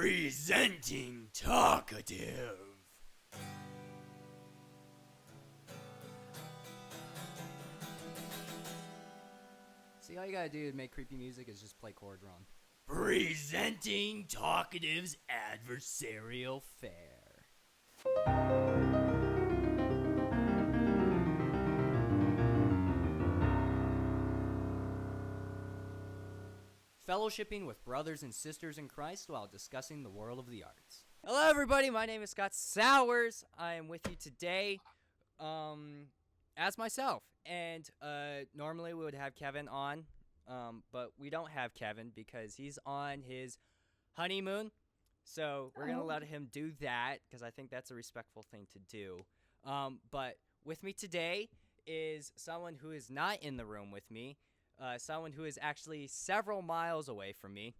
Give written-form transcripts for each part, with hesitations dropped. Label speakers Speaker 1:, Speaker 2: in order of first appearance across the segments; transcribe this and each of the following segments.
Speaker 1: Presenting Talkative.
Speaker 2: See, all you gotta do to make creepy music is just play chords wrong.
Speaker 1: Presenting Talkative's adversarial fare.
Speaker 2: Fellowshipping with brothers and sisters in Christ while discussing the world of the arts. Hello, everybody. My name is Scott Sowers. I am with you today, as myself. And normally we would have Kevin on, but we don't have Kevin because he's on his honeymoon. So we're gonna let him do that because I think that's a respectful thing to do. But with me today is someone who is not in the room with me. Someone who is actually several miles away from me.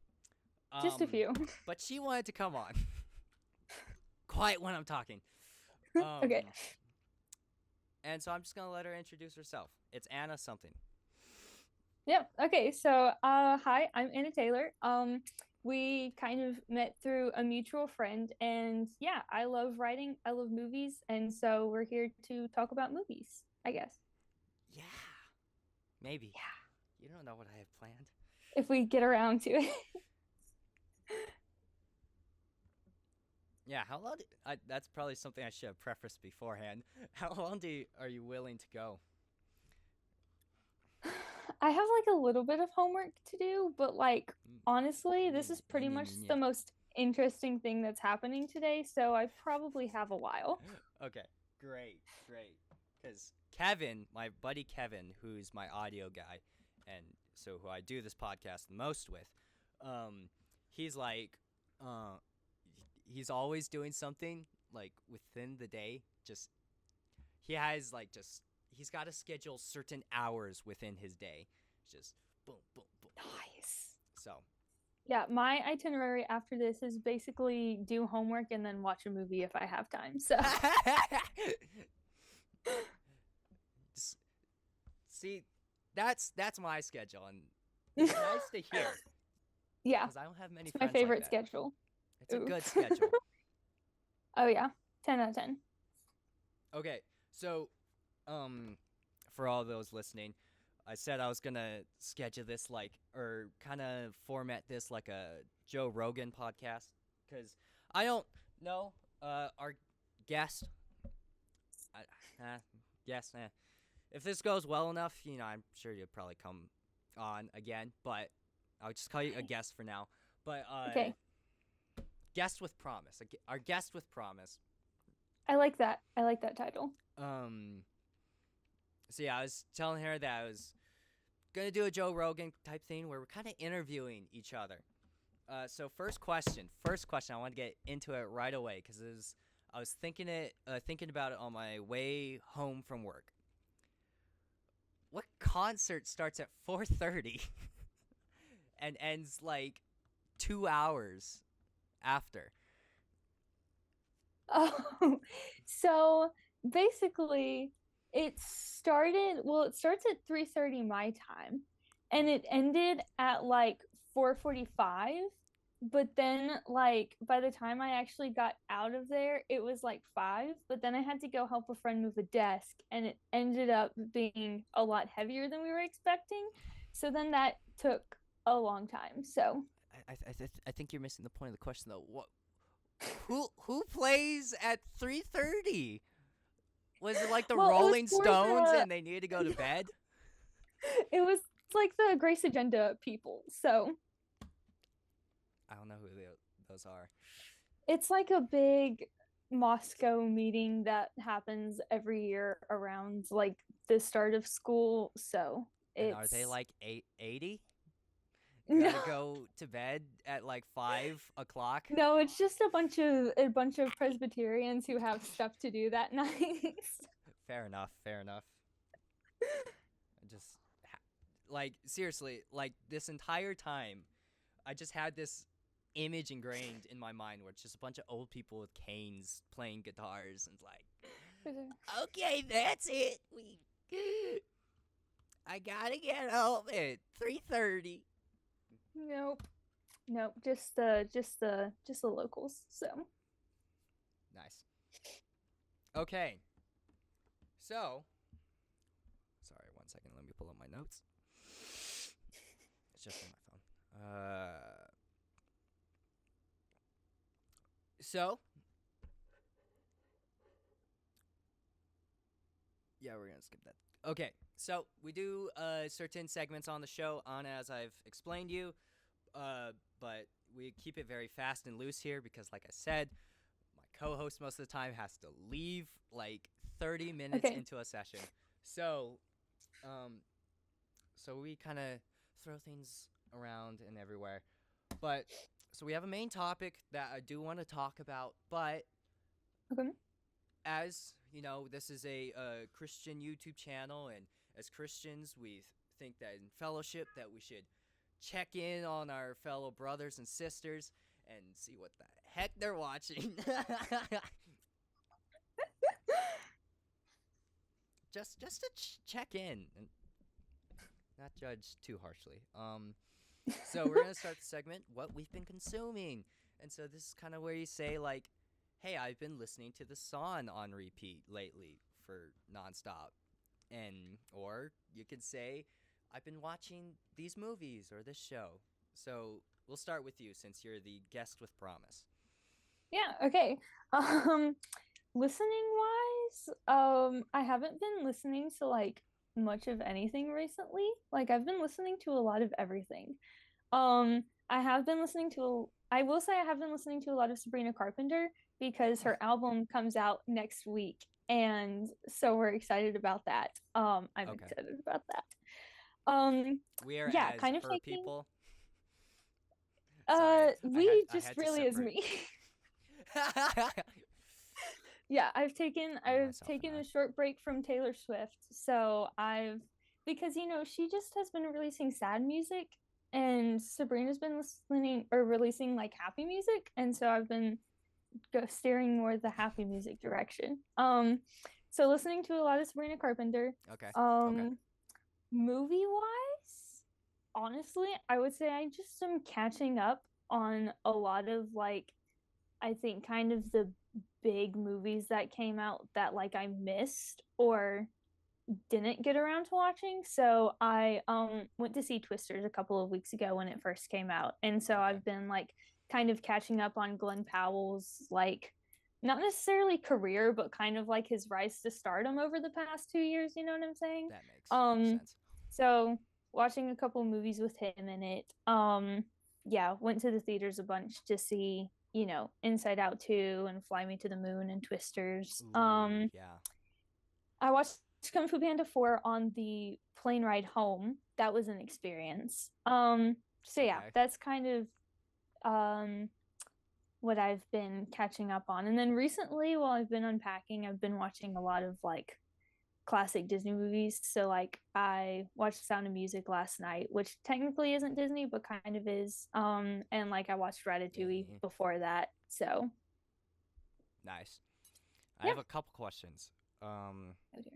Speaker 3: Just a few.
Speaker 2: But she wanted to come on. Quiet when I'm talking.
Speaker 3: Okay.
Speaker 2: And so I'm just going to let her introduce herself. It's Anna something.
Speaker 3: Yep. Okay. So, hi, I'm Anna Taylor. We kind of met through a mutual friend, and yeah, I love writing. I love movies, and so we're here to talk about movies, I guess.
Speaker 2: Yeah. Maybe.
Speaker 3: Yeah.
Speaker 2: You don't know what I have planned.
Speaker 3: If we get around to it.
Speaker 2: Yeah, how long that's probably something I should have prefaced beforehand. How long are you willing to go?
Speaker 3: I have like a little bit of homework to do, but like honestly, this is pretty much the most interesting thing that's happening today, so I probably have a while.
Speaker 2: Okay, great. Because Kevin, my buddy Kevin, who's my audio guy, and so who I do this podcast the most with, he's like, he's always doing something like within the day. Just he's got to schedule certain hours within his day. Just boom, boom, boom.
Speaker 3: Nice.
Speaker 2: So.
Speaker 3: Yeah, my itinerary after this is basically do homework and then watch a movie if I have time. So.
Speaker 2: See, that's my schedule, and it's nice to hear.
Speaker 3: Yeah,
Speaker 2: because I don't have many.
Speaker 3: It's my
Speaker 2: friends
Speaker 3: favorite
Speaker 2: like that.
Speaker 3: schedule.
Speaker 2: It's a good schedule.
Speaker 3: Oh yeah, 10 out of 10.
Speaker 2: Okay, so, for all those listening, I said I was gonna schedule this or kind of format this like a Joe Rogan podcast, because I don't know our guest. If this goes well enough, I'm sure you'll probably come on again, but I'll just call you a guest for now. But
Speaker 3: okay.
Speaker 2: Guest with promise. Our guest with promise.
Speaker 3: I like that. I like that title.
Speaker 2: So yeah, I was telling her that I was gonna do a Joe Rogan type thing where we're kind of interviewing each other. So first question. I want to get into it right away because I was thinking about it on my way home from work. What concert starts at 4:30 and ends like 2 hours after?
Speaker 3: Oh, so basically it starts at 3:30 my time and it ended at like 4:45, but then like by the time I actually got out of there it was like 5, but then I had to go help a friend move a desk and it ended up being a lot heavier than we were expecting, so then that took a long time. So
Speaker 2: I think you're missing the point of the question though. What who plays at 3:30? Was it like the Rolling Stones and they needed to go to bed?
Speaker 3: It was like the Grace Agenda people. So
Speaker 2: I don't know who those are.
Speaker 3: it's like a big Moscow meeting that happens every year around like the start of school. So
Speaker 2: are they like 80? You gotta go to bed at like 5 o'clock?
Speaker 3: No, it's just a bunch of Presbyterians who have stuff to do that night.
Speaker 2: Fair enough. Just seriously, like this entire time, I just had this image ingrained in my mind where it's just a bunch of old people with canes playing guitars and like, okay, that's it. I gotta get home at 3:30.
Speaker 3: Nope. Nope, just the locals. So
Speaker 2: Nice. Okay. So, sorry, 1 second. Let me pull up my notes. It's just on my phone. So, yeah, we're gonna skip that. Okay, so we do certain segments on the show, on as I've explained you, but we keep it very fast and loose here because, like I said, my co-host most of the time has to leave like 30 minutes
Speaker 3: okay,
Speaker 2: into a session. So, um, so we kind of throw things around and everywhere. But so we have a main topic that I do want to talk about, but
Speaker 3: okay,
Speaker 2: as you know, this is a Christian YouTube channel, and as Christians, we think that in fellowship that we should check in on our fellow brothers and sisters and see what the heck they're watching. just to check in and not judge too harshly. So we're gonna start the segment, what we've been consuming, and so this is kind of where you say like, hey, I've been listening to the song on repeat lately for nonstop, and or you could say, I've been watching these movies or this show. So we'll start with you since you're the guest with promise.
Speaker 3: yeah, okay. Listening wise, I haven't been listening to like much of anything recently. Like I've been listening to a lot of everything. I have been listening to I will say I have been listening to a lot of Sabrina Carpenter because her album comes out next week, and so we're excited about that. I'm
Speaker 2: Okay,
Speaker 3: excited about that. Um,
Speaker 2: we are
Speaker 3: yeah,
Speaker 2: as
Speaker 3: kind of
Speaker 2: her
Speaker 3: taking
Speaker 2: people. Sorry, I
Speaker 3: just
Speaker 2: had to
Speaker 3: really is
Speaker 2: separate.
Speaker 3: me. Yeah,
Speaker 2: Me
Speaker 3: I've
Speaker 2: myself and
Speaker 3: taken
Speaker 2: I.
Speaker 3: a short break from Taylor Swift. So I've because she just has been releasing sad music, and Sabrina's been listening or releasing like happy music, and so I've been steering more the happy music direction. So listening to a lot of Sabrina Carpenter.
Speaker 2: Okay. Okay.
Speaker 3: Um movie wise, honestly, I would say I just am catching up on a lot of like I think kind of the big movies that came out that like I missed or didn't get around to watching. So I went to see Twisters a couple of weeks ago when it first came out. And so
Speaker 2: Okay.
Speaker 3: I've been like kind of catching up on Glenn Powell's like not necessarily career, but kind of like his rise to stardom over the past 2 years, you know what I'm saying?
Speaker 2: That makes
Speaker 3: Um
Speaker 2: sense.
Speaker 3: so watching a couple movies with him in it. Yeah, went to the theaters a bunch to see, Inside Out 2 and Fly Me to the Moon and Twisters.
Speaker 2: Ooh, yeah.
Speaker 3: I watched Kung Fu Panda 4 on the plane ride home. That was an experience. So yeah,
Speaker 2: Okay.
Speaker 3: that's kind of um what I've been catching up on. And then recently, while I've been unpacking, I've been watching a lot of like classic Disney movies. So like I watched Sound of Music last night, which technically isn't Disney, but kind of is. And like I watched Ratatouille
Speaker 2: Yeah.
Speaker 3: before that. So
Speaker 2: Nice. I
Speaker 3: yeah.
Speaker 2: have a couple questions.
Speaker 3: Oh dear.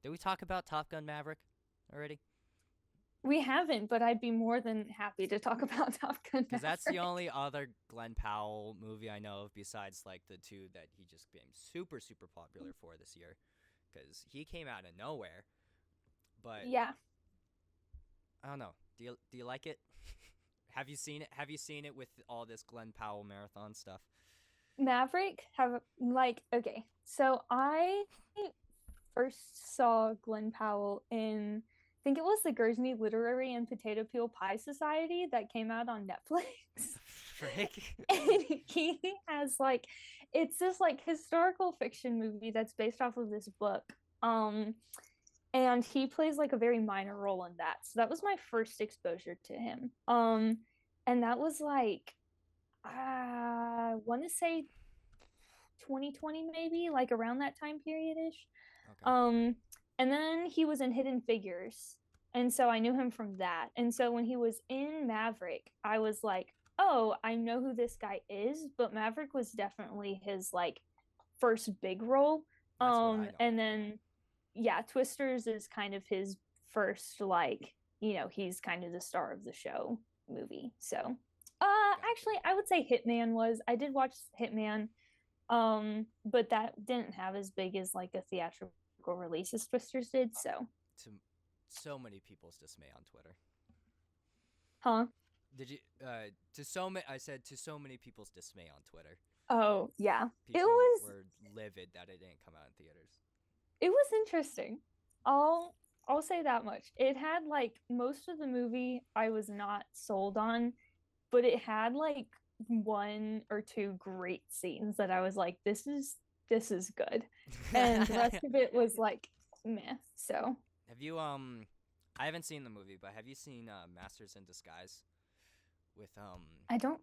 Speaker 2: Did we talk about Top Gun Maverick already?
Speaker 3: We haven't, but I'd be more than happy to talk about Top Gun
Speaker 2: Because that's the
Speaker 3: Maverick.
Speaker 2: only other Glenn Powell movie I know of besides like the two that he just became super super popular for this year. Because he came out of nowhere, but
Speaker 3: Yeah.
Speaker 2: I don't know. Do you like it? Have you seen it? Have you seen it with all this Glenn Powell marathon stuff?
Speaker 3: Maverick have like okay. So I first saw Glenn Powell in I think it was the Guernsey Literary and Potato Peel Pie Society that came out on
Speaker 2: What
Speaker 3: Netflix.
Speaker 2: the frick?
Speaker 3: And he has like it's this like historical fiction movie that's based off of this book. Um and he plays like a very minor role in that. So that was my first exposure to him. And that was like I want to say 2020 maybe, like around that time period ish.
Speaker 2: Okay.
Speaker 3: Um, and then he was in Hidden Figures, and so I knew him from that. And so when he was in Maverick, I was like, "Oh, I know who this guy is." But Maverick was definitely his like first big role.
Speaker 2: That's what I know
Speaker 3: And
Speaker 2: of him.
Speaker 3: then yeah, Twisters is kind of his first like he's kind of the star of the show movie. So,
Speaker 2: Gotcha.
Speaker 3: actually, I would say Hitman was. I did watch Hitman, but that didn't have as big as like a theatrical release as Twisters did. So,
Speaker 2: To so many people's dismay on Twitter.
Speaker 3: huh?
Speaker 2: Did you to so many I said to so many people's dismay on Twitter.
Speaker 3: Oh, yeah.
Speaker 2: People
Speaker 3: was
Speaker 2: were livid that it didn't come out in theaters.
Speaker 3: it was interesting. I'll say that much. It had like most of the movie I was not sold on, but it had like one or two great scenes that I was like, this is good. And the rest of it was like meh. So
Speaker 2: Have you I haven't seen the movie, but have you seen Masters in Disguise with
Speaker 3: I don't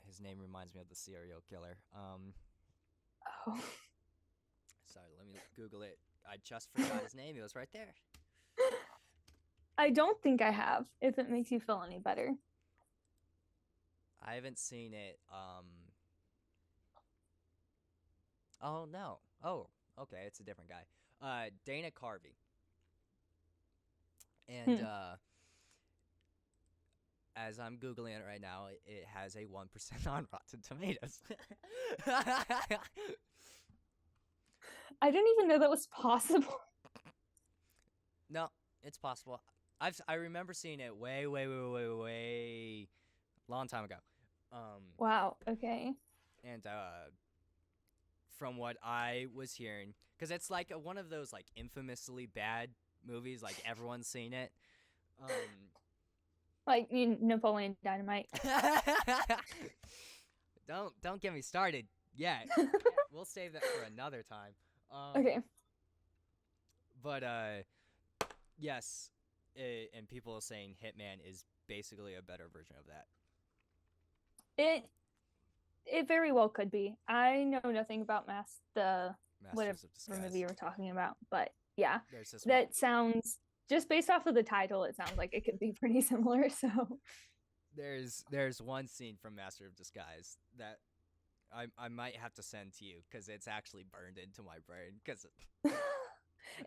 Speaker 2: his name reminds me of the serial killer.
Speaker 3: oh
Speaker 2: Sorry, let me Google it. I just forgot his name. It was right there.
Speaker 3: I don't think I have, if it makes you feel any better.
Speaker 2: I haven't seen it. Oh no. Oh, okay. It's a different guy. Dana Carvey. And as I'm googling it right now, it has a 1% on Rotten Tomatoes.
Speaker 3: I didn't even know that was possible.
Speaker 2: No, it's possible. I remember seeing it way long time ago.
Speaker 3: Wow, okay.
Speaker 2: And from what I was hearing, because it's like one of those like infamously bad movies, like everyone's seen it.
Speaker 3: Like Napoleon Dynamite.
Speaker 2: Don't get me started yet. We'll save that for another time.
Speaker 3: Okay.
Speaker 2: But yes, and people are saying Hitman is basically a better version of that.
Speaker 3: It very well could be. I know nothing about the whatever
Speaker 2: Masters of Disguise.
Speaker 3: movie you were talking about, but yeah,
Speaker 2: There's this
Speaker 3: that
Speaker 2: one.
Speaker 3: sounds, just based off of the title, it sounds like it could be pretty similar. So
Speaker 2: There's one scene from Master of Disguise that I might have to send to you because it's actually burned into my brain. Because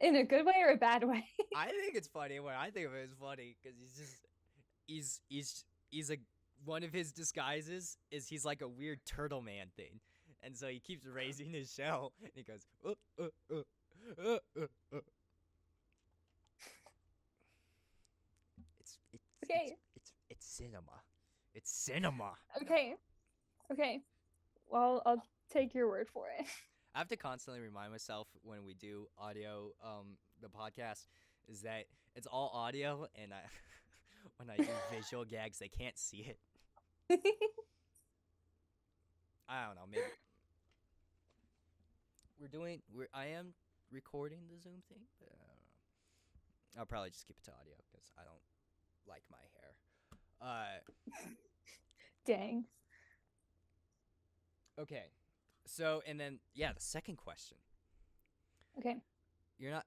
Speaker 3: in a good way or a bad way?
Speaker 2: I think it's funny. When I think of it, it's funny because he's a one of his disguises is he's like a weird turtle man thing, and so he keeps raising his shell and he goes
Speaker 3: Okay.
Speaker 2: It's cinema. It's cinema.
Speaker 3: Okay. Well, I'll take your word for it.
Speaker 2: I have to constantly remind myself when we do audio, the podcast, is that it's all audio, and when I do visual gags, they can't see it. I don't know, maybe I am recording the Zoom thing, but I don't know. I'll probably just keep it to audio because I don't like my hair.
Speaker 3: Dang.
Speaker 2: Okay. So, and then, yeah, the second question.
Speaker 3: Okay.
Speaker 2: You're not,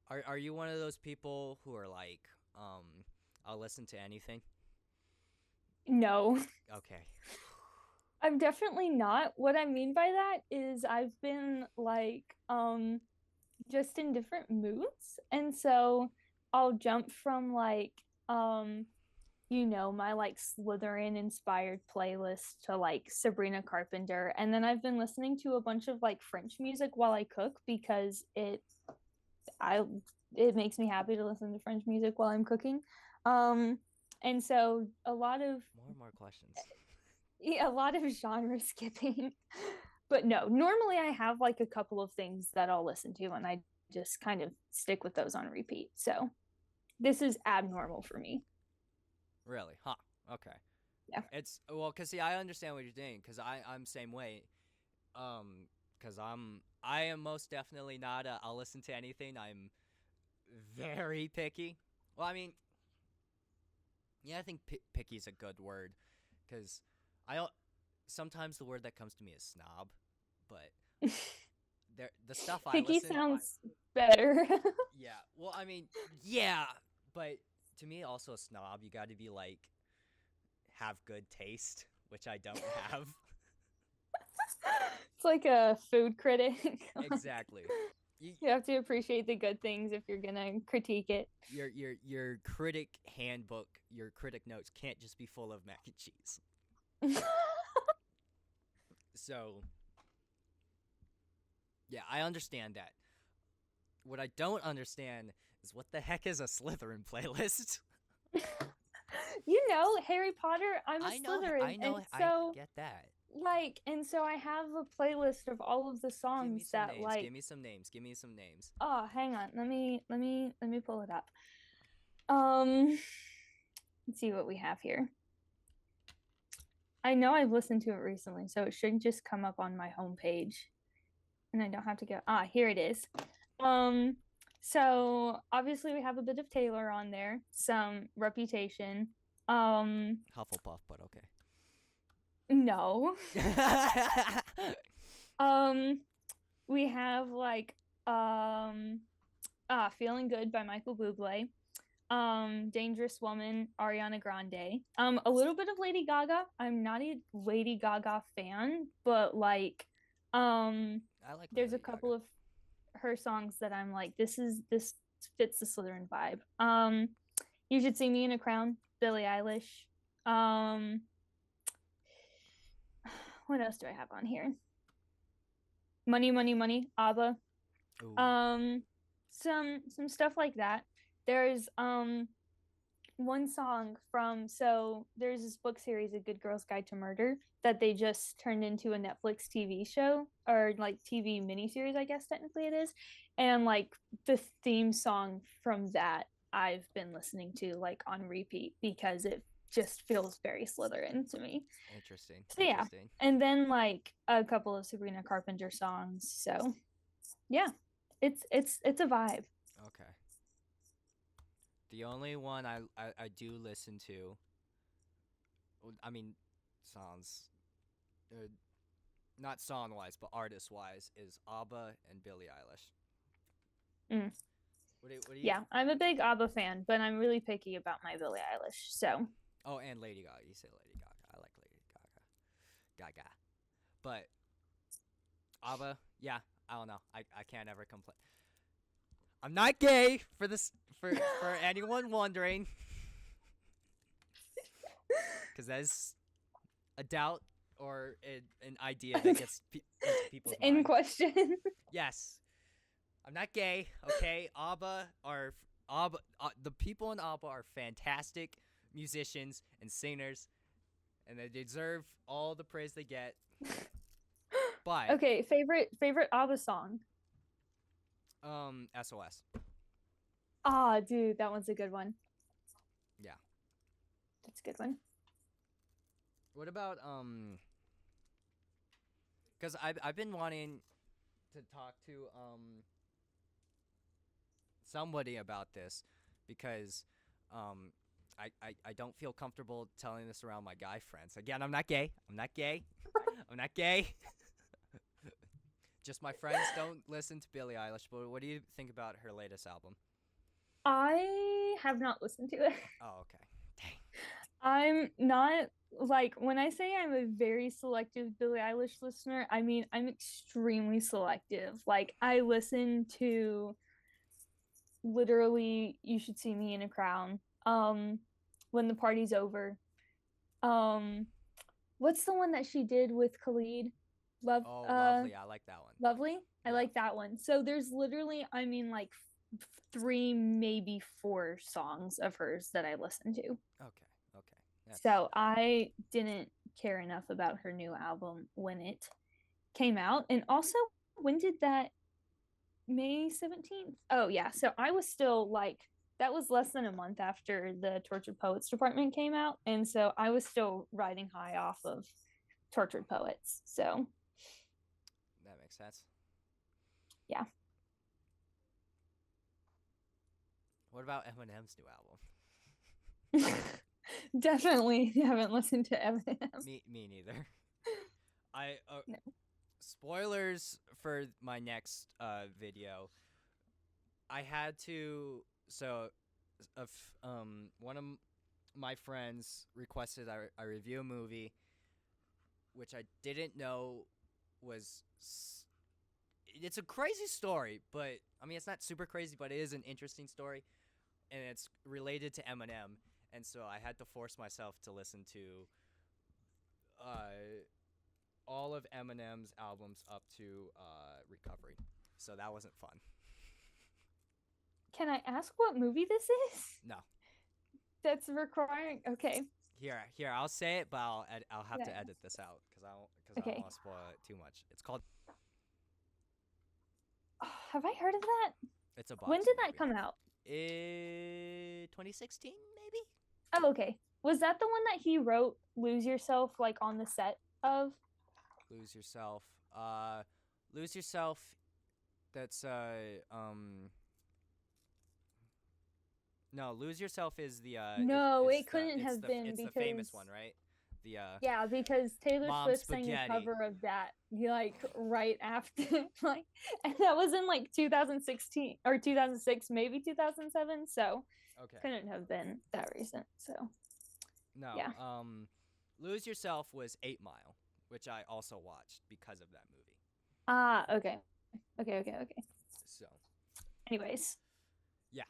Speaker 2: are you one of those people who are like, I'll listen to anything?
Speaker 3: No.
Speaker 2: Okay.
Speaker 3: I'm definitely not. What I mean by that is I've been like just in different moods, and so I'll jump from like my like Slytherin inspired playlist to like Sabrina Carpenter, and then I've been listening to a bunch of like French music while I cook because it makes me happy to listen to French music while I'm cooking. And so a lot of
Speaker 2: More questions.
Speaker 3: yeah, a lot of genre skipping. But no, normally I have like a couple of things that I'll listen to and I just kind of stick with those on repeat. So this is abnormal for me.
Speaker 2: Really? Huh. Okay.
Speaker 3: Yeah.
Speaker 2: It's well, cause see, I understand what you're doing, cause I'm same way. Cause I am most definitely not. I'll listen to anything. I'm very picky. Well, I mean, yeah, I think picky is a good word, cause sometimes the word that comes to me is snob, but the stuff I
Speaker 3: Picky
Speaker 2: listen.
Speaker 3: sounds better.
Speaker 2: Yeah. Well, I mean, yeah, but to me, also a snob, you got to be like have good taste, which I don't have.
Speaker 3: It's like a food critic.
Speaker 2: Exactly.
Speaker 3: You have to appreciate the good things if you're gonna critique it.
Speaker 2: Your critic handbook, your critic notes can't just be full of mac and cheese. So, yeah, I understand that. What I don't understand is what the heck is a Slytherin playlist?
Speaker 3: Harry Potter, I'm a Slytherin,
Speaker 2: I know,
Speaker 3: and so
Speaker 2: I get that.
Speaker 3: I have a playlist of all of the songs that
Speaker 2: Give me some names. Give me some names.
Speaker 3: Oh, hang on. Let me pull it up. Let's see what we have here. I know I've listened to it recently, so it should just come up on my homepage. And I don't have to go. Here it is. So obviously we have a bit of Taylor on there, some Reputation.
Speaker 2: Hufflepuff, but okay.
Speaker 3: No. We have Feeling Good by Michael Bublé. Dangerous Woman, Ariana Grande. A little bit of Lady Gaga. I'm not a Lady Gaga fan, but
Speaker 2: I like
Speaker 3: there's
Speaker 2: Lady
Speaker 3: a couple
Speaker 2: Gaga.
Speaker 3: of her songs that I'm like, this fits the Slytherin vibe. You Should See Me in a Crown, Billie Eilish. What else do I have on here? Money, Money, Money, ABBA.
Speaker 2: Ooh.
Speaker 3: Some stuff like that. There's one song from there's this book series, A Good Girl's Guide to Murder, that they just turned into a Netflix TV show, or like TV miniseries, I guess technically it is. And like the theme song from that I've been listening to like on repeat because it just feels very Slytherin to me.
Speaker 2: Interesting.
Speaker 3: So yeah.
Speaker 2: Interesting.
Speaker 3: And then like a couple of Sabrina Carpenter songs. So yeah. It's a vibe.
Speaker 2: Okay. The only one I do listen to, I mean, songs, not song wise, but artist wise, is ABBA and Billie Eilish.
Speaker 3: Mm.
Speaker 2: What do you?
Speaker 3: Yeah, I'm a big ABBA fan, but I'm really picky about my Billie Eilish. So.
Speaker 2: Oh, and Lady Gaga. You say Lady Gaga. I like Lady Gaga. But ABBA, yeah, I don't know. I can't ever complain. I'm not gay for this for anyone wondering, because that is a doubt or an idea that gets into people's
Speaker 3: in
Speaker 2: mind.
Speaker 3: question.
Speaker 2: Yes, I'm not gay. Okay, the people in ABBA are fantastic musicians and singers, and they deserve all the praise they get. But
Speaker 3: okay, favorite ABBA song.
Speaker 2: SOS.
Speaker 3: Dude, that one's a good one.
Speaker 2: Yeah,
Speaker 3: that's a good one.
Speaker 2: What about because I've been wanting to talk to somebody about this, because I don't feel comfortable telling this around my guy friends. Again, I'm not gay. I'm not gay. Just my friends don't listen to Billie Eilish. But what do you think about her latest album?
Speaker 3: I have not listened to it.
Speaker 2: Oh, okay. Dang.
Speaker 3: I'm not, like, when I say I'm a very selective Billie Eilish listener, I mean I'm extremely selective. Like, I listen to literally You Should See Me in a Crown, When the Party's Over. What's the one that she did with Khalid?
Speaker 2: Lovely. I like that one.
Speaker 3: Lovely? I like that one. So there's literally, I mean, like 3, maybe 4 songs of hers that I listen to.
Speaker 2: Okay.
Speaker 3: So I didn't care enough about her new album when it came out. And also, when did that? May 17th? Oh, yeah. So I was still like, that was less than a month after the Tortured Poets Department came out. And so I was still riding high off of Tortured Poets. So
Speaker 2: that makes sense.
Speaker 3: Yeah.
Speaker 2: What about Eminem's new album?
Speaker 3: Definitely haven't listened to Eminem.
Speaker 2: Me neither. No. Spoilers for my next video. I had to. So, one of my friends requested I review a movie, which I didn't know was it's a crazy story, but I mean, it's not super crazy, but it is an interesting story, and it's related to Eminem, and so I had to force myself to listen to all of Eminem's albums up to Recovery. So that wasn't fun.
Speaker 3: Can I ask what movie this is?
Speaker 2: No.
Speaker 3: That's requiring. Okay.
Speaker 2: Here, I'll say it, but I'll have to
Speaker 3: Yeah.
Speaker 2: edit this out because I
Speaker 3: Okay.
Speaker 2: don't want to spoil it too much. It's called.
Speaker 3: Oh, have I heard of that?
Speaker 2: It's a boxing
Speaker 3: When did that
Speaker 2: movie.
Speaker 3: come out?
Speaker 2: 2016 maybe.
Speaker 3: Oh, okay. Was that the one that he wrote "Lose Yourself" like on the set of?
Speaker 2: Lose Yourself. Lose Yourself. That's No, Lose Yourself is the
Speaker 3: No,
Speaker 2: it's
Speaker 3: it couldn't have been
Speaker 2: it's
Speaker 3: because
Speaker 2: the famous one, right? The
Speaker 3: yeah, because Taylor
Speaker 2: Mom
Speaker 3: Swift sang a
Speaker 2: Spaghetti.
Speaker 3: cover of that like right after like, and that was in like 2016 or 2006, maybe 2007. So
Speaker 2: Okay.
Speaker 3: couldn't have been that recent. So
Speaker 2: No.
Speaker 3: yeah.
Speaker 2: Lose Yourself was 8 Mile, which I also watched because of that movie.
Speaker 3: Ah, okay. Okay.
Speaker 2: So,
Speaker 3: Anyways,
Speaker 2: yeah.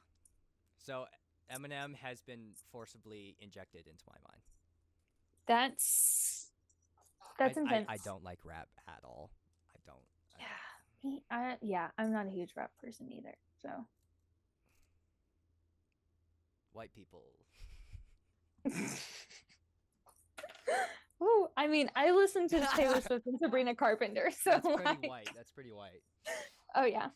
Speaker 2: So Eminem has been forcibly injected into my mind.
Speaker 3: that's
Speaker 2: I,
Speaker 3: intense.
Speaker 2: I don't like rap at all. I don't.
Speaker 3: Yeah, I'm not a huge rap person either. So
Speaker 2: White people.
Speaker 3: Ooh, I mean, I listen to Taylor Swift and Sabrina Carpenter, so
Speaker 2: That's pretty
Speaker 3: like,
Speaker 2: white. That's pretty white.
Speaker 3: oh yeah.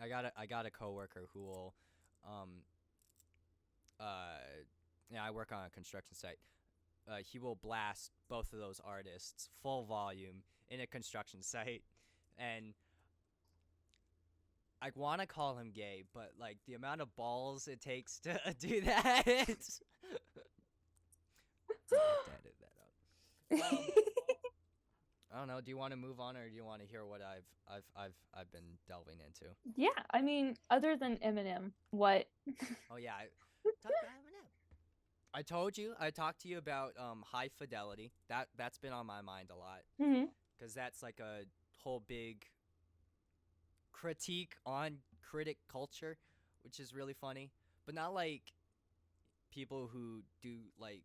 Speaker 2: I got a coworker who will, yeah, I work on a construction site. He will blast both of those artists full volume in a construction site, and I want to call him gay, but like the amount of balls it takes to do that. I have to edit that out. I don't know. Do you want to move on, or do you want to hear what I've been delving into?
Speaker 3: Yeah, I mean, other than Eminem, what?
Speaker 2: Oh yeah, talk about Eminem. I told you. I talked to you about High Fidelity. That's been on my mind a lot
Speaker 3: Hmm.
Speaker 2: because that's like a whole big critique on critic culture, which is really funny, but not like people who do like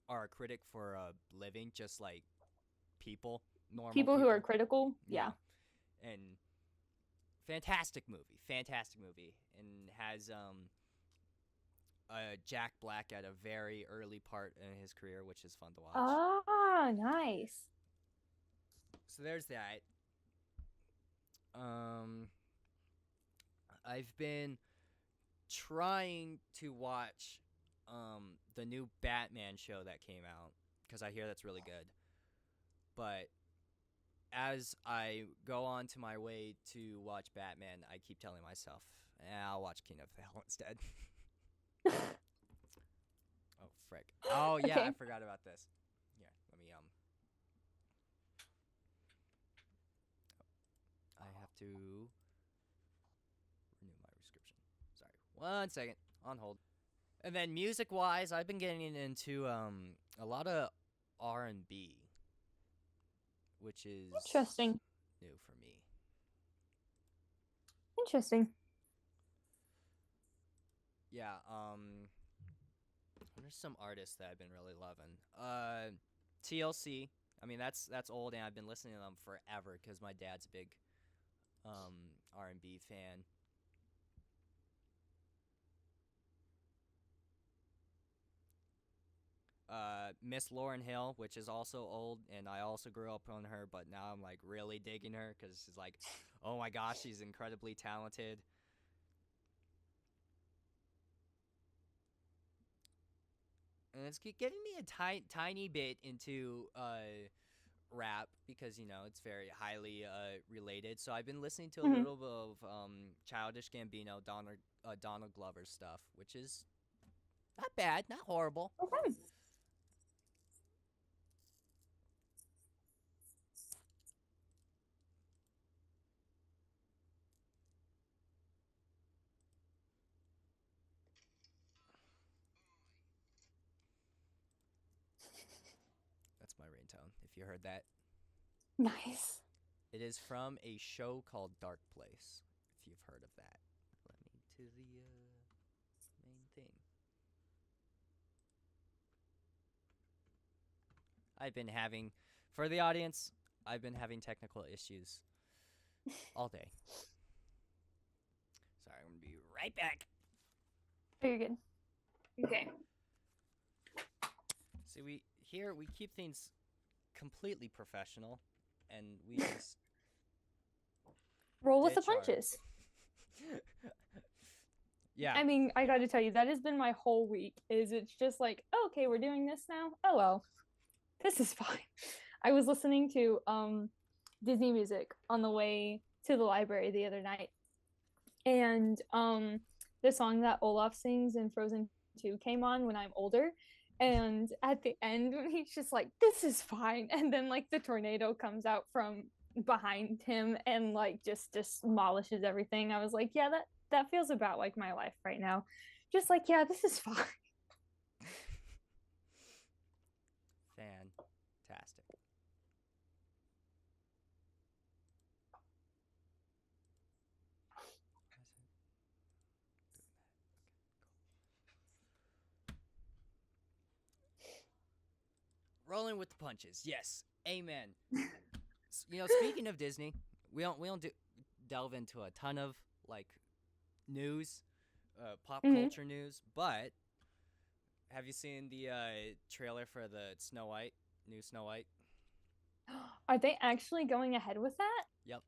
Speaker 2: are a critic for a living, just like people, normal
Speaker 3: People who are critical, yeah.
Speaker 2: And fantastic movie, and has Jack Black at a very early part in his career, which is fun to watch.
Speaker 3: Ah, nice.
Speaker 2: So there's that. I've been trying to watch the new Batman show that came out because I hear that's really good. But as I go on to my way to watch Batman, I keep telling myself, I'll watch King of the Hill instead. Oh, frick. Oh, yeah,
Speaker 3: Okay.
Speaker 2: I forgot about this. Here, let me, I have to renew my prescription. Sorry. 1 second. On hold. And then music-wise, I've been getting into, a lot of R&B, which is
Speaker 3: Interesting.
Speaker 2: new for me.
Speaker 3: Interesting.
Speaker 2: Yeah, there's some artists that I've been really loving. TLC. I mean, that's old, and I've been listening to them forever because my dad's a big R&B fan. Miss Lauryn Hill, which is also old, and I also grew up on her, but now I'm like really digging her because she's like, oh my gosh, she's incredibly talented. And it's getting me a tiny bit into rap because it's very highly related. So I've been listening to a little bit of Childish Gambino, Donald Glover stuff, which is not bad, not horrible.
Speaker 3: Okay.
Speaker 2: That's my ringtone. If you heard that.
Speaker 3: Nice.
Speaker 2: It is from a show called Dark Place, if you've heard of that. Let me to the main thing. For the audience, I've been having technical issues all day. Sorry, I'm gonna be right back.
Speaker 3: Oh, you're good. Okay.
Speaker 2: See, we keep things completely professional, and we just
Speaker 3: Roll with the
Speaker 2: ditch our-
Speaker 3: punches.
Speaker 2: Yeah.
Speaker 3: I mean, I got to tell you, that has been my whole week. It's just like, oh, okay, we're doing this now. Oh well, this is fine. I was listening to Disney music on the way to the library the other night, and the song that Olaf sings in Frozen 2 came on when I'm older. And at the end, he's just like, this is fine. And then like the tornado comes out from behind him and like just demolishes everything. I was like, yeah, that feels about like my life right now. Just like, yeah, this is fine.
Speaker 2: Fantastic. Rolling with the punches. Yes. Amen. Speaking of Disney, we don't delve into a ton of like news, pop culture news, but have you seen the trailer for the new Snow White?
Speaker 3: Are they actually going ahead with that?
Speaker 2: Yep.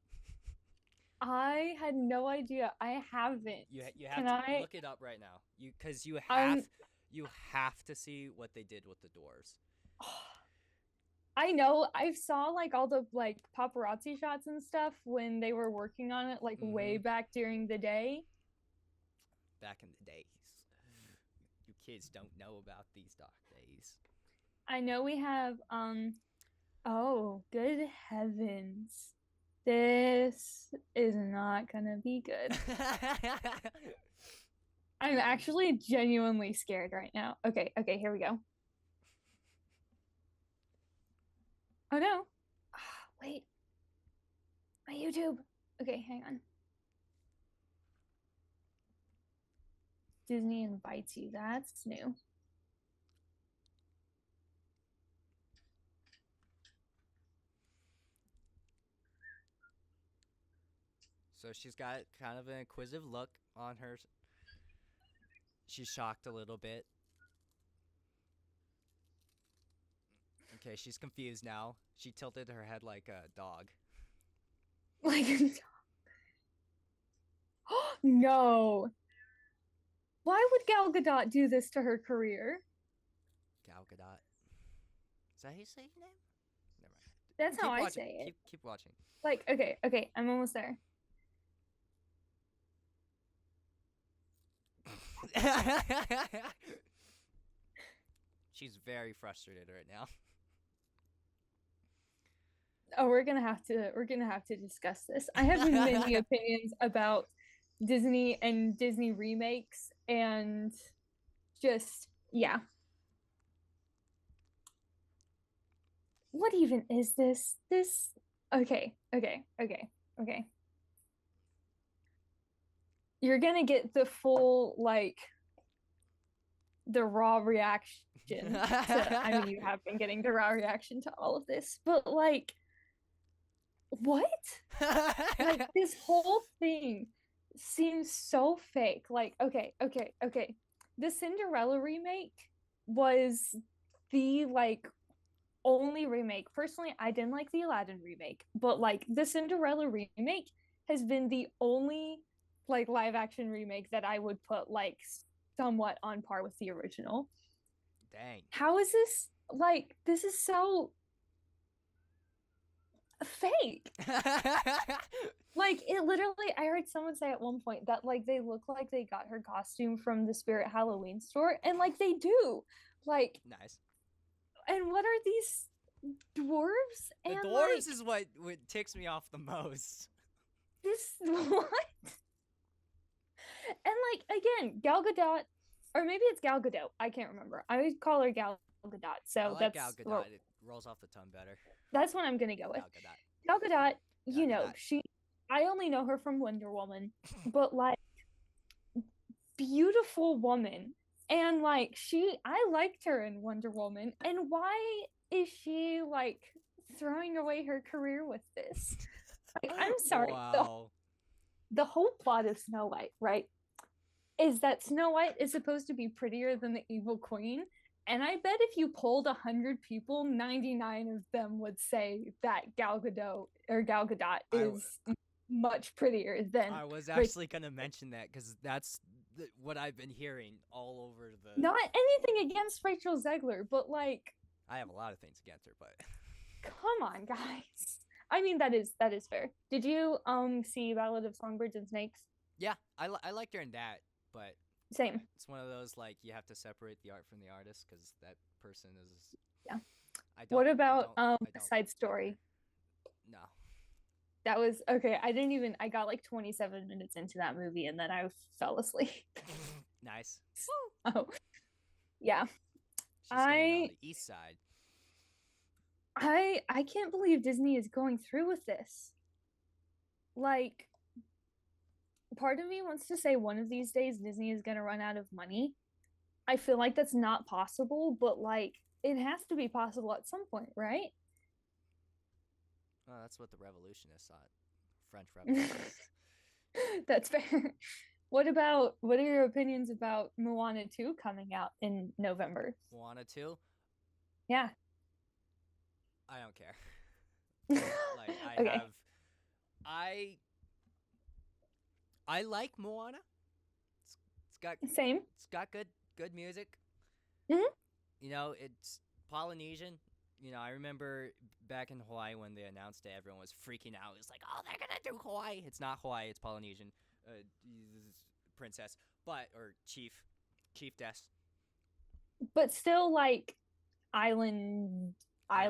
Speaker 3: I had no idea. I haven't.
Speaker 2: You have to look it up right now. Because you have to see what they did with the doors.
Speaker 3: I know. I saw like all the like paparazzi shots and stuff when they were working on it, like way back during the day.
Speaker 2: Back in the days. You kids don't know about these dark days.
Speaker 3: I know we have oh, good heavens. This is not gonna be good. I'm actually genuinely scared right now. Okay, here we go. Oh no. Wait. My YouTube. Okay, hang on. Disney invites you. That's new.
Speaker 2: So she's got kind of an inquisitive look on her. She's shocked a little bit. Okay, she's confused now. She tilted her head like a dog.
Speaker 3: Like a dog. No. Why would Gal Gadot do this to her career?
Speaker 2: Gal Gadot. Is that how you say your name? Never mind.
Speaker 3: That's how I say it.
Speaker 2: Keep watching.
Speaker 3: Like, okay, I'm almost there.
Speaker 2: She's very frustrated right now.
Speaker 3: Oh, we're gonna have to discuss this. I have many opinions about Disney and Disney remakes, and just yeah. What even is this? Okay. You're gonna get the full like the raw reaction to, I mean, you have been getting the raw reaction to all of this, but like what? Like this whole thing seems so fake. Like, okay. The Cinderella remake was the like only remake. Personally, I didn't like the Aladdin remake, but like the Cinderella remake has been the only like live action remake that I would put like somewhat on par with the original.
Speaker 2: Dang.
Speaker 3: How is this like this is so fake? Like it literally, I heard someone say at one point that like they look like they got her costume from the Spirit Halloween store, and like they do. Like
Speaker 2: nice.
Speaker 3: And what are these dwarves?
Speaker 2: The
Speaker 3: and
Speaker 2: dwarves is what ticks me off the most.
Speaker 3: This what? And like again, Gal Gadot, or maybe it's Gal Gadot. I can't remember. I would call her Gal Gadot. So
Speaker 2: I like
Speaker 3: that's
Speaker 2: Gal Gadot. It rolls off the tongue better.
Speaker 3: That's what I'm gonna go with.
Speaker 2: Gal Gadot.
Speaker 3: Gal Gadot you know,
Speaker 2: that.
Speaker 3: I only know her from Wonder Woman, but like beautiful woman. And like I liked her in Wonder Woman. And why is she like throwing away her career with this? Like, I'm sorry.
Speaker 2: Wow.
Speaker 3: The whole plot of Snow White, right, is that Snow White is supposed to be prettier than the evil queen. And I bet if you polled 100 people, 99 of them would say that Gal Gadot is much prettier than
Speaker 2: I was
Speaker 3: Rachel.
Speaker 2: actually gonna mention that because that's what I've been hearing all over the.
Speaker 3: Not anything against Rachel Zegler, but like,
Speaker 2: I have a lot of things against her, but
Speaker 3: come on, guys. I mean, that is fair. Did you see Ballad of Songbirds and Snakes?
Speaker 2: yeah, I liked her in that, but
Speaker 3: Same.
Speaker 2: it's one of those like you have to separate the art from the artist because that person is.
Speaker 3: Yeah.
Speaker 2: I don't,
Speaker 3: What about
Speaker 2: I don't
Speaker 3: Side Story?
Speaker 2: No.
Speaker 3: That was okay. I got like 27 minutes into that movie and then I fell asleep.
Speaker 2: Nice.
Speaker 3: Oh, yeah.
Speaker 2: She's staying on the east side.
Speaker 3: I can't believe Disney is going through with this. Like, part of me wants to say one of these days Disney is going to run out of money. I feel like that's not possible, but like it has to be possible at some point, right?
Speaker 2: Oh, that's what the revolutionists thought. French revolutionists.
Speaker 3: That's fair. What are your opinions about Moana 2 coming out in November?
Speaker 2: Moana 2?
Speaker 3: Yeah.
Speaker 2: I don't care. Like
Speaker 3: Okay.
Speaker 2: I like Moana.
Speaker 3: Same.
Speaker 2: It's got good music.
Speaker 3: Mhm.
Speaker 2: You know, it's Polynesian. You know, I remember back in Hawaii when they announced it, everyone was freaking out. It was like, oh, they're gonna do Hawaii. It's not Hawaii. It's Polynesian. Princess, or chiefess.
Speaker 3: But still like island-esque, I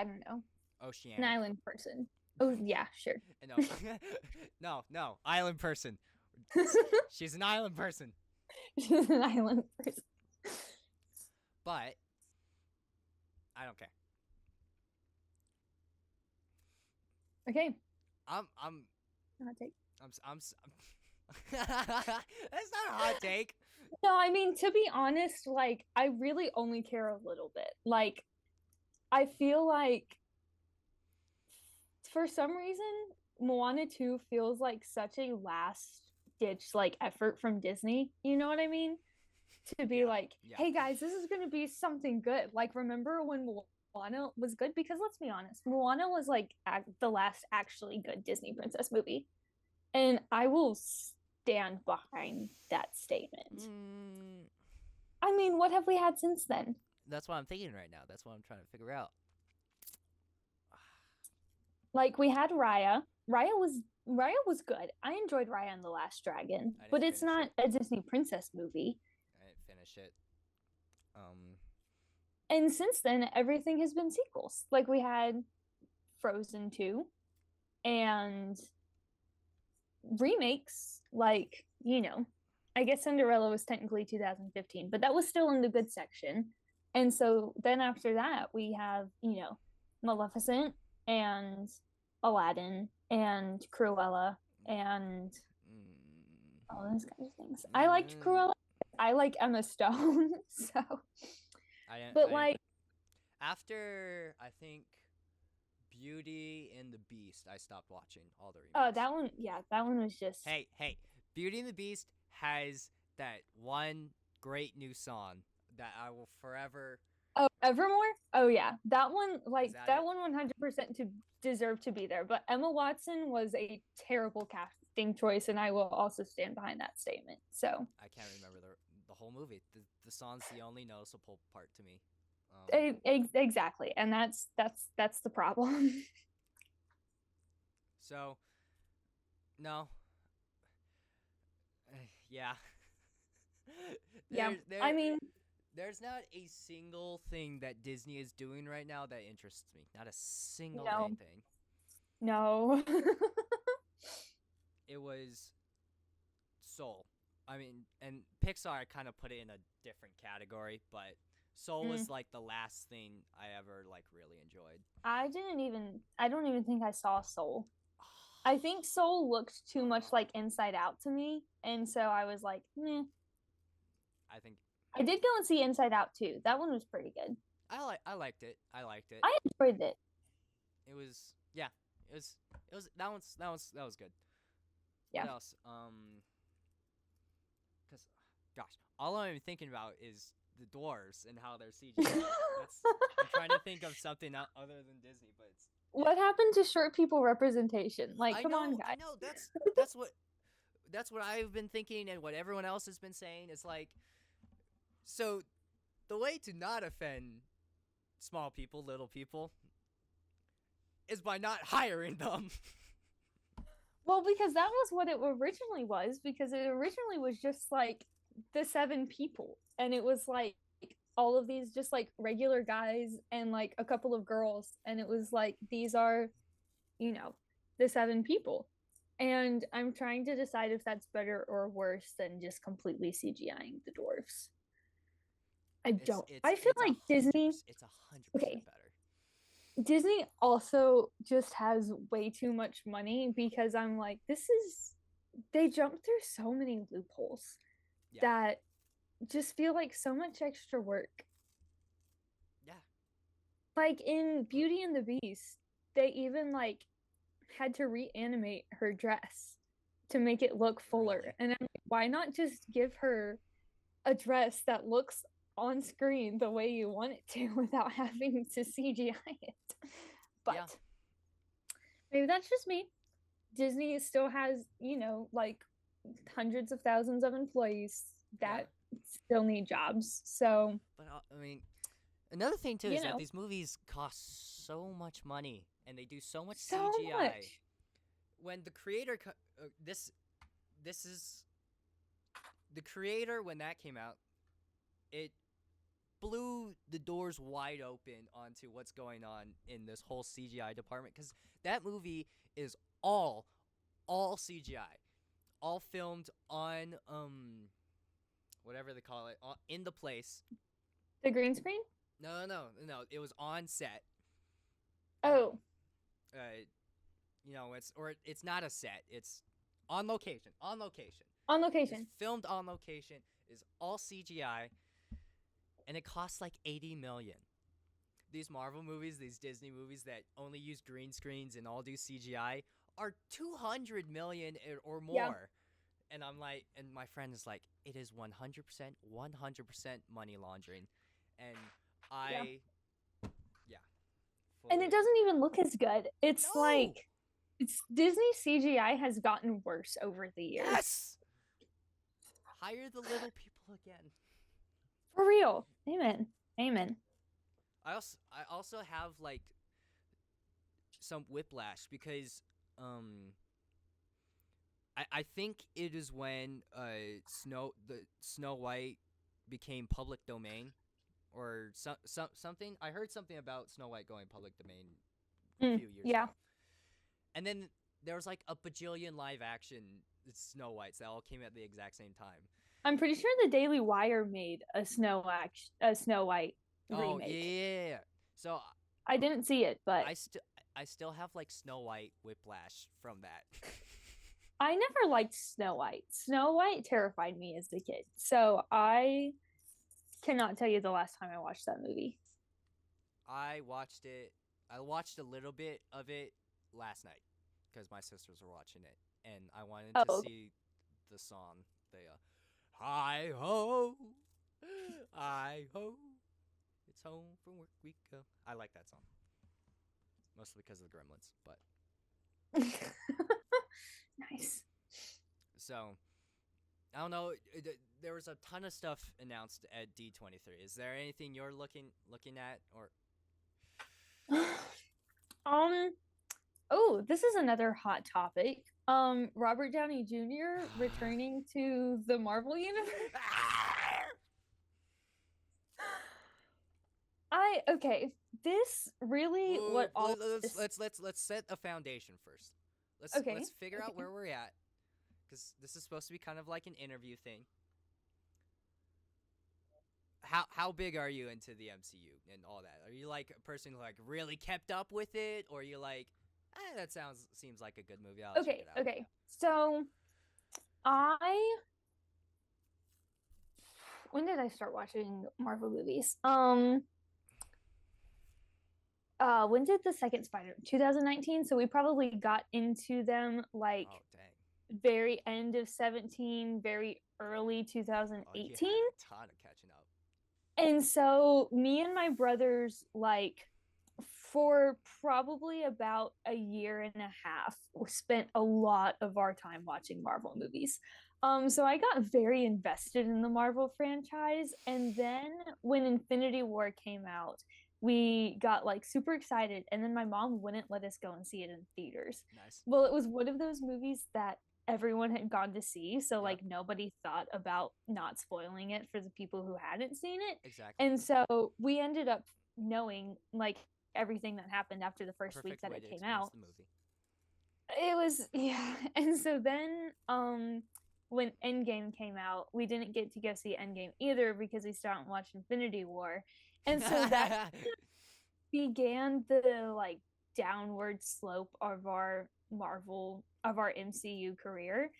Speaker 3: don't know.
Speaker 2: Oceanic.
Speaker 3: An island person. Oh yeah, sure.
Speaker 2: No, island person. She's an island person.
Speaker 3: She's an island person.
Speaker 2: But I don't care.
Speaker 3: Okay.
Speaker 2: I'm
Speaker 3: Hot take.
Speaker 2: That's not a hot take.
Speaker 3: No, I mean, to be honest, like I really only care a little bit. Like I feel like for some reason Moana 2 feels like such a last ditch like effort from Disney. You know what I mean? To be like, hey guys, this is going to be something good. Like, remember when Moana was good? Because let's be honest, Moana was like the last actually good Disney princess movie. And I will stand behind that statement. I mean, what have we had since then?
Speaker 2: That's what I'm thinking right now. That's what I'm trying to figure out.
Speaker 3: Like, we had Raya. Raya was good. I enjoyed Raya and the Last Dragon, but it's not a Disney princess movie.
Speaker 2: I didn't finish it.
Speaker 3: And since then, everything has been sequels. Like, we had Frozen 2 and remakes. Like, you know, I guess Cinderella was technically 2015, but that was still in the good section. And so then after that, we have, you know, Maleficent and Aladdin and Cruella and all those kinds of things. I liked Cruella. I like Emma Stone. So,
Speaker 2: after I think Beauty and the Beast, I stopped watching all the remakes.
Speaker 3: Oh, that one, yeah, that one was just.
Speaker 2: Hey, Beauty and the Beast has that one great new song that I will forever.
Speaker 3: Oh, Evermore? Oh yeah, that one, like that one, 100% to deserve to be there. But Emma Watson was a terrible casting choice, and I will also stand behind that statement. So
Speaker 2: I can't remember the whole movie. The song's the only noticeable part to me.
Speaker 3: Exactly, and that's the problem.
Speaker 2: So, no. Yeah.
Speaker 3: I mean,
Speaker 2: there's not a single thing that Disney is doing right now that interests me. Not a single thing.
Speaker 3: No.
Speaker 2: It was Soul. I mean, and Pixar kind of put it in a different category, but Soul
Speaker 3: Mm.
Speaker 2: was like the last thing I ever like really enjoyed.
Speaker 3: I don't even think I saw Soul. I think Soul looked too much like Inside Out to me, and so I was like, meh.
Speaker 2: I think
Speaker 3: I did go and see Inside Out too. That one was pretty good.
Speaker 2: I liked it. I liked it.
Speaker 3: I enjoyed it.
Speaker 2: It was yeah. It was that was good.
Speaker 3: Yeah.
Speaker 2: What else? Cause gosh, all I'm thinking about is the dwarves and how they're CGI. I'm trying to think of something other than Disney, but it's
Speaker 3: What happened to short people representation? Like, come on, guys.
Speaker 2: I know. That's what I've been thinking, and what everyone else has been saying. It's like, so the way to not offend small people, little people, is by not hiring them.
Speaker 3: Well, because that was what it originally was, because it originally was just like the 7 people, and it was like all of these just like regular guys and like a couple of girls, and it was like these are, you know, the 7 people. And I'm trying to decide if that's better or worse than just completely CGIing the dwarves. I don't. I feel like Disney.
Speaker 2: It's 100%
Speaker 3: Okay.
Speaker 2: better.
Speaker 3: Disney also just has way too much money, because I'm like, they jump through so many loopholes that just feel like so much extra work.
Speaker 2: Yeah.
Speaker 3: Like in Beauty and the Beast, they even like had to reanimate her dress to make it look fuller.
Speaker 2: Really?
Speaker 3: And I'm like, why not just give her a dress that looks on screen the way you want it to without having to CGI it? But maybe that's just me. Disney still has, like hundreds of thousands of employees that still need jobs. So,
Speaker 2: but I mean, another thing too is that
Speaker 3: know.
Speaker 2: these movies cost so much money and they do so much
Speaker 3: So
Speaker 2: CGI.
Speaker 3: much.
Speaker 2: When the creator, this is the creator when that came out, it blew the doors wide open onto what's going on in this whole CGI department, because that movie is all CGI, all filmed on whatever they call it, in the place.
Speaker 3: The green screen?
Speaker 2: No, it was on set.
Speaker 3: Oh.
Speaker 2: It's not a set. It's on location. On location.
Speaker 3: On location.
Speaker 2: It's filmed on location. Is all CGI, and it costs like $80 million. These Marvel movies, these Disney movies that only use green screens and all do CGI are $200 million or more.
Speaker 3: Yeah.
Speaker 2: And I'm like, and my friend is like, it is 100% money laundering, and
Speaker 3: And it doesn't even look as good. It's like, Disney CGI has gotten worse over the years.
Speaker 2: Yes. Hire the little people again.
Speaker 3: For real. Amen. Amen.
Speaker 2: I also have like some whiplash, because I think it is when Snow White became public domain, or something. I heard something about Snow White going public domain a few years ago. And then there was like a bajillion live action Snow Whites that all came at the exact same time.
Speaker 3: I'm pretty sure the Daily Wire made a Snow White remake.
Speaker 2: Yeah. So
Speaker 3: I didn't see it, but
Speaker 2: I still have like Snow White whiplash from that.
Speaker 3: I never liked Snow White. Snow White terrified me as a kid. So I cannot tell you the last time I watched that movie.
Speaker 2: I watched a little bit of it last night because my sisters were watching it, and I wanted to see the song. Hi ho, hi ho, it's home from work we go. I like that song, mostly because of the Gremlins, but
Speaker 3: nice.
Speaker 2: So, I don't know. There was a ton of stuff announced at D23. Is there anything you're looking at, or?
Speaker 3: Oh, this is another hot topic. Robert Downey Jr. returning to the Marvel universe. This really
Speaker 2: let's set a foundation first. Let's figure out where we're at, because this is supposed to be kind of like an interview thing. how big are you into the MCU and all that? Are you like a person who like really kept up with it, or you like, that seems like a good movie. I'll check
Speaker 3: Okay,
Speaker 2: it out.
Speaker 3: okay. So I when did I start watching Marvel movies? When did the second Spider 2019? So we probably got into them like
Speaker 2: Oh dang.
Speaker 3: very end of 17, very early
Speaker 2: Oh, you had
Speaker 3: 2018.
Speaker 2: a ton of catching up.
Speaker 3: And so me and my brothers, like, for probably about a year and a half, spent a lot of our time watching Marvel movies. So I got very invested in the Marvel franchise, and then when Infinity War came out, we got like super excited, and then my mom wouldn't let us go and see it in theaters.
Speaker 2: Nice.
Speaker 3: Well, it was one of those movies that everyone had gone to see, so
Speaker 2: Yep.
Speaker 3: like nobody thought about not spoiling it for the people who hadn't seen it.
Speaker 2: Exactly.
Speaker 3: And so we ended up knowing like everything that happened after the first week
Speaker 2: Perfect
Speaker 3: that
Speaker 2: way
Speaker 3: it
Speaker 2: to
Speaker 3: came
Speaker 2: experience
Speaker 3: out.
Speaker 2: the movie.
Speaker 3: It was, yeah. And so then when Endgame came out, we didn't get to go see Endgame either because we started watching Infinity War. And so that began the like downward slope of our MCU career.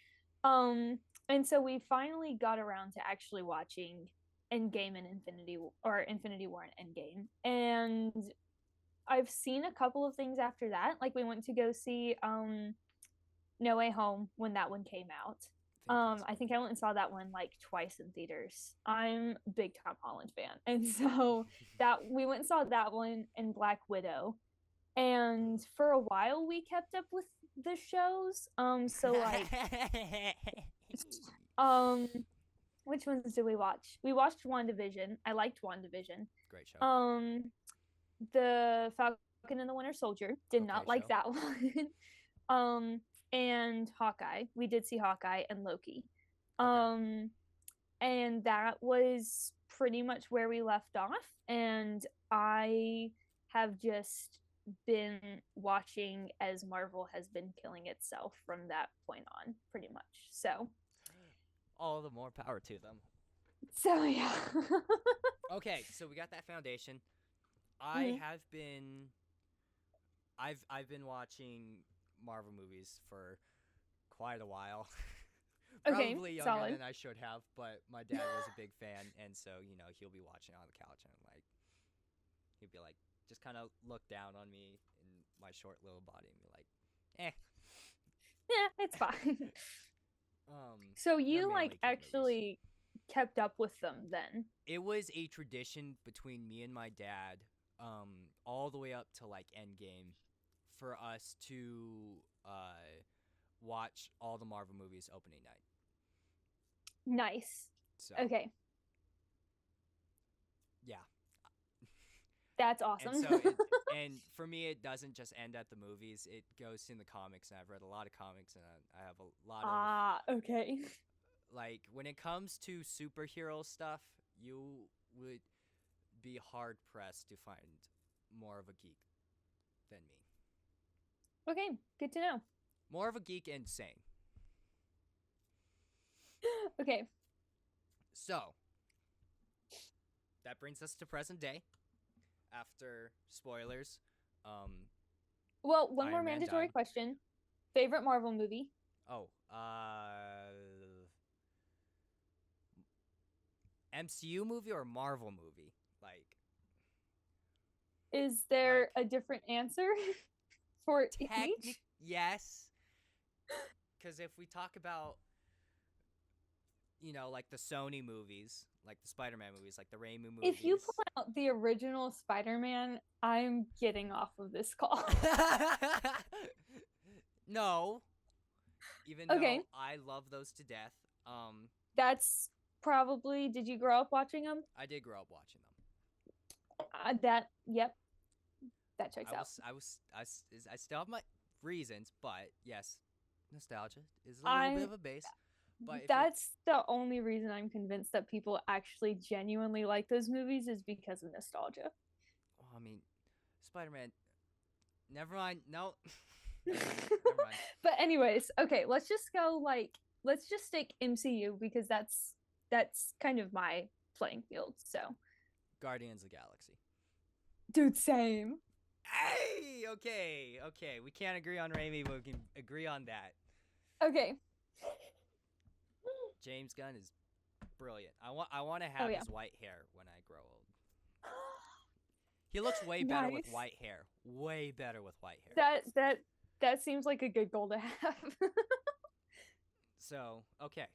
Speaker 3: And so we finally got around to actually watching Endgame and Infinity War and Endgame. And I've seen a couple of things after that. Like we went to go see No Way Home when that one came out. I think I went and saw that one like twice in theaters. I'm a big Tom Holland fan. And so that we went and saw that one and Black Widow. And for a while we kept up with the shows. So like which ones did we watch? We watched WandaVision. I liked WandaVision.
Speaker 2: Great show.
Speaker 3: The Falcon and the Winter Soldier. Did not like
Speaker 2: show.
Speaker 3: that one. And Hawkeye. We did see Hawkeye and Loki. And that was pretty much where we left off. And I have just been watching as Marvel has been killing itself from that point on, pretty much. So
Speaker 2: all the more power to them.
Speaker 3: So yeah.
Speaker 2: Okay, so we got that foundation. I've been watching Marvel movies for quite a while.
Speaker 3: Okay,
Speaker 2: Probably younger
Speaker 3: solid.
Speaker 2: than I should have, but my dad was a big fan, and so he'll be watching on the couch, and like he'd be like just kind of look down on me in my short little body and be like,
Speaker 3: Yeah, it's fine. So
Speaker 2: they're
Speaker 3: you
Speaker 2: mainly
Speaker 3: like
Speaker 2: kid movies.
Speaker 3: actually kept up with them then?
Speaker 2: It was a tradition between me and my dad, all the way up to like Endgame, for us to watch all the Marvel movies opening night.
Speaker 3: Nice.
Speaker 2: So
Speaker 3: Okay.
Speaker 2: yeah.
Speaker 3: That's awesome.
Speaker 2: And for me, it doesn't just end at the movies. It goes in the comics, and I've read a lot of comics, and I have a lot of
Speaker 3: okay.
Speaker 2: like when it comes to superhero stuff, you would be hard pressed to find more of a geek than me.
Speaker 3: Okay, good to know.
Speaker 2: More of a geek and sane.
Speaker 3: Okay.
Speaker 2: So that brings us to present day. After spoilers,
Speaker 3: Well, one
Speaker 2: Iron
Speaker 3: more
Speaker 2: Man
Speaker 3: mandatory
Speaker 2: died.
Speaker 3: question. Favorite Marvel movie?
Speaker 2: Oh, MCU movie or Marvel movie? Like,
Speaker 3: Is there a different answer for each?
Speaker 2: Yes. Because if we talk about, like the Sony movies, like the Spider-Man movies, like the Raimi movies.
Speaker 3: If you pull out the original Spider-Man, I'm getting off of this call.
Speaker 2: No. Even
Speaker 3: Okay.
Speaker 2: though I love those to death.
Speaker 3: That's probably. Did you grow up watching them?
Speaker 2: I did grow up watching them.
Speaker 3: Yep. That checks out.
Speaker 2: I still have my reasons, but yes, nostalgia is a little bit of a base. But
Speaker 3: that's the only reason I'm convinced that people actually genuinely like those movies is because of nostalgia.
Speaker 2: Well, I mean, Spider-Man. Never mind. No. Never mind.
Speaker 3: But anyways, okay, let's just stick MCU because that's kind of my playing field. So,
Speaker 2: Guardians of the Galaxy.
Speaker 3: dude, same.
Speaker 2: Hey, okay. We can't agree on Raimi, but we can agree on that.
Speaker 3: Okay.
Speaker 2: James Gunn is brilliant. I want to have
Speaker 3: yeah.
Speaker 2: his white hair when I grow old. He looks way better with
Speaker 3: Nice.
Speaker 2: white hair. Way better with white hair.
Speaker 3: That seems like a good goal to have.
Speaker 2: So, okay.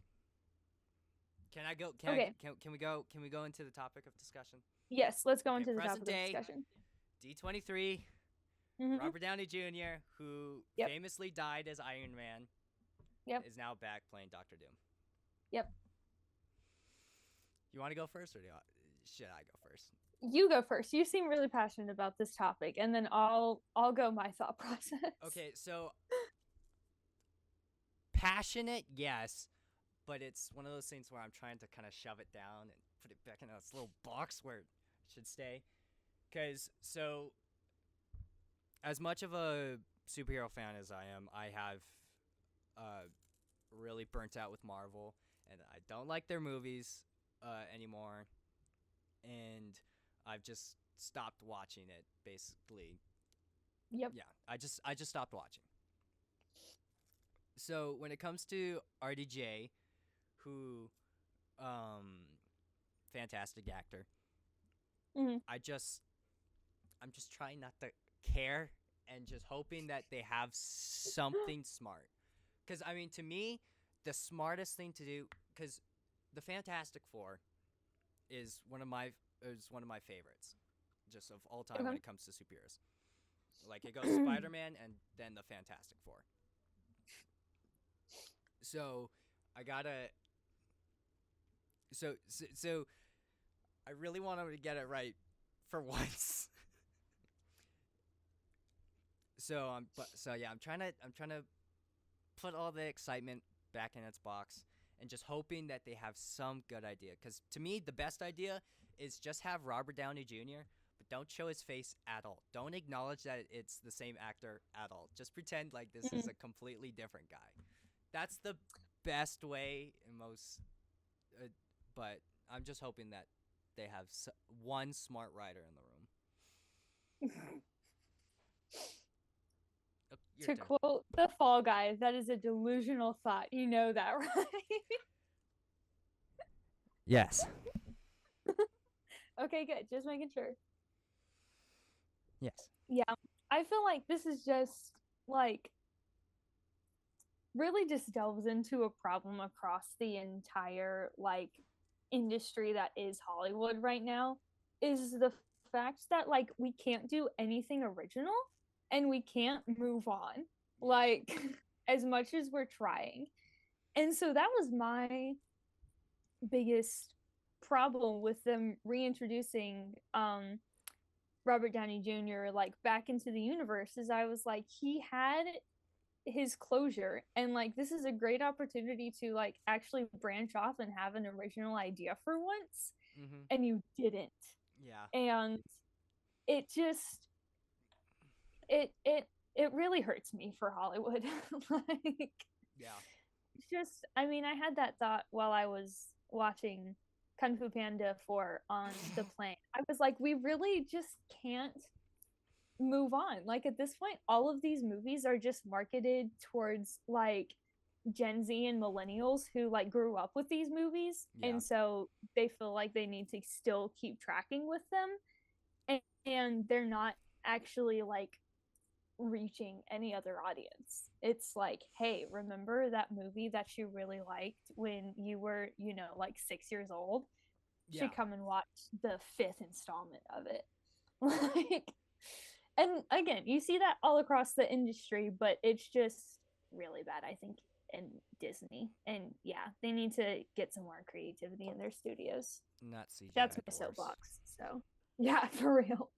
Speaker 2: Can I go?
Speaker 3: Okay.
Speaker 2: Can we go? Can we go into the topic of discussion?
Speaker 3: Yes, let's go
Speaker 2: Okay,
Speaker 3: into the
Speaker 2: present
Speaker 3: topic of
Speaker 2: day.
Speaker 3: discussion.
Speaker 2: D23,
Speaker 3: Mhm.
Speaker 2: Robert Downey Jr., who
Speaker 3: Yep.
Speaker 2: famously died as Iron Man,
Speaker 3: Yep.
Speaker 2: is now back playing Doctor Doom.
Speaker 3: Yep.
Speaker 2: You want to go first, or should I go first?
Speaker 3: You go first. You seem really passionate about this topic, and then I'll go my thought process.
Speaker 2: Okay, so passionate, yes, but it's one of those things where I'm trying to kind of shove it down and put it back in this little box where it should stay. Because, so, as much of a superhero fan as I am, I have really burnt out with Marvel, and I don't like their movies anymore, and I've just stopped watching it, basically.
Speaker 3: Yep.
Speaker 2: Yeah, I just stopped watching. So when it comes to RDJ, who, fantastic actor,
Speaker 3: Mhm.
Speaker 2: I'm just trying not to care and just hoping that they have something smart. Because I mean, to me, the smartest thing to do, because the Fantastic Four is one of my favorites, just of all time when it comes to superheroes. Like it goes Spider-Man and then the Fantastic Four. So I gotta. So I really want them to get it right for once. I'm trying to put all the excitement back in its box and just hoping that they have some good idea. Because to me, the best idea is just have Robert Downey Jr., but don't show his face at all. Don't acknowledge that it's the same actor at all. Just pretend like this is a completely different guy. That's the best way in most. But I'm just hoping that they have one smart writer in the room.
Speaker 3: To quote the Fall Guy, that is a delusional thought. You know that, right?
Speaker 2: Yes.
Speaker 3: Okay, good. Just making sure.
Speaker 2: Yes.
Speaker 3: Yeah, I feel like this is just like really just delves into a problem across the entire like industry that is Hollywood right now, is the fact that like we can't do anything original and we can't move on, like as much as we're trying. And so that was my biggest problem with them reintroducing Robert Downey Jr. like back into the universe, is I was like, he had his closure, and like this is a great opportunity to like actually branch off and have an original idea for once. And you didn't.
Speaker 2: Yeah.
Speaker 3: And it just it really hurts me for Hollywood. Like,
Speaker 2: Yeah.
Speaker 3: it's just, I mean, I had that thought while I was watching Kung Fu Panda 4 on the plane. I was like, we really just can't move on. Like at this point, all of these movies are just marketed towards like Gen Z and millennials who like grew up with these movies.
Speaker 2: Yeah.
Speaker 3: And so they feel like they need to still keep tracking with them. And they're not actually like reaching any other audience. It's like, hey, remember that movie that you really liked when you were, you know, like 6 years old? You should come and watch the 5th installment of it. Like, and again, you see that all across the industry, but it's just really bad, I think, in Disney. And yeah, they need to get some more creativity in their studios.
Speaker 2: Not CGI.
Speaker 3: That's my soapbox. So yeah, for real.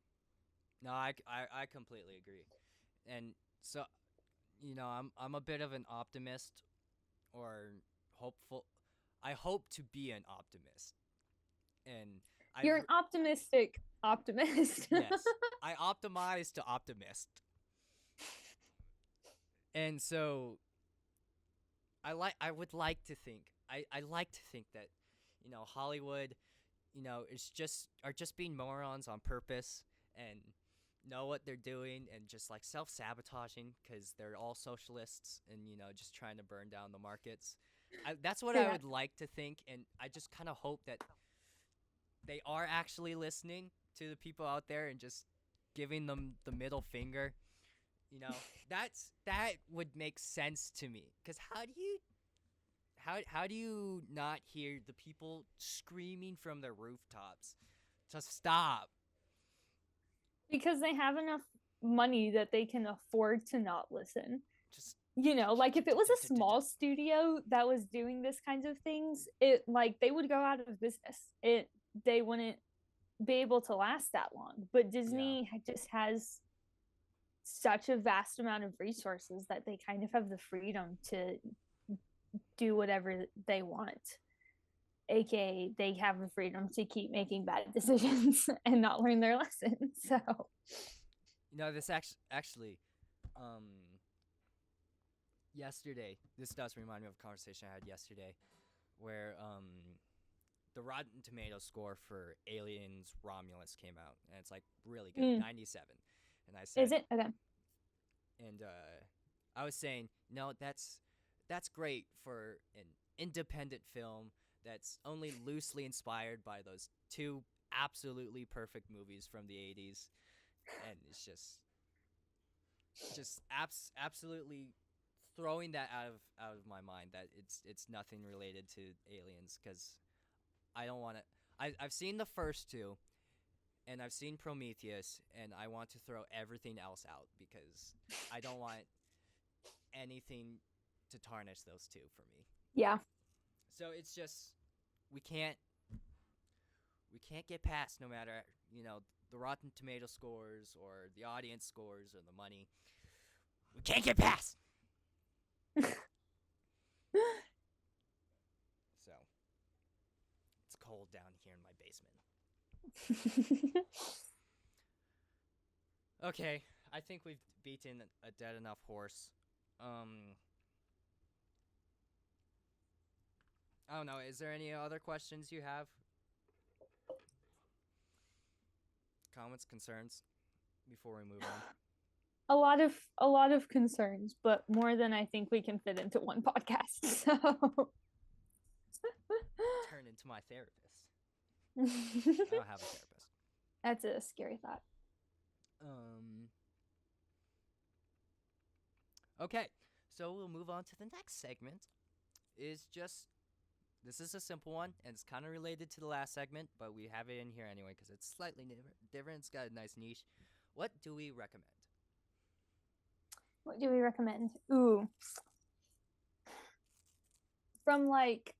Speaker 2: No, I completely agree. And so, you know, I'm a bit of an optimist, or hopeful. I hope to be an optimist. And
Speaker 3: you're an optimistic optimist.
Speaker 2: Yes, I optimize to optimist. And so I would like to think, I like to think that, you know, Hollywood, it's just being morons on purpose and know what they're doing and just like self-sabotaging because they're all socialists and just trying to burn down the markets. That's what I
Speaker 3: Yeah.
Speaker 2: would like to think, and I just kind of hope that they are actually listening to the people out there and just giving them the middle finger. That would make sense to me, because how do you not hear the people screaming from their rooftops to stop?
Speaker 3: Because they have enough money that they can afford to not listen.
Speaker 2: Just
Speaker 3: Like if it was a small studio that was doing this kinds of things, they would go out of business. They wouldn't be able to last that long. But Disney just has such a vast amount of resources that they kind of have the freedom to do whatever they want. AKA, they have the freedom to keep making bad decisions and not learn their lessons. So,
Speaker 2: this actually, yesterday, this does remind me of a conversation I had yesterday, where the Rotten Tomato score for Aliens Romulus came out, and it's like really good, 97. And I said,
Speaker 3: is it okay?
Speaker 2: And I was saying, no, that's great for an independent film that's only loosely inspired by those two absolutely perfect movies from the 80s, and it's just absolutely throwing that out of my mind that it's nothing related to Aliens, because I don't want to. I've seen the first two, and I've seen Prometheus, and I want to throw everything else out because I don't want anything to tarnish those two for me.
Speaker 3: Yeah.
Speaker 2: So it's just we can't get past, no matter the Rotten Tomato scores or the audience scores or the money. We can't get past. So it's cold down here in my basement. Okay, I think we've beaten a dead enough horse. I don't know. Is there any other questions you have? Comments, concerns before we move on?
Speaker 3: A lot of concerns, but more than I think we can fit into one podcast. So
Speaker 2: Turn into my therapist. I don't have a therapist.
Speaker 3: That's a scary thought.
Speaker 2: Okay, so we'll move on to the next segment. This is a simple one, and it's kind of related to the last segment, but we have it in here anyway because it's slightly different. It's got a nice niche. What do we recommend?
Speaker 3: What do we recommend? Ooh. From like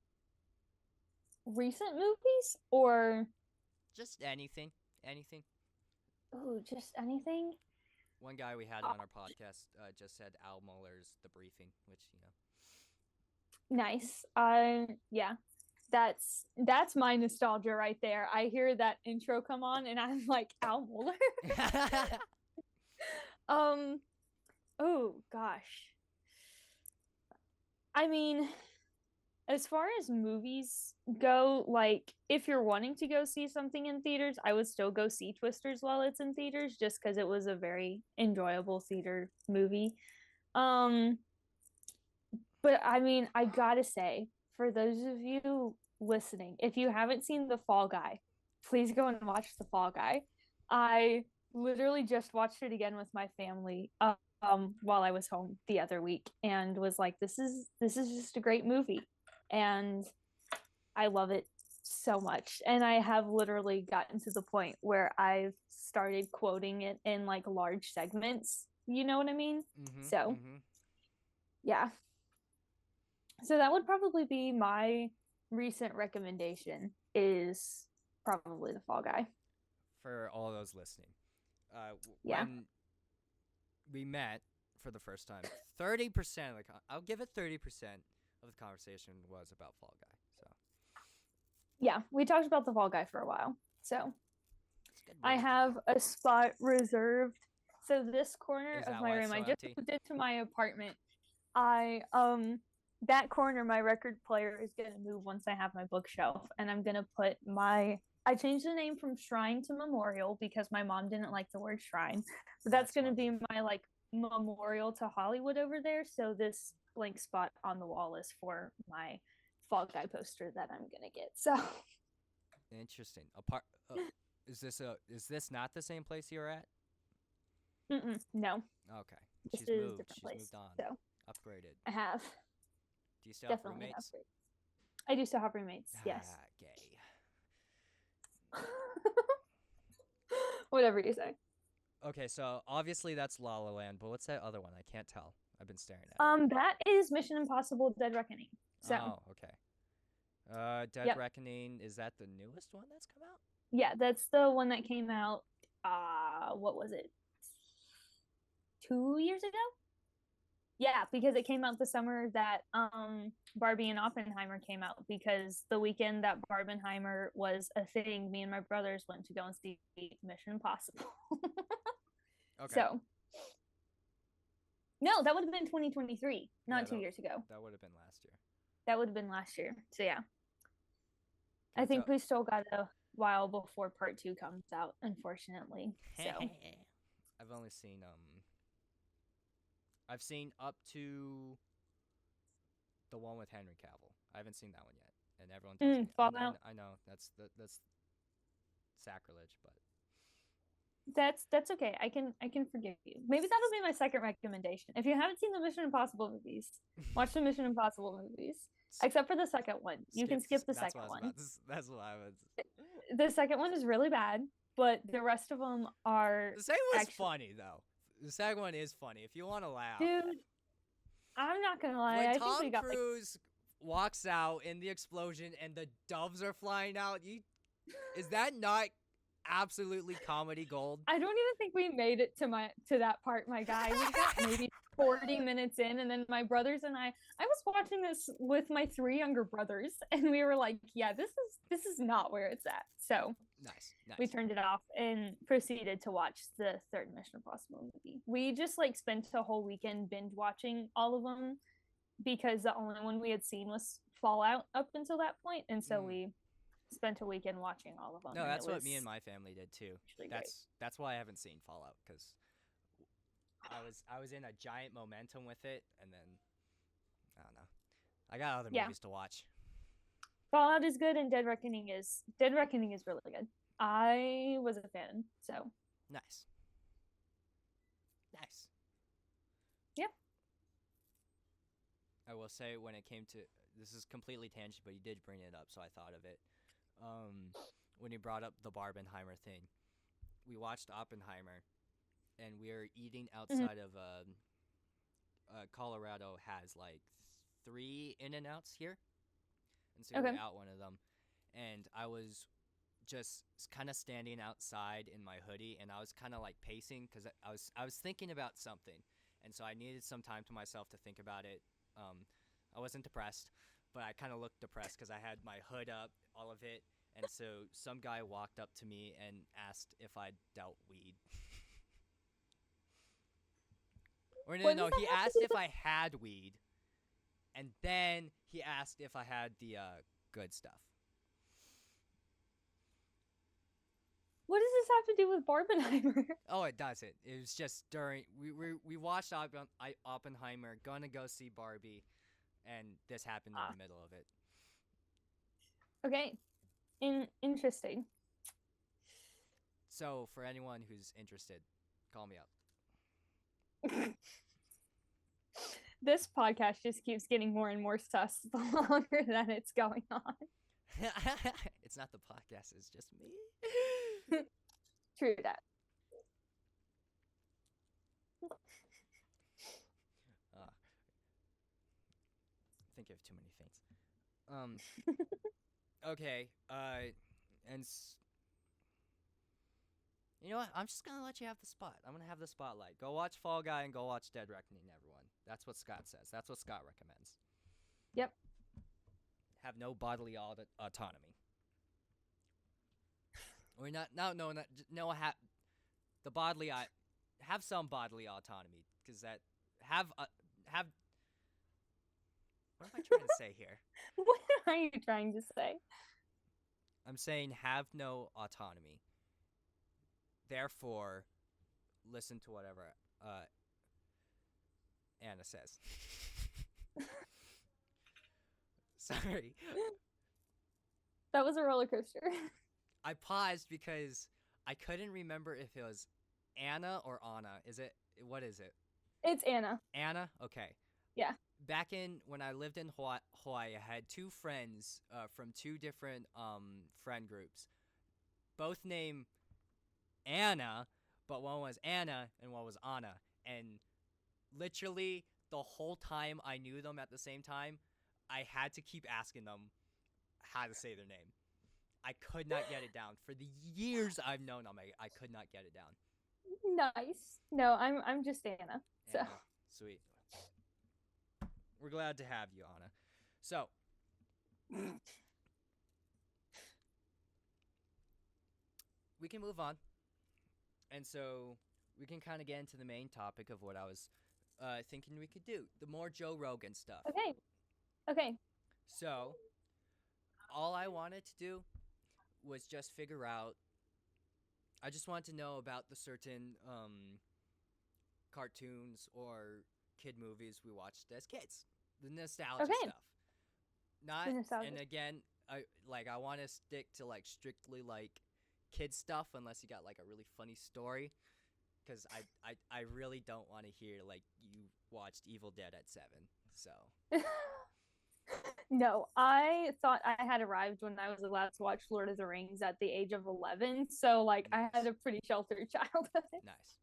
Speaker 3: recent movies or
Speaker 2: just anything? Anything?
Speaker 3: Ooh, just anything?
Speaker 2: One guy we had on our podcast just said Al Muller's The Briefing, which,
Speaker 3: Nice. Yeah. That's my nostalgia right there. I hear that intro come on and I'm like, Al Muller. Oh gosh. I mean, as far as movies go, like if you're wanting to go see something in theaters, I would still go see Twisters while it's in theaters just because it was a very enjoyable theater movie. But I mean, I gotta say, for those of you listening, if you haven't seen The Fall Guy, please go and watch The Fall Guy. I literally just watched it again with my family while I was home the other week and was like, this is just a great movie. And I love it so much. And I have literally gotten to the point where I've started quoting it in like large segments. You know what I mean? So, yeah. So that would probably be my recent recommendation, is probably The Fall Guy.
Speaker 2: For all those listening.
Speaker 3: Yeah.
Speaker 2: When we met for the first time, 30% of I'll give it 30% of the conversation was about Fall Guy. So
Speaker 3: yeah, we talked about The Fall Guy for a while. So I
Speaker 2: movie.
Speaker 3: have a spot reserved. So this corner
Speaker 2: Is
Speaker 3: of
Speaker 2: that
Speaker 3: my
Speaker 2: why
Speaker 3: room,
Speaker 2: it's
Speaker 3: I
Speaker 2: so
Speaker 3: just
Speaker 2: empty?
Speaker 3: moved into my apartment. That corner, my record player is gonna move once I have my bookshelf, and I'm gonna put my I changed the name from Shrine to Memorial because my mom didn't like the word shrine. But that's going to be my like memorial to Hollywood over there. So this blank spot on the wall is for my Fall Guy poster that I'm going to get. So
Speaker 2: Interesting. Is this not the same place you're at?
Speaker 3: no.
Speaker 2: Okay.
Speaker 3: This
Speaker 2: She's
Speaker 3: is
Speaker 2: moved.
Speaker 3: different
Speaker 2: She's
Speaker 3: place.
Speaker 2: moved on.
Speaker 3: So
Speaker 2: Upgraded.
Speaker 3: I have
Speaker 2: Do you still have
Speaker 3: definitely
Speaker 2: roommates?
Speaker 3: have roommates. I do still have roommates. Yes.
Speaker 2: Gay.
Speaker 3: Whatever you say.
Speaker 2: Okay, so obviously that's La La Land, but what's that other one? I can't tell. I've been staring at it.
Speaker 3: That is Mission Impossible: Dead Reckoning. So
Speaker 2: Oh, okay. Dead
Speaker 3: Yep.
Speaker 2: Reckoning, is that the newest one that's come out?
Speaker 3: yeah, that's the one that came out. What was it? 2 years ago? Yeah, because it came out the summer that Barbie and Oppenheimer came out. Because the weekend that Barbenheimer was a thing, me and my brothers went to go and see Mission Impossible.
Speaker 2: Okay.
Speaker 3: So no, that would have been 2023, not 2 years ago.
Speaker 2: That would have been last year.
Speaker 3: That would have been last year. So yeah, I
Speaker 2: Okay,
Speaker 3: think we still got a while before part 2 comes out, unfortunately. So
Speaker 2: I've only seen I've seen up to the one with Henry Cavill. I haven't seen that one yet, and everyone tells me.
Speaker 3: Fallout.
Speaker 2: I know that's sacrilege, but
Speaker 3: That's okay. I can forgive you. Maybe that'll be my second recommendation. If you haven't seen the Mission Impossible movies, watch the Mission Impossible movies. Except for the second one. You can skip the second one.
Speaker 2: That's what I was.
Speaker 3: The second one is really bad, but the rest of them are.
Speaker 2: The second one's funny though. The second one is funny if you want to laugh.
Speaker 3: Dude, I'm not gonna lie.
Speaker 2: When
Speaker 3: I
Speaker 2: Tom
Speaker 3: think we got
Speaker 2: Cruise walks out in the explosion and the doves are flying out, is that not absolutely comedy gold?
Speaker 3: I don't even think we made it to that part, my guy. We got maybe 40 minutes in, and then my brothers and I was watching this with my 3 younger brothers, and we were like, yeah, this is not where it's at. So
Speaker 2: Nice.
Speaker 3: we turned it off and proceeded to watch the third Mission Impossible movie. We just like spent a whole weekend binge watching all of them because the only one we had seen was Fallout up until that point, and so we spent a weekend watching all of them.
Speaker 2: No, that's what me and my family did too. That's why I haven't seen Fallout, because I was in a giant momentum with it, and then I don't know. I got other movies to watch.
Speaker 3: Fallout is good, and Dead Reckoning is really good. I was a fan, so
Speaker 2: nice.
Speaker 3: Yep.
Speaker 2: I will say, when it came to, this is completely tangent, but you did bring it up, so I thought of it. When you brought up the Barbenheimer thing, we watched Oppenheimer, and we were eating outside of Colorado has like 3 In-N-Outs here, and so we were out one of them, and I was just kind of standing outside in my hoodie, and I was kind of like pacing because I was thinking about something, and so I needed some time to myself to think about it. I wasn't depressed, but I kind of looked depressed because I had my hood up, all of it, and so some guy walked up to me and asked if I dealt weed. Or no, he asked if I had weed, and then he asked if I had the good stuff.
Speaker 3: What does this have to do with Barbenheimer?
Speaker 2: Oh, it doesn't. It was just during we watched Oppenheimer, gonna go see Barbie, and this happened in the middle of it.
Speaker 3: Okay, interesting.
Speaker 2: So for anyone who's interested, call me up.
Speaker 3: This podcast just keeps getting more and more sus the longer that it's going on.
Speaker 2: It's not the podcast, it's just me.
Speaker 3: True that.
Speaker 2: I think you have too many things. Okay, and you know what? I'm just gonna let you have the spot. I'm gonna have the spotlight. Go watch Fall Guy and go watch Dead Reckoning, everyone. That's what Scott says. That's what Scott recommends.
Speaker 3: Yep.
Speaker 2: Have no bodily autonomy. Or not the bodily. Have some bodily autonomy, because that have. What am I trying to say here?
Speaker 3: What are you trying to say?
Speaker 2: I'm saying have no autonomy. Therefore, listen to whatever Anna says. Sorry.
Speaker 3: That was a roller coaster.
Speaker 2: I paused because I couldn't remember if it was Anna or Anna. What is it?
Speaker 3: It's Anna.
Speaker 2: Anna? Okay.
Speaker 3: Yeah.
Speaker 2: Back in when I lived in Hawaii, I had two friends from two different friend groups. Both named Anna, but one was Anna and one was Anna. And literally the whole time I knew them at the same time, I had to keep asking them how to say their name. I could not get it down. For the years I've known them, I could not get it down.
Speaker 3: Nice. No, I'm just Anna. So
Speaker 2: Anna. Sweet. We're glad to have you, Anna. So, we can move on. And so, we can kind of get into the main topic of what I was thinking we could do. The more Joe Rogan stuff.
Speaker 3: Okay.
Speaker 2: So, all I wanted to do was just figure out. I just wanted to know about the certain cartoons or kid movies we watched as kids. The nostalgia stuff. Not,
Speaker 3: The nostalgia.
Speaker 2: and again, I want to stick to like strictly like kid stuff unless you got like a really funny story. Because I really don't want to hear like you watched Evil Dead at 7. So.
Speaker 3: No, I thought I had arrived when I was allowed to watch Lord of the Rings at the age of 11. So, like,
Speaker 2: Nice.
Speaker 3: I had a pretty sheltered childhood.
Speaker 2: Nice.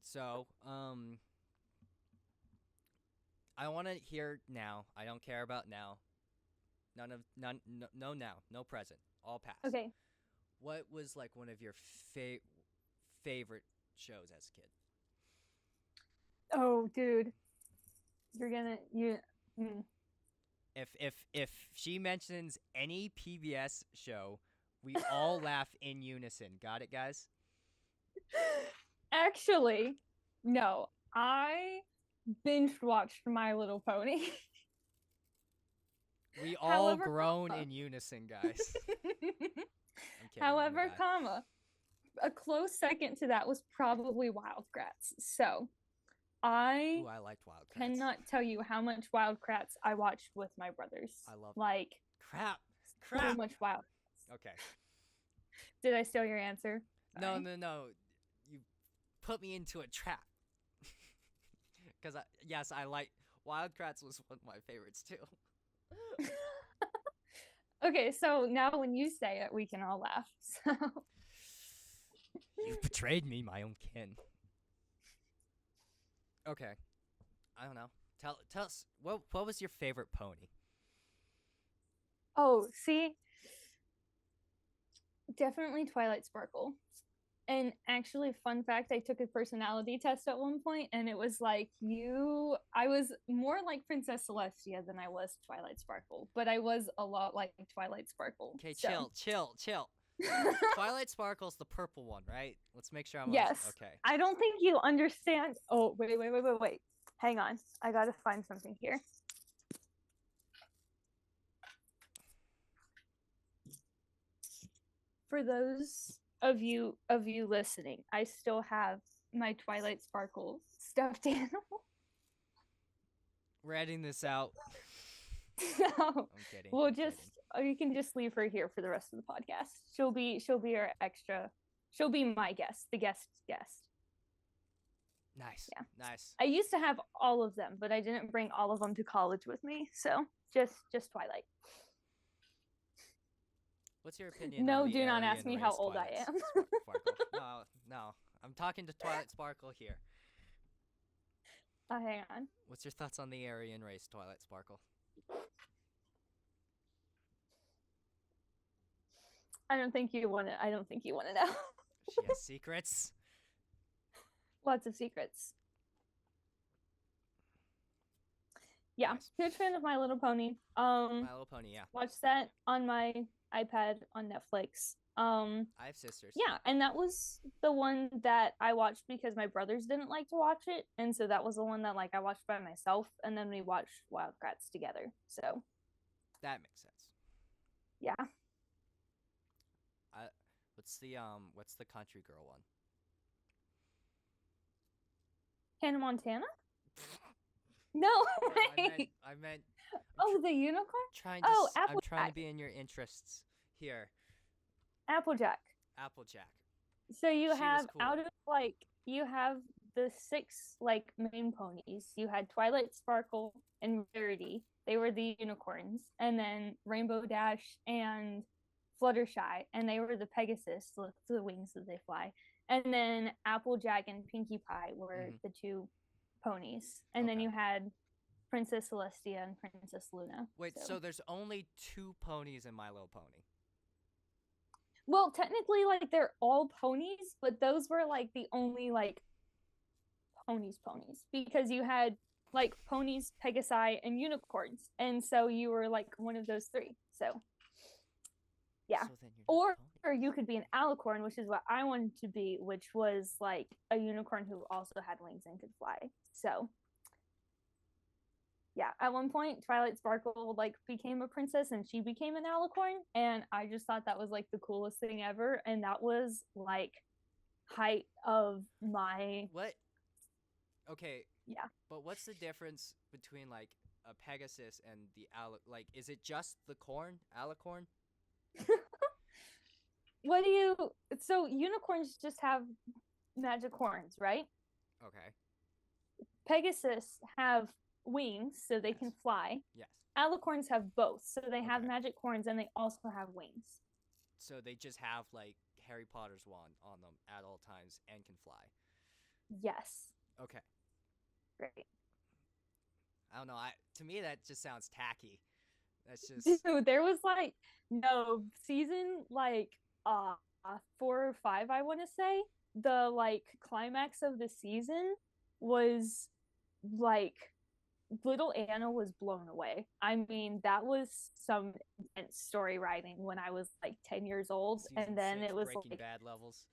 Speaker 2: So, I want to hear now. I don't care about now. No now. No present. All past.
Speaker 3: Okay.
Speaker 2: What was like one of your favorite shows as a kid?
Speaker 3: Oh, dude.
Speaker 2: If she mentions any PBS show, we all laugh in unison. Got it, guys?
Speaker 3: Actually, no. I binge watched My Little Pony.
Speaker 2: We all
Speaker 3: However,
Speaker 2: groan in unison, guys. I'm kidding,
Speaker 3: However,
Speaker 2: I'm a guy.
Speaker 3: a close second to that was probably Wild Kratts. So, I
Speaker 2: Ooh, I liked Wild Kratts.
Speaker 3: cannot tell you how much Wild Kratts I watched with my brothers.
Speaker 2: I love
Speaker 3: like
Speaker 2: crap.
Speaker 3: so much Wild.
Speaker 2: Okay.
Speaker 3: Did I steal your answer?
Speaker 2: No.
Speaker 3: Sorry.
Speaker 2: You put me into a trap. Because yes, I like Wild Kratts was one of my favorites too.
Speaker 3: Okay, so now when you say it, we can all laugh. So
Speaker 2: You betrayed me, my own kin. Okay. I don't know. Tell us what was your favorite pony?
Speaker 3: oh, see, definitely Twilight Sparkle. And actually, fun fact, I took a personality test at one point, and it was like I was more like Princess Celestia than I was Twilight Sparkle, but I was a lot like Twilight Sparkle.
Speaker 2: Okay,
Speaker 3: so.
Speaker 2: chill. Twilight Sparkle's the purple one, right? Let's make sure I'm
Speaker 3: Yes.
Speaker 2: okay.
Speaker 3: I don't think you understand. Oh, wait. Hang on. I gotta find something here. For those of you listening, I still have my Twilight Sparkle stuffed animal.
Speaker 2: We're editing this out.
Speaker 3: No,
Speaker 2: I'm kidding.
Speaker 3: we'll
Speaker 2: I'm
Speaker 3: just
Speaker 2: kidding.
Speaker 3: you can just leave her here for the rest of the podcast. She'll be our extra. She'll be my guest, the guest.
Speaker 2: Nice.
Speaker 3: Yeah.
Speaker 2: Nice.
Speaker 3: I used to have all of them, but I didn't bring all of them to college with me. So just Twilight.
Speaker 2: What's your opinion?
Speaker 3: No,
Speaker 2: on the
Speaker 3: do not
Speaker 2: Aryan
Speaker 3: ask me how
Speaker 2: race
Speaker 3: old I
Speaker 2: Twilight
Speaker 3: am.
Speaker 2: Sparkle? No. I'm talking to Twilight Sparkle here.
Speaker 3: Hang on.
Speaker 2: What's your thoughts on the Aryan race Twilight Sparkle?
Speaker 3: I don't think you want to know.
Speaker 2: She has secrets.
Speaker 3: Lots of secrets. Yeah,
Speaker 2: Nice.
Speaker 3: huge fan of My Little Pony.
Speaker 2: My Little Pony, yeah.
Speaker 3: Watched that on my iPad on Netflix.
Speaker 2: I have sisters.
Speaker 3: Yeah, and that was the one that I watched because my brothers didn't like to watch it, and so that was the one that like I watched by myself, and then we watched Wild Kratts together. So
Speaker 2: That makes sense.
Speaker 3: Yeah.
Speaker 2: I what's the country girl one?
Speaker 3: Hannah Montana? No
Speaker 2: No,
Speaker 3: way.
Speaker 2: I meant
Speaker 3: Oh, the unicorn?
Speaker 2: trying to
Speaker 3: Oh,
Speaker 2: I'm trying to
Speaker 3: Applejack.
Speaker 2: be in your interests here.
Speaker 3: Applejack.
Speaker 2: Applejack.
Speaker 3: So you
Speaker 2: She was
Speaker 3: have out
Speaker 2: cool.
Speaker 3: of like you have the six like main ponies. You had Twilight Sparkle and Rarity. They were the unicorns, and then Rainbow Dash and Fluttershy, and they were the Pegasus, the wings that they fly. And then Applejack and Pinkie Pie were
Speaker 2: Mhm.
Speaker 3: the two ponies, and then
Speaker 2: Okay.
Speaker 3: you had Princess Celestia and Princess Luna.
Speaker 2: Wait,
Speaker 3: So,
Speaker 2: so there's only 2 ponies in My Little Pony.
Speaker 3: well, technically, like they're all ponies, but those were like the only like ponies because you had like ponies, pegasi, and unicorns, and so you were like one of those three. So yeah,
Speaker 2: So then you're not
Speaker 3: or
Speaker 2: a pony.
Speaker 3: or you could be an alicorn, which is what I wanted to be, which was like a unicorn who also had wings and could fly. So yeah, at one point Twilight Sparkle like became a princess and she became an alicorn, and I just thought that was like the coolest thing ever, and that was like height of my
Speaker 2: What? Okay,
Speaker 3: yeah.
Speaker 2: but what's the difference between like a Pegasus and the like is it just the corn? Alicorn?
Speaker 3: What do you so unicorns just have magic horns, right?
Speaker 2: Okay.
Speaker 3: Pegasus have wings so they can
Speaker 2: Yes.
Speaker 3: fly.
Speaker 2: Yes.
Speaker 3: Alicorns have both, so they have
Speaker 2: Okay.
Speaker 3: magic horns and they also have wings.
Speaker 2: So they just have like Harry Potter's wand on them at all times and can fly.
Speaker 3: Yes.
Speaker 2: Okay.
Speaker 3: Great.
Speaker 2: I don't know. I to me that just sounds tacky. That's just
Speaker 3: Dude, there was like no season like 4 or 5, I want to say. The like climax of the season was like little Anna was blown away. I mean, that was some intense story writing when I was like 10 years old.
Speaker 2: season
Speaker 3: And then
Speaker 2: 6
Speaker 3: it was
Speaker 2: Breaking
Speaker 3: like
Speaker 2: Bad levels.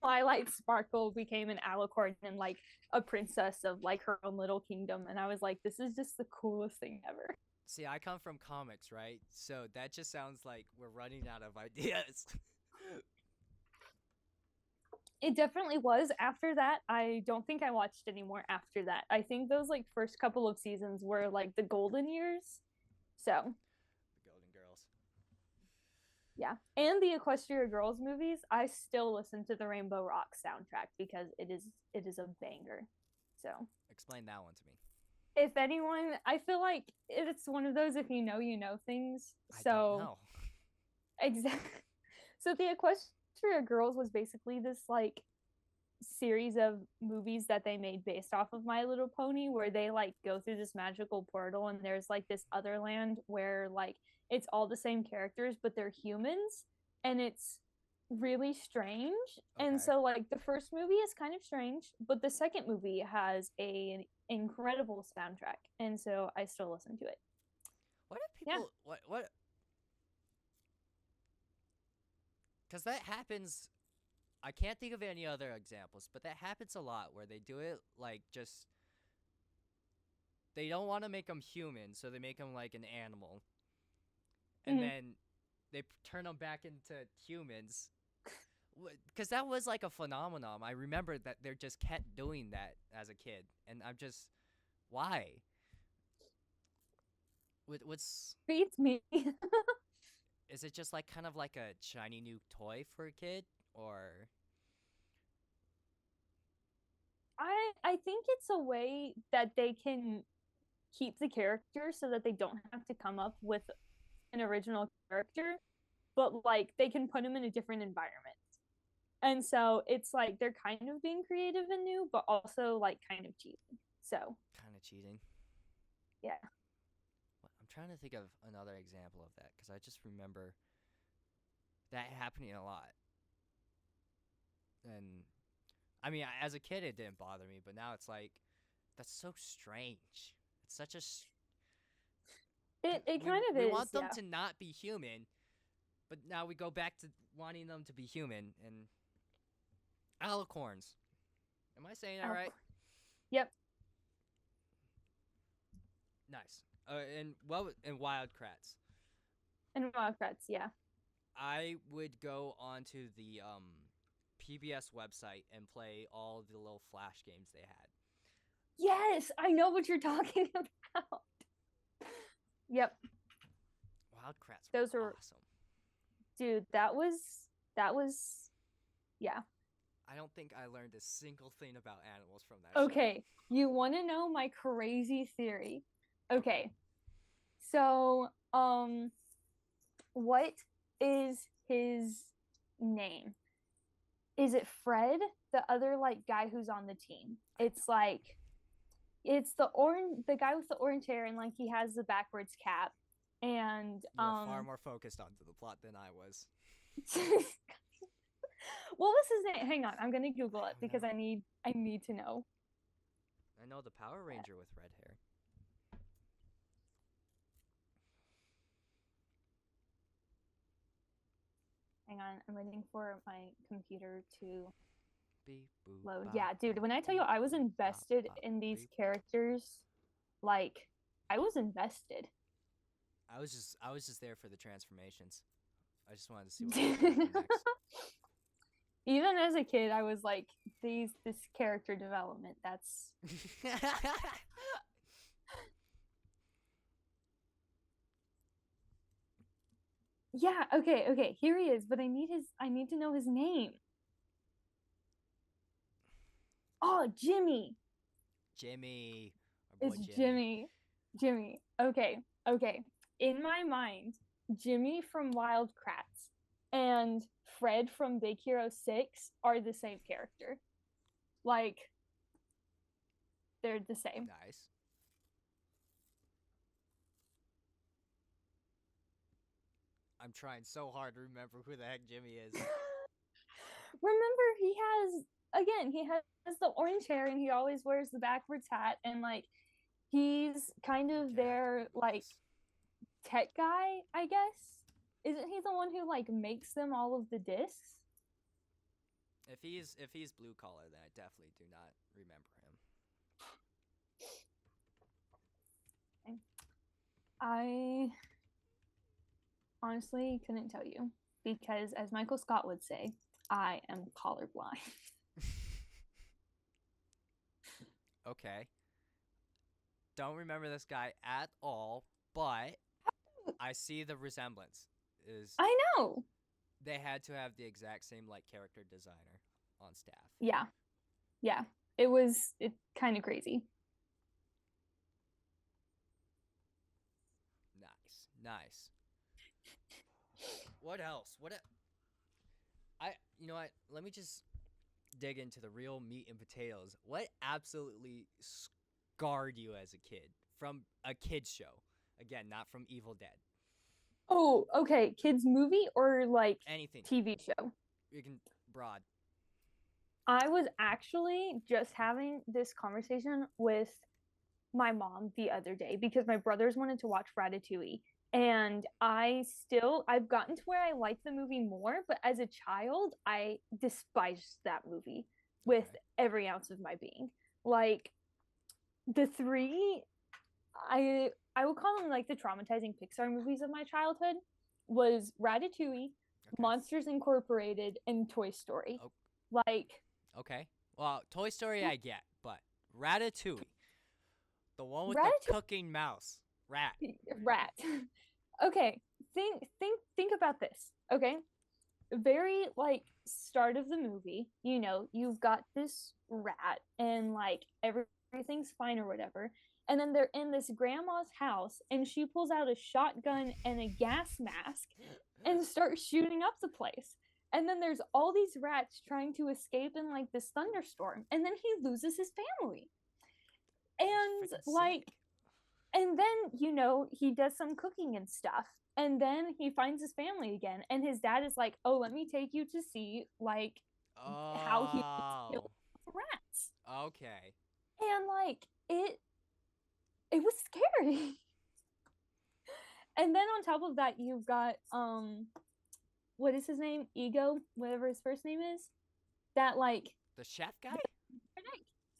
Speaker 3: Twilight Sparkle became an alicorn and like a princess of like her own little kingdom. And I was like, this is just the coolest thing ever.
Speaker 2: See, I come from comics, right? So that just sounds like we're running out of ideas.
Speaker 3: It definitely was. After that, I don't think I watched anymore after that. I think those like first couple of seasons were like the golden years. So
Speaker 2: The Golden Girls.
Speaker 3: yeah. And the Equestria Girls movies, I still listen to the Rainbow Rock soundtrack because it is a banger. So
Speaker 2: Explain that one to me.
Speaker 3: if anyone, I feel like it's one of those if you know things.
Speaker 2: I don't
Speaker 3: So
Speaker 2: know.
Speaker 3: exactly. So the Equestria Girls was basically this like series of movies that they made based off of My Little Pony where they like go through this magical portal and there's like this other land where like it's all the same characters but they're humans, and it's really strange. And
Speaker 2: Okay.
Speaker 3: so like the first movie is kind of strange, but the second movie has an incredible soundtrack, and so I still listen to it.
Speaker 2: What do
Speaker 3: Yeah.
Speaker 2: people what cuz that happens I can't think of any other examples, but that happens a lot where they do it like just they don't want to make them human, so they make them like an animal. And
Speaker 3: Mm-hmm.
Speaker 2: then they turn them back into humans. Because that was like a phenomenon. I remember that they just kept doing that as a kid. And I'm just, why? What's,
Speaker 3: Beats me.
Speaker 2: is it just like kind of like a shiny new toy for a kid? Or,
Speaker 3: I think it's a way that they can keep the character so that they don't have to come up with an original character, but like they can put them in a different environment. And so it's like they're kind of being creative and new, but also like kind of cheating. So
Speaker 2: kind of cheating?
Speaker 3: yeah.
Speaker 2: I'm trying to think of another example of that because I just remember that happening a lot. And I mean, as a kid, it didn't bother me, but now it's like, that's so strange. It's such a.
Speaker 3: It kind of
Speaker 2: we
Speaker 3: is.
Speaker 2: want them
Speaker 3: Yeah.
Speaker 2: to not be human, but now we go back to wanting them to be human and alicorns. Am I saying that right?
Speaker 3: Yep.
Speaker 2: Nice. And Wildcrats.
Speaker 3: And Wildcats, yeah.
Speaker 2: I would go onto the PBS website and play all the little flash games they had.
Speaker 3: Yes, I know what you're talking about. Yep,
Speaker 2: Wildcats
Speaker 3: those
Speaker 2: were
Speaker 3: were,
Speaker 2: awesome.
Speaker 3: dude, that was, yeah.
Speaker 2: I don't think I learned a single thing about animals from that show.
Speaker 3: Okay, you want to know my crazy theory? Okay, so, what is his name? Is it Fred, the other like guy who's on the team? It's like it's the guy with the orange hair and like he has the backwards cap. And
Speaker 2: You are far more focused onto the plot than I was.
Speaker 3: what was his name? Hang on, I'm gonna Google it
Speaker 2: Oh,
Speaker 3: because
Speaker 2: no.
Speaker 3: I need to know.
Speaker 2: I know the Power Ranger with red hair.
Speaker 3: Hang on, I'm waiting for my computer to
Speaker 2: Beep, boop,
Speaker 3: load.
Speaker 2: bop,
Speaker 3: Yeah, dude,
Speaker 2: bop,
Speaker 3: when I tell you I was
Speaker 2: beep, boop,
Speaker 3: invested
Speaker 2: bop, bop,
Speaker 3: in these
Speaker 2: beep.
Speaker 3: characters, like I was invested.
Speaker 2: I was just there for the transformations. I just wanted to see what was gonna happen next.
Speaker 3: Even as a kid, I was like, this character development, that's yeah, okay, here he is, but I need to know his name. Oh, Jimmy.
Speaker 2: Jimmy, our boy
Speaker 3: It's
Speaker 2: Jimmy.
Speaker 3: Jimmy. Okay. In my mind, Jimmy from Wild Kratts and Fred from Big Hero 6 are the same character. Like, they're the same.
Speaker 2: Nice. I'm trying so hard to remember who the heck Jimmy is.
Speaker 3: Remember, he has the orange hair and he always wears the backwards hat and like he's kind of
Speaker 2: Okay, I
Speaker 3: their
Speaker 2: remember
Speaker 3: like
Speaker 2: this.
Speaker 3: tech guy, I guess. Isn't he the one who like makes them all of the discs?
Speaker 2: If he's blue collar, then I definitely do not remember him.
Speaker 3: I honestly couldn't tell you because, as Michael Scott would say, I am colorblind.
Speaker 2: Okay. Don't remember this guy at all, but I see the resemblance. Is
Speaker 3: I know.
Speaker 2: they had to have the exact same like character designer on staff.
Speaker 3: Yeah. It kind of crazy.
Speaker 2: Nice. What else? You know what? Let me just dig into the real meat and potatoes. What absolutely scarred you as a kid from a kid's show? Again, not from Evil Dead.
Speaker 3: Oh, okay. Kids movie or like
Speaker 2: Anything.
Speaker 3: TV show?
Speaker 2: You can broad.
Speaker 3: I was actually just having this conversation with my mom the other day because my brothers wanted to watch Ratatouille. And I've gotten to where I like the movie more, but as a child, I despised that movie with
Speaker 2: Okay.
Speaker 3: every ounce of my being. Like the three, I would call them like the traumatizing Pixar movies of my childhood was Ratatouille,
Speaker 2: Okay.
Speaker 3: Monsters Incorporated, and Toy Story.
Speaker 2: Oh.
Speaker 3: Like
Speaker 2: Okay. Well, Toy Story I get, but Ratatouille, the one with the
Speaker 3: Ratatouille
Speaker 2: cooking mouse, rat.
Speaker 3: rat. Okay, think about this. Okay, very like start of the movie, you've got this rat and like everything's fine or whatever. And then they're in this grandma's house and she pulls out a shotgun and a gas mask and starts shooting up the place. And then there's all these rats trying to escape in like this thunderstorm. And then he loses his family. And like, and then, he does some cooking and stuff. And then he finds his family again. And his dad is like, oh, let me take you to see like how he kills rats.
Speaker 2: Okay.
Speaker 3: And like it was scary. And then on top of that, you've got what is his name? Ego, whatever his first name is. That like
Speaker 2: The chef guy?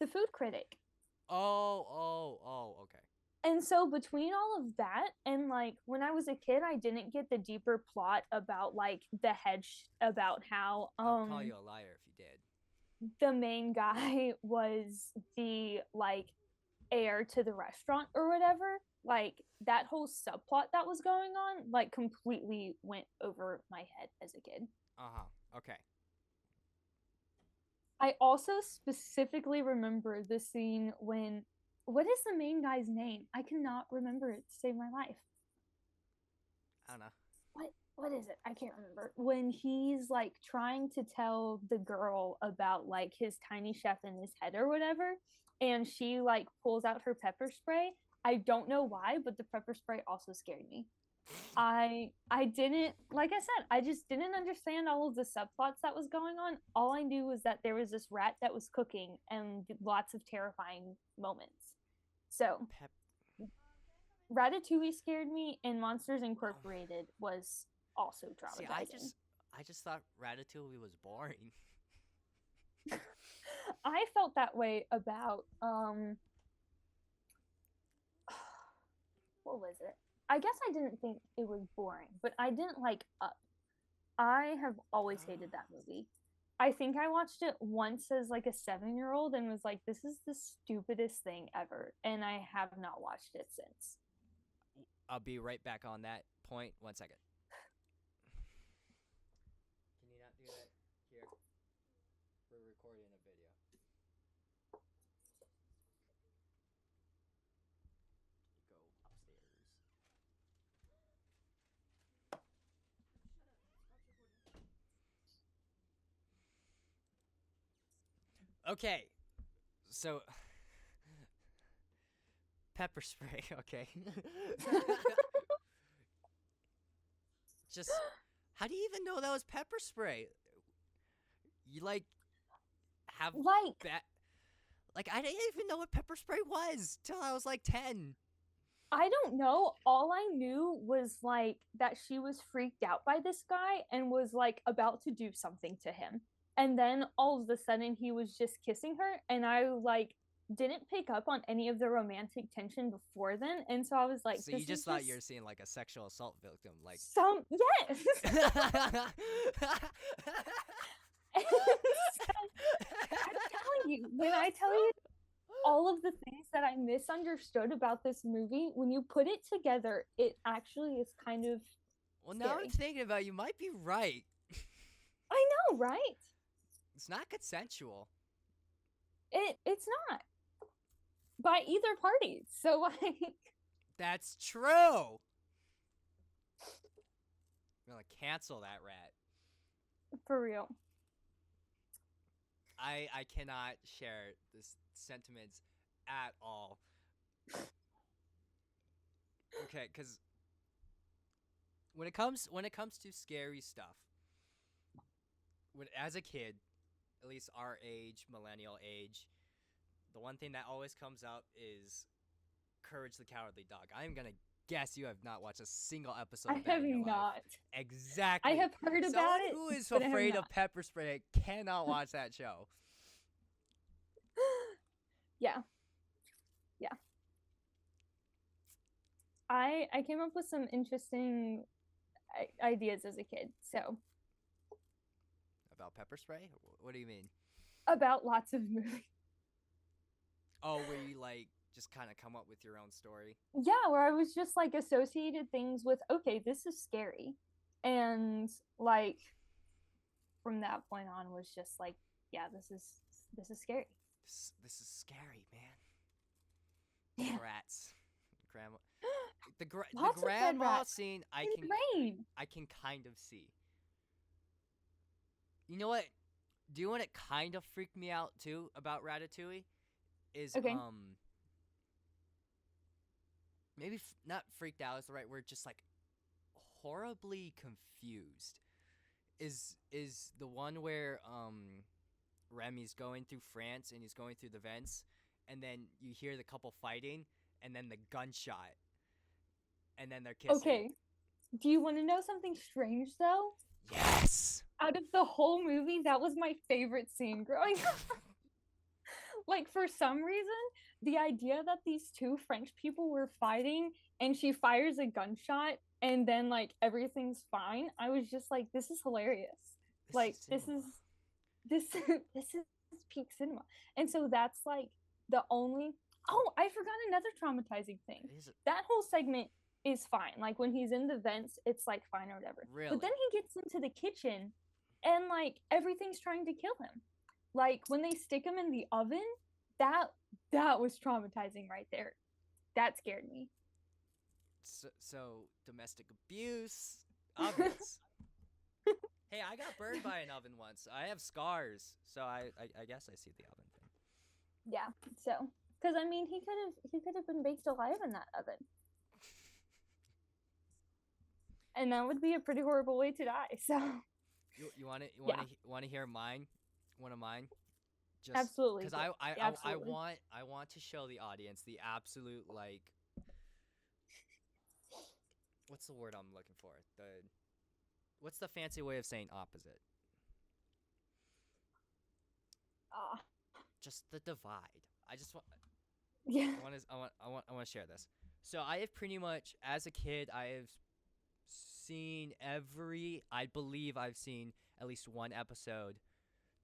Speaker 3: the food critic.
Speaker 2: Oh, okay.
Speaker 3: And so between all of that and like when I was a kid, I didn't get the deeper plot about like the about how
Speaker 2: I'll call you a liar if you did.
Speaker 3: the main guy was the like heir to the restaurant or whatever. Like that whole subplot that was going on like completely went over my head as a kid.
Speaker 2: Okay.
Speaker 3: I also specifically remember the scene when what is the main guy's name? I cannot remember it to save my life.
Speaker 2: I don't know.
Speaker 3: What is it? I can't remember. When he's like trying to tell the girl about like his tiny chef in his head or whatever, and she like pulls out her pepper spray. I don't know why, but the pepper spray also scared me. I didn't, like I said, I just didn't understand all of the subplots that was going on. All I knew was that there was this rat that was cooking and lots of terrifying moments. So Ratatouille scared me, and Monsters Incorporated was also
Speaker 2: See,
Speaker 3: traumatizing.
Speaker 2: I just thought Ratatouille was boring.
Speaker 3: I felt that way about what was it? I guess I didn't think it was boring, but I didn't like Up. I have always hated that movie. I think I watched it once as like a 7-year-old and was like, this is the stupidest thing ever. And I have not watched it since.
Speaker 2: I'll be right back on that point. 1 second. Can you not do that here? We're recording a video. Go upstairs. Okay, so pepper spray. Okay. Just how do you even know that was pepper spray? You like have
Speaker 3: Like,
Speaker 2: like I didn't even know what pepper spray was till I was like 10.
Speaker 3: I don't know. All I knew was like that she was freaked out by this guy and was like about to do something to him. And then all of a sudden he was just kissing her, and I like didn't pick up on any of the romantic tension before then. And so I was like,
Speaker 2: So
Speaker 3: this
Speaker 2: you just
Speaker 3: is
Speaker 2: thought you were seeing like a sexual assault victim, like
Speaker 3: some yes. I'm telling you, when I tell you all of the things that I misunderstood about this movie, when you put it together, it actually is kind of
Speaker 2: Well, now
Speaker 3: scary.
Speaker 2: I'm thinking about it, you might be right.
Speaker 3: I know, right?
Speaker 2: It's not consensual.
Speaker 3: It's not by either party. So like
Speaker 2: That's true. I'm gonna cancel that rat.
Speaker 3: for real.
Speaker 2: I cannot share this sentiments at all. Okay, because when it comes to scary stuff, as a kid, at least our age, millennial age, the one thing that always comes up is Courage the Cowardly Dog. I'm gonna guess you have not watched a single episode
Speaker 3: I
Speaker 2: of that
Speaker 3: have
Speaker 2: in your life.
Speaker 3: not.
Speaker 2: Exactly.
Speaker 3: I have heard about
Speaker 2: Someone
Speaker 3: it.
Speaker 2: who is
Speaker 3: but I have
Speaker 2: afraid
Speaker 3: not.
Speaker 2: of pepper spray cannot watch that show.
Speaker 3: Yeah. I came up with some interesting ideas as a kid. So
Speaker 2: About pepper spray? What do you mean?
Speaker 3: about lots of movies.
Speaker 2: Oh, where you like just kind of come up with your own story.
Speaker 3: Yeah, where I was just like associated things with, okay, this is scary. And like from that point on was just like, yeah, this is scary.
Speaker 2: This is scary, man.
Speaker 3: Yeah.
Speaker 2: Rats, grandma. The
Speaker 3: Lots of dead
Speaker 2: grandma
Speaker 3: rats.
Speaker 2: scene, I
Speaker 3: In rain.
Speaker 2: can kind of see. You know what? Do you know what it kind of freaked me out too about Ratatouille? Is
Speaker 3: Okay.
Speaker 2: maybe not freaked out is the right word. Just like horribly confused. Is the one where Remy's going through France and he's going through the vents, and then you hear the couple fighting, and then the gunshot, and then they're kissing.
Speaker 3: Okay. Do you want to know something strange though?
Speaker 2: Yes.
Speaker 3: Out of the whole movie, that was my favorite scene growing up. like for some reason, the idea that these two French people were fighting and she fires a gunshot and then like everything's fine, I was just like, this is hilarious. Like this is this this is peak cinema. And so that's like the only oh, I forgot another traumatizing thing. That whole segment is fine. Like when he's in the vents, it's like fine or whatever.
Speaker 2: Really?
Speaker 3: But then he gets into the kitchen and like everything's trying to kill him. Like when they stick him in the oven, that was traumatizing right there. That scared me.
Speaker 2: So domestic abuse, ovens. Hey, I got burned by an oven once. I have scars, so I guess I see the oven thing.
Speaker 3: Yeah. So, because I mean, he could have been baked alive in that oven, and that would be a pretty horrible way to die. So.
Speaker 2: You want to hear mine? One of mine? Just
Speaker 3: absolutely.
Speaker 2: Because I
Speaker 3: absolutely.
Speaker 2: I want to show the audience the absolute like. What's the word I'm looking for? What's the fancy way of saying opposite? Just the divide. I just want.
Speaker 3: Yeah.
Speaker 2: I want to share this. So I have pretty much, as a kid, I have seen I believe I've seen at least one episode,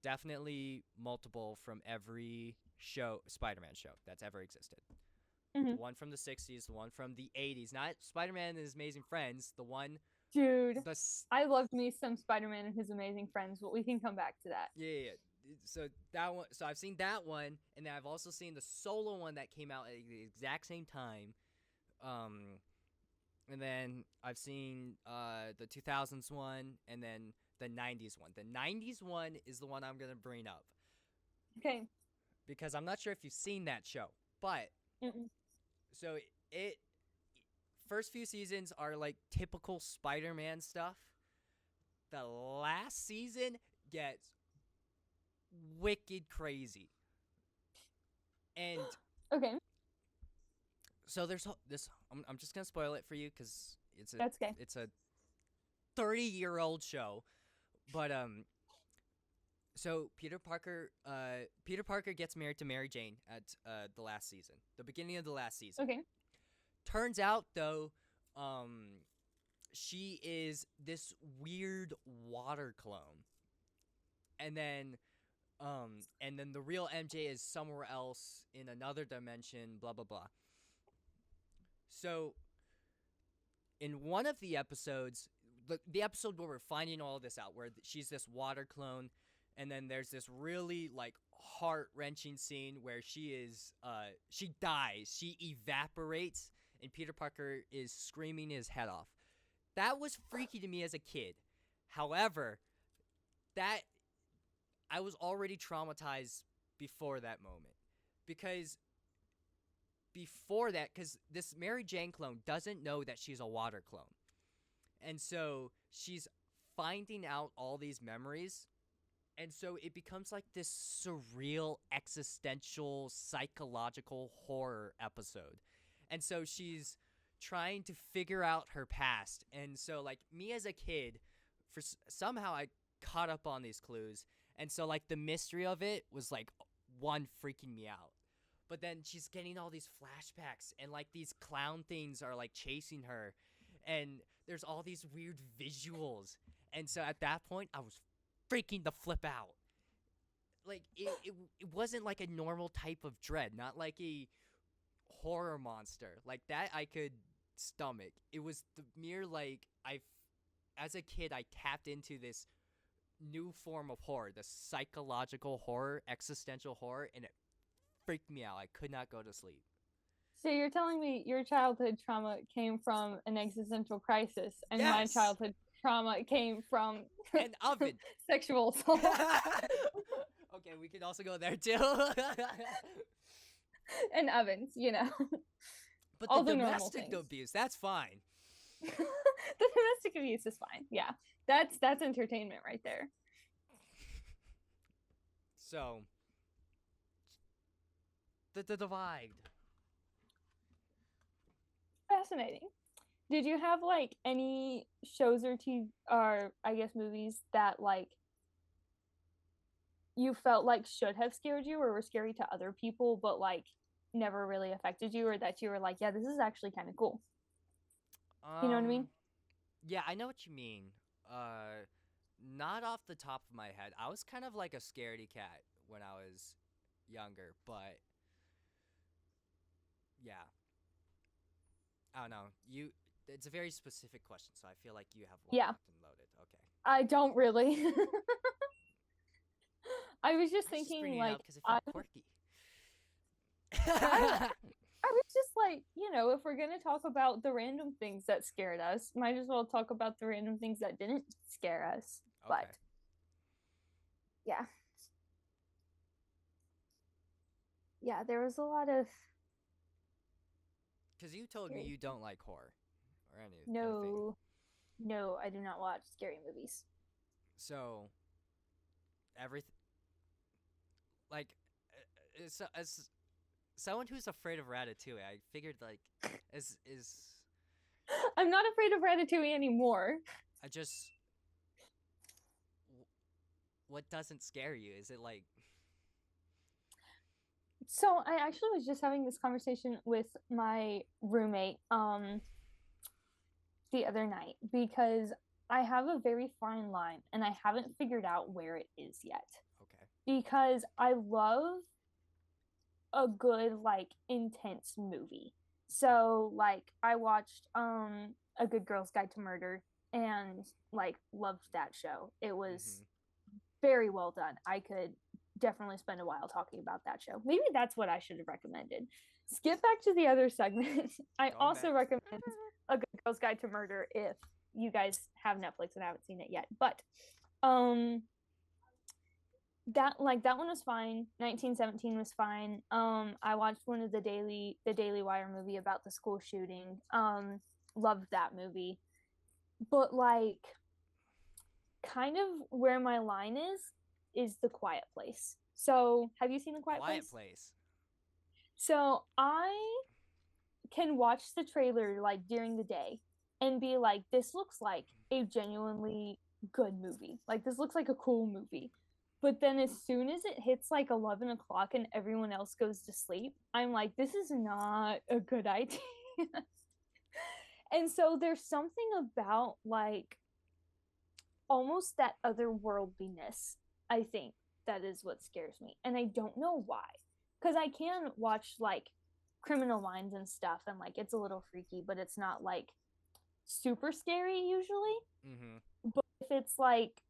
Speaker 2: definitely multiple from every Spider-Man show that's ever existed.
Speaker 3: Mm-hmm.
Speaker 2: The one from the 60s, the one from the 80s, not Spider-Man and His Amazing Friends, the one...
Speaker 3: Dude, I loved me some Spider-Man and His Amazing Friends, but we can come back to that.
Speaker 2: Yeah. So that one, so I've seen that one, and then I've also seen the solo one that came out at the exact same time. And then I've seen the 2000s one, and then the 90s one. The 90s one is the one I'm going to bring up.
Speaker 3: Okay.
Speaker 2: Because I'm not sure if you've seen that show, but...
Speaker 3: Mm-mm.
Speaker 2: So first few seasons are like typical Spider-Man stuff. The last season gets wicked crazy. And...
Speaker 3: okay.
Speaker 2: So there's this. I'm just gonna spoil it for you because
Speaker 3: That's okay.
Speaker 2: It's a 30-year-old show, but So Peter Parker gets married to Mary Jane at the last season, the beginning of the last season.
Speaker 3: Okay.
Speaker 2: Turns out though, she is this weird water clone, and then the real MJ is somewhere else in another dimension. Blah blah blah. So, in one of the episodes, the episode where we're finding all this out, where she's this water clone, and then there's this really, like, heart-wrenching scene where she dies, she evaporates, and Peter Parker is screaming his head off. That was freaky to me as a kid. However, I was already traumatized before that moment. Because this Mary Jane clone doesn't know that she's a water clone. And so she's finding out all these memories. And so it becomes like this surreal, existential, psychological horror episode. And so she's trying to figure out her past. And so, like, me as a kid, somehow I caught up on these clues. And so, like, the mystery of it was, like, one freaking me out. But then she's getting all these flashbacks, and, like, these clown things are, like, chasing her. And there's all these weird visuals. And so at that point, I was freaking the flip out. Like, it wasn't like a normal type of dread, not like a horror monster. Like, that I could stomach. It was the mere, like, as a kid, I tapped into this new form of horror, the psychological horror, existential horror, and it freaked me out. I could not go to sleep.
Speaker 3: So you're telling me your childhood trauma came from an existential crisis, and
Speaker 2: Yes!
Speaker 3: my childhood trauma came from
Speaker 2: an oven,
Speaker 3: sexual assault.
Speaker 2: Okay, we can also go there too.
Speaker 3: And ovens, you know.
Speaker 2: But
Speaker 3: all
Speaker 2: the
Speaker 3: the normal
Speaker 2: domestic
Speaker 3: things.
Speaker 2: abuse, that's fine.
Speaker 3: The domestic abuse is fine. Yeah, that's entertainment right there.
Speaker 2: So, the divide.
Speaker 3: Fascinating. Did you have like any shows or I guess movies that like you felt like should have scared you or were scary to other people, but like never really affected you, or that you were like, yeah, this is actually kind of cool. You know what I mean?
Speaker 2: Yeah, I know what you mean. Not off the top of my head. I was kind of like a scaredy cat when I was younger, but yeah. I don't know. It's a very specific question, so I feel like you have one
Speaker 3: Yeah,
Speaker 2: locked and loaded. Okay.
Speaker 3: I don't really. I was just
Speaker 2: I was just
Speaker 3: thinking
Speaker 2: bringing it
Speaker 3: like
Speaker 2: up because it felt quirky.
Speaker 3: I was just like, if we're gonna talk about the random things that scared us, might as well talk about the random things that didn't scare us. But
Speaker 2: Okay.
Speaker 3: yeah, yeah, there was a lot of
Speaker 2: Because you told me
Speaker 3: scary.
Speaker 2: you don't like horror or anything.
Speaker 3: No, no, I do not watch scary movies.
Speaker 2: So, everything. Like, as someone who's afraid of Ratatouille, I figured, like, is.
Speaker 3: I'm not afraid of Ratatouille anymore.
Speaker 2: I just. What doesn't scare you? Is it like.
Speaker 3: So I actually was just having this conversation with my roommate the other night because I have a very fine line and I haven't figured out where it is yet.
Speaker 2: Okay.
Speaker 3: Because I love a good like intense movie. So like I watched A Good Girl's Guide to Murder and like loved that show. It was very well done. I could definitely spend a while talking about that show. Maybe that's what I should have recommended. Skip back to the other segment. I
Speaker 2: Going
Speaker 3: also
Speaker 2: back.
Speaker 3: recommend A Good Girl's Guide to Murder if you guys have Netflix and haven't seen it yet. But that one was fine. 1917 was fine. I watched one of the Daily Wire movie about the school shooting. Loved that movie. But like kind of where my line is The Quiet Place. So, have you seen The Quiet
Speaker 2: Place.
Speaker 3: So, I can watch the trailer like during the day and be like, this looks like a genuinely good movie. Like, this looks like a cool movie. But then as soon as it hits like 11 o'clock and everyone else goes to sleep, I'm like, this is not a good idea. And so there's something about like almost that otherworldliness, I think, that is what scares me. And I don't know why. Because I can watch like Criminal Minds and stuff, and like it's a little freaky, but it's not like super scary usually. But if it's like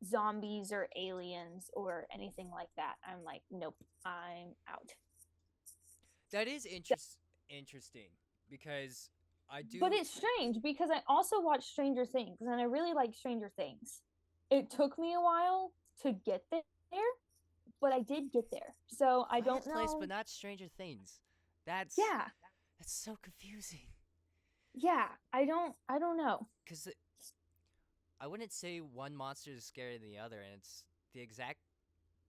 Speaker 3: zombies or aliens or anything like that, I'm like, nope, I'm out.
Speaker 2: That is interesting because I do.
Speaker 3: But it's strange because I also watch Stranger Things and I really like Stranger Things. It took me a while to get there, but I did get there. So I don't know.
Speaker 2: Place, but not Stranger Things. That's so confusing.
Speaker 3: Yeah, I don't know.
Speaker 2: Because I wouldn't say one monster is scarier than the other, and it's the exact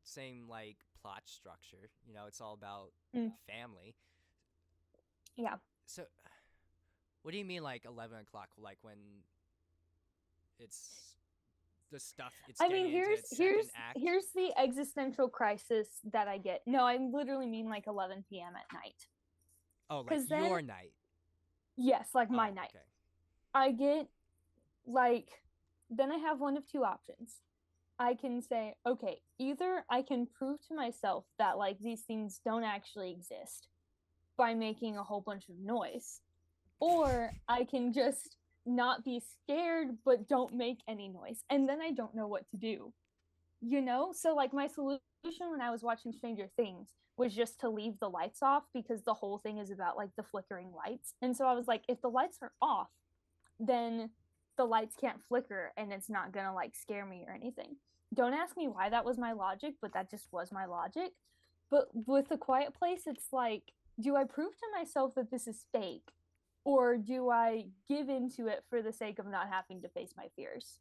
Speaker 2: same like plot structure. You know, it's all about family.
Speaker 3: Yeah.
Speaker 2: So, what do you mean, like 11 o'clock? Like when it's the stuff? It's.
Speaker 3: I mean, here's the existential crisis that I get. No, I literally mean like 11 p.m. at night.
Speaker 2: Oh, like your night.
Speaker 3: Yes, like my night.
Speaker 2: Okay.
Speaker 3: I get like then I have one of two options. I can say, okay, either I can prove to myself that like these things don't actually exist by making a whole bunch of noise, or I can just not be scared but don't make any noise. And then I don't know what to do. So like my solution when I was watching Stranger Things was just to leave the lights off because the whole thing is about like the flickering lights. And so I was like, if the lights are off, then the lights can't flicker and it's not gonna like scare me or anything. Don't ask me why that was my logic, but that just was my logic. But with The Quiet Place, it's like, do I prove to myself that this is fake? Or do I give into it for the sake of not having to face my fears?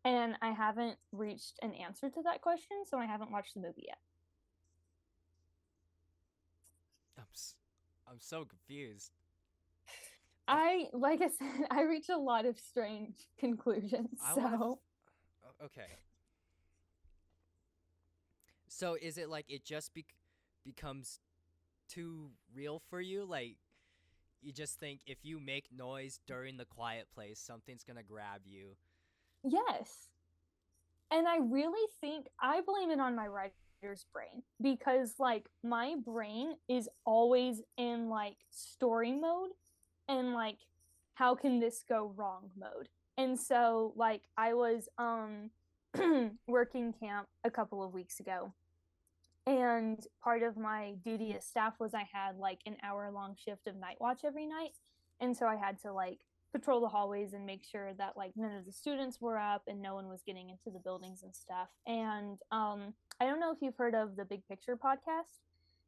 Speaker 3: And I haven't reached an answer to that question, so I haven't watched the movie yet.
Speaker 2: I'm so confused.
Speaker 3: Like I said, I reach a lot of strange conclusions. Okay.
Speaker 2: So is it like it just becomes too real for you? Like you just think if you make noise during the quiet place, something's gonna grab you.
Speaker 3: Yes. And I really think I blame it on my writer's brain because like my brain is always in like story mode and like how can this go wrong mode. And so like I was working camp a couple of weeks ago, and part of my duty as staff was I had like an hour long shift of night watch every night, and so I had to like patrol the hallways and make sure that like none of the students were up and no one was getting into the buildings and stuff. And I don't know if you've heard of the Big Picture podcast,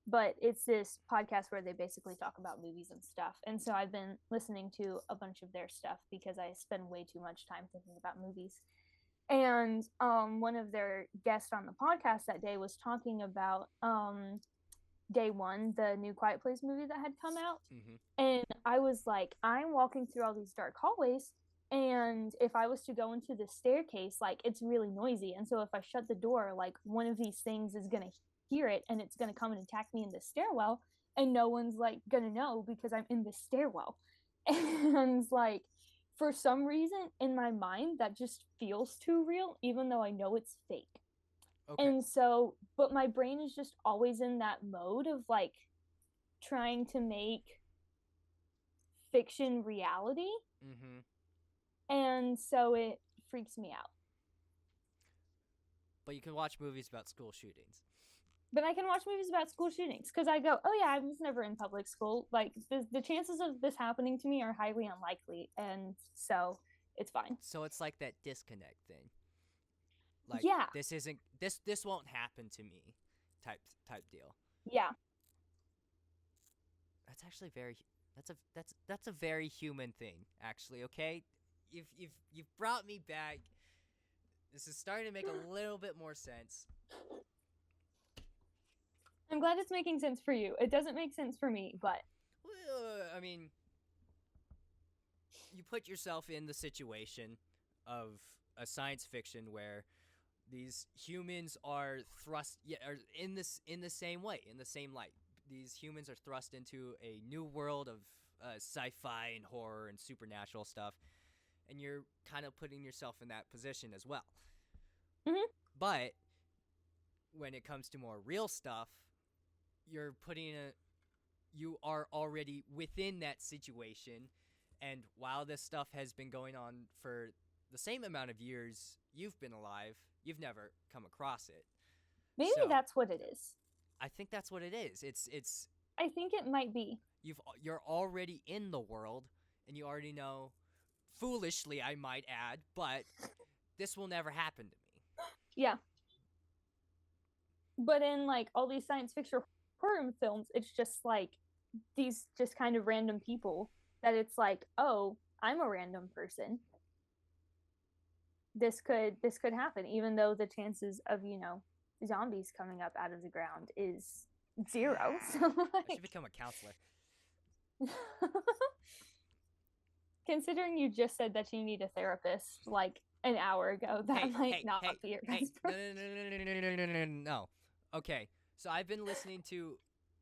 Speaker 3: but it's this podcast where they basically talk about movies and stuff. And so I've been listening to a bunch of their stuff because I spend way too much time thinking about movies. And one of their guests on the podcast that day was talking about Day One, the new Quiet Place movie that had come out.
Speaker 2: Mm-hmm.
Speaker 3: And I was like, I'm walking through all these dark hallways, and if I was to go into the staircase, like it's really noisy. And so if I shut the door, like one of these things is gonna hear it and it's gonna come and attack me in the stairwell, and no one's like gonna know because I'm in the stairwell. And like for some reason in my mind that just feels too real, even though I know it's fake.
Speaker 2: Okay.
Speaker 3: And so, but my brain is just always in that mode of like trying to make fiction reality.
Speaker 2: Mm-hmm.
Speaker 3: And so it freaks me out.
Speaker 2: But you can watch movies about school shootings.
Speaker 3: But I can watch movies about school shootings because I go, oh yeah, I was never in public school. Like the chances of this happening to me are highly unlikely, and so it's fine.
Speaker 2: So it's like that disconnect thing. Like
Speaker 3: Yeah.
Speaker 2: this won't happen to me type deal.
Speaker 3: Yeah.
Speaker 2: That's actually that's a very human thing, actually, okay? You've brought me back. This is starting to make a little bit more sense.
Speaker 3: I'm glad it's making sense for you. It doesn't make sense for me, but
Speaker 2: Well, I mean, you put yourself in the situation of a science fiction where these humans are thrust are in the same way, in the same light. These humans are thrust into a new world of sci-fi and horror and supernatural stuff, and you're kind of putting yourself in that position as well.
Speaker 3: Mhm.
Speaker 2: But when it comes to more real stuff, you are already within that situation, and while this stuff has been going on for the same amount of years you've been alive, you've never come across it.
Speaker 3: maybe
Speaker 2: So,
Speaker 3: that's what it is.
Speaker 2: I think that's what it is. It's
Speaker 3: I think it might be.
Speaker 2: you're already in the world, and you already know, foolishly I might add, but this will never happen to me.
Speaker 3: Yeah. But in like all these science fiction horror films, it's just like these just kind of random people that it's like, oh, I'm a random person. This could happen, even though the chances of, zombies coming up out of the ground is zero. So
Speaker 2: I
Speaker 3: like
Speaker 2: should become a counselor.
Speaker 3: considering you just said that you need a therapist like an hour ago, that might not be your
Speaker 2: hey,
Speaker 3: best
Speaker 2: no. Okay, so I've been listening to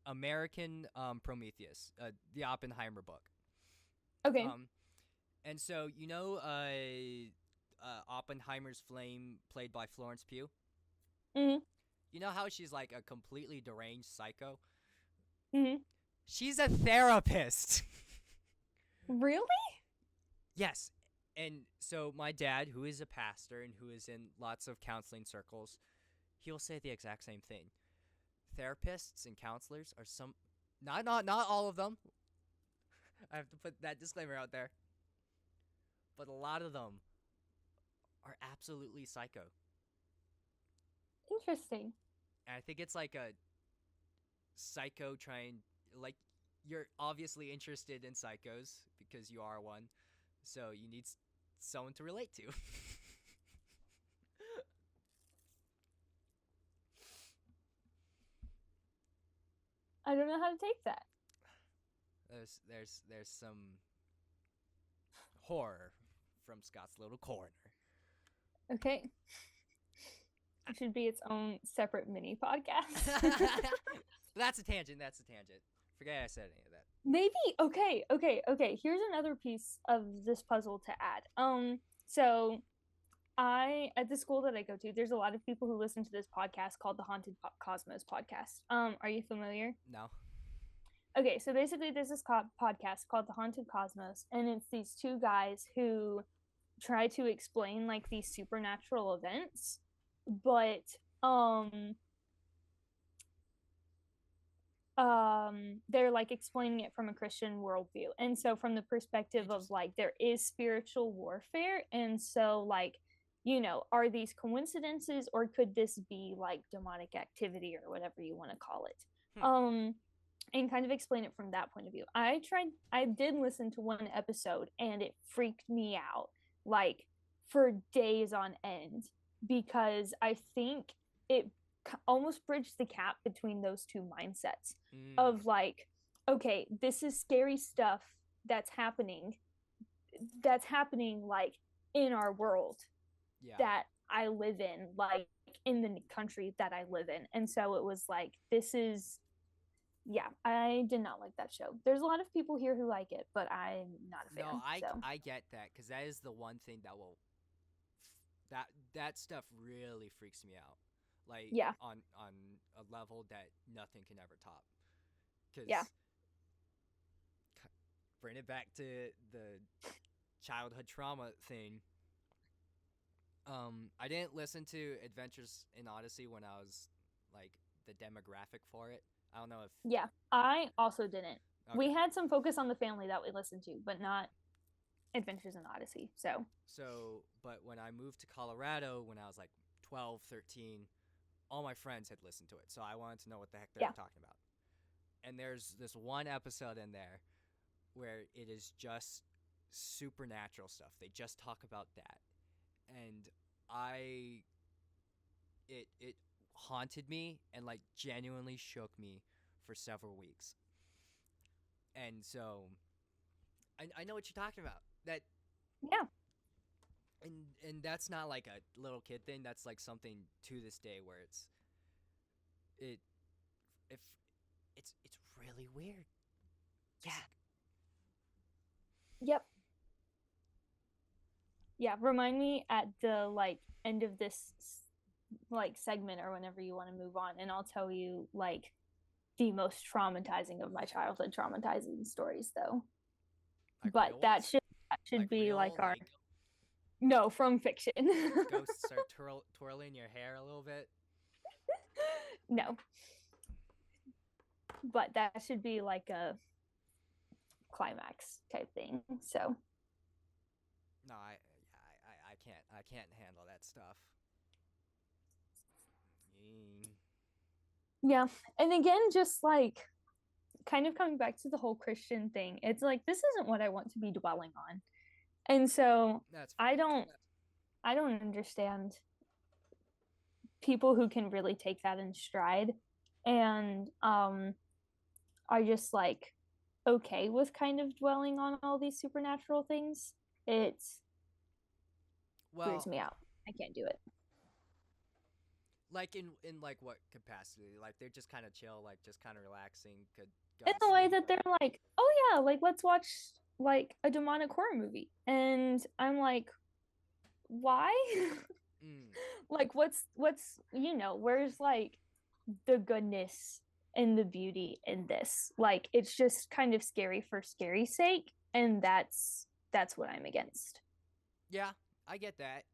Speaker 2: American Prometheus, the Oppenheimer book.
Speaker 3: Okay.
Speaker 2: And so Oppenheimer's flame, played by Florence Pugh.
Speaker 3: Mhm.
Speaker 2: You know how she's like a completely deranged psycho?
Speaker 3: Mhm.
Speaker 2: She's a therapist.
Speaker 3: Really?
Speaker 2: Yes. And so my dad, who is a pastor and who is in lots of counseling circles, he'll say the exact same thing. Therapists and counselors are not all of them. I have to put that disclaimer out there. But a lot of them are absolutely psycho.
Speaker 3: Interesting.
Speaker 2: And I think it's like a psycho like, you're obviously interested in psychos because you are one. So you need someone to relate to.
Speaker 3: I don't know how to take that.
Speaker 2: There's some horror from Scott's little corner.
Speaker 3: Okay. It should be its own separate mini podcast.
Speaker 2: That's a tangent. That's a tangent. Forget I said any of that.
Speaker 3: Maybe okay. Here's another piece of this puzzle to add. So I at the school that I go to, there's a lot of people who listen to this podcast called the Cosmos podcast. Are you familiar?
Speaker 2: No.
Speaker 3: Okay, so basically there's this podcast called the Haunted Cosmos, and it's these two guys who try to explain like these supernatural events, but they're like explaining it from a Christian worldview, and so from the perspective of like there is spiritual warfare, and so like, you know, are these coincidences or could this be like demonic activity or whatever you want to call it? And kind of explain it from that point of view. I did listen to one episode and it freaked me out like for days on end, because I think it almost bridged the gap between those two mindsets of like, okay, this is scary stuff that's happening like in our world that I live in, like in the country that I live in. And so it was like, this is, yeah, I did not like that show. There's a lot of people here who like it, but I'm not a fan.
Speaker 2: No,
Speaker 3: so.
Speaker 2: I get that, because that is the one thing that will that stuff really freaks me out. Like on a level that nothing can ever top. Because bring it back to the childhood trauma thing. I didn't listen to Adventures in Odyssey when I was like the demographic for it. I don't know if.
Speaker 3: Yeah, I also didn't.
Speaker 2: Okay.
Speaker 3: We had some focus on the family that we listened to, but not Adventures in Odyssey. So,
Speaker 2: but when I moved to Colorado when I was like 12, 13, all my friends had listened to it. So I wanted to know what the heck they were talking about. And there's this one episode in there where it is just supernatural stuff. They just talk about that. And it haunted me and like genuinely shook me for several weeks. And so I know what you're talking about. That and that's not like a little kid thing. That's like something to this day where it's really weird.
Speaker 3: Yeah. Yep. Yeah, remind me at the like end of this like segment or whenever you want to move on, and I'll tell you like the most traumatizing of my childhood traumatizing stories though. Like but that should like be real, like our no, from fiction.
Speaker 2: Ghosts start twirling your hair a little bit.
Speaker 3: No, but that should be like a climax type thing. So
Speaker 2: no, I can't handle that stuff.
Speaker 3: Yeah, and again, just like kind of coming back to the whole Christian thing, it's like this isn't what I want to be dwelling on, and so I don't understand people who can really take that in stride and are just like okay with kind of dwelling on all these supernatural things. It's weirds me out. I can't do it.
Speaker 2: Like in like what capacity? Like they're just kind of chill, like just kind of relaxing. Could go
Speaker 3: in the way that they're like, oh yeah, like let's watch like a demonic horror movie, and I'm like, why? Like what's you know, where's like the goodness and the beauty in this? Like it's just kind of scary for scary's sake, and that's what I'm against.
Speaker 2: Yeah, I get that.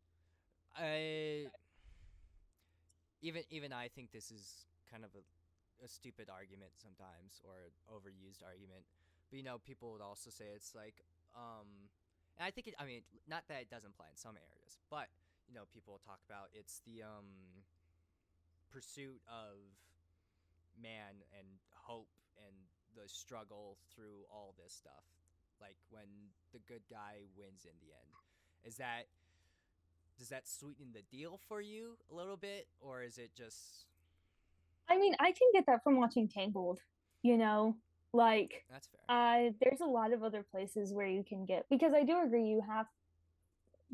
Speaker 2: Even I think this is kind of a stupid argument sometimes, or an overused argument. But you know, people would also say it's like, and I think I mean, not that it doesn't apply in some areas, but you know, people talk about it's the pursuit of man and hope and the struggle through all this stuff. Like when the good guy wins in the end. Does that sweeten the deal for you a little bit, or is it just?
Speaker 3: I mean, I can get that from watching Tangled, you know, like
Speaker 2: that's fair.
Speaker 3: There's a lot of other places where you can get, because I do agree you have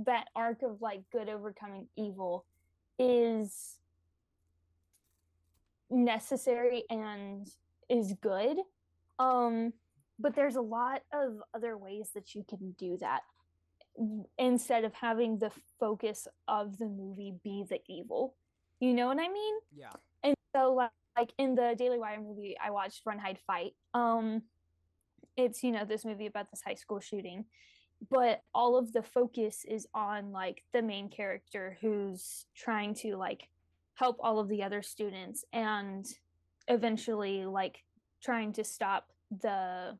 Speaker 3: that arc of like good overcoming evil is necessary and is good. Um, but there's a lot of other ways that you can do that instead of having the focus of the movie be the evil. You know what I mean?
Speaker 2: Yeah.
Speaker 3: And so like in the Daily Wire movie I watched, Run Hide Fight, it's, you know, this movie about this high school shooting, but all of the focus is on like the main character who's trying to like help all of the other students and eventually like trying to stop the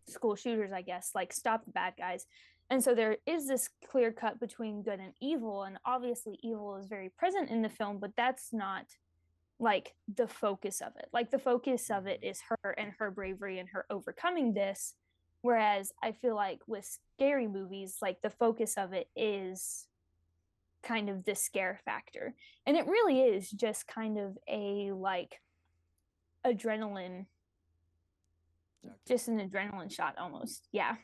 Speaker 3: school shooters, I guess, like stop the bad guys. And so there is this clear cut between good and evil, and obviously evil is very present in the film, but that's not like the focus of it. Like the focus of it is her and her bravery and her overcoming this. Whereas I feel like with scary movies, like the focus of it is kind of the scare factor. And it really is just kind of a like adrenaline,
Speaker 2: Okay.
Speaker 3: just an adrenaline shot almost. Yeah.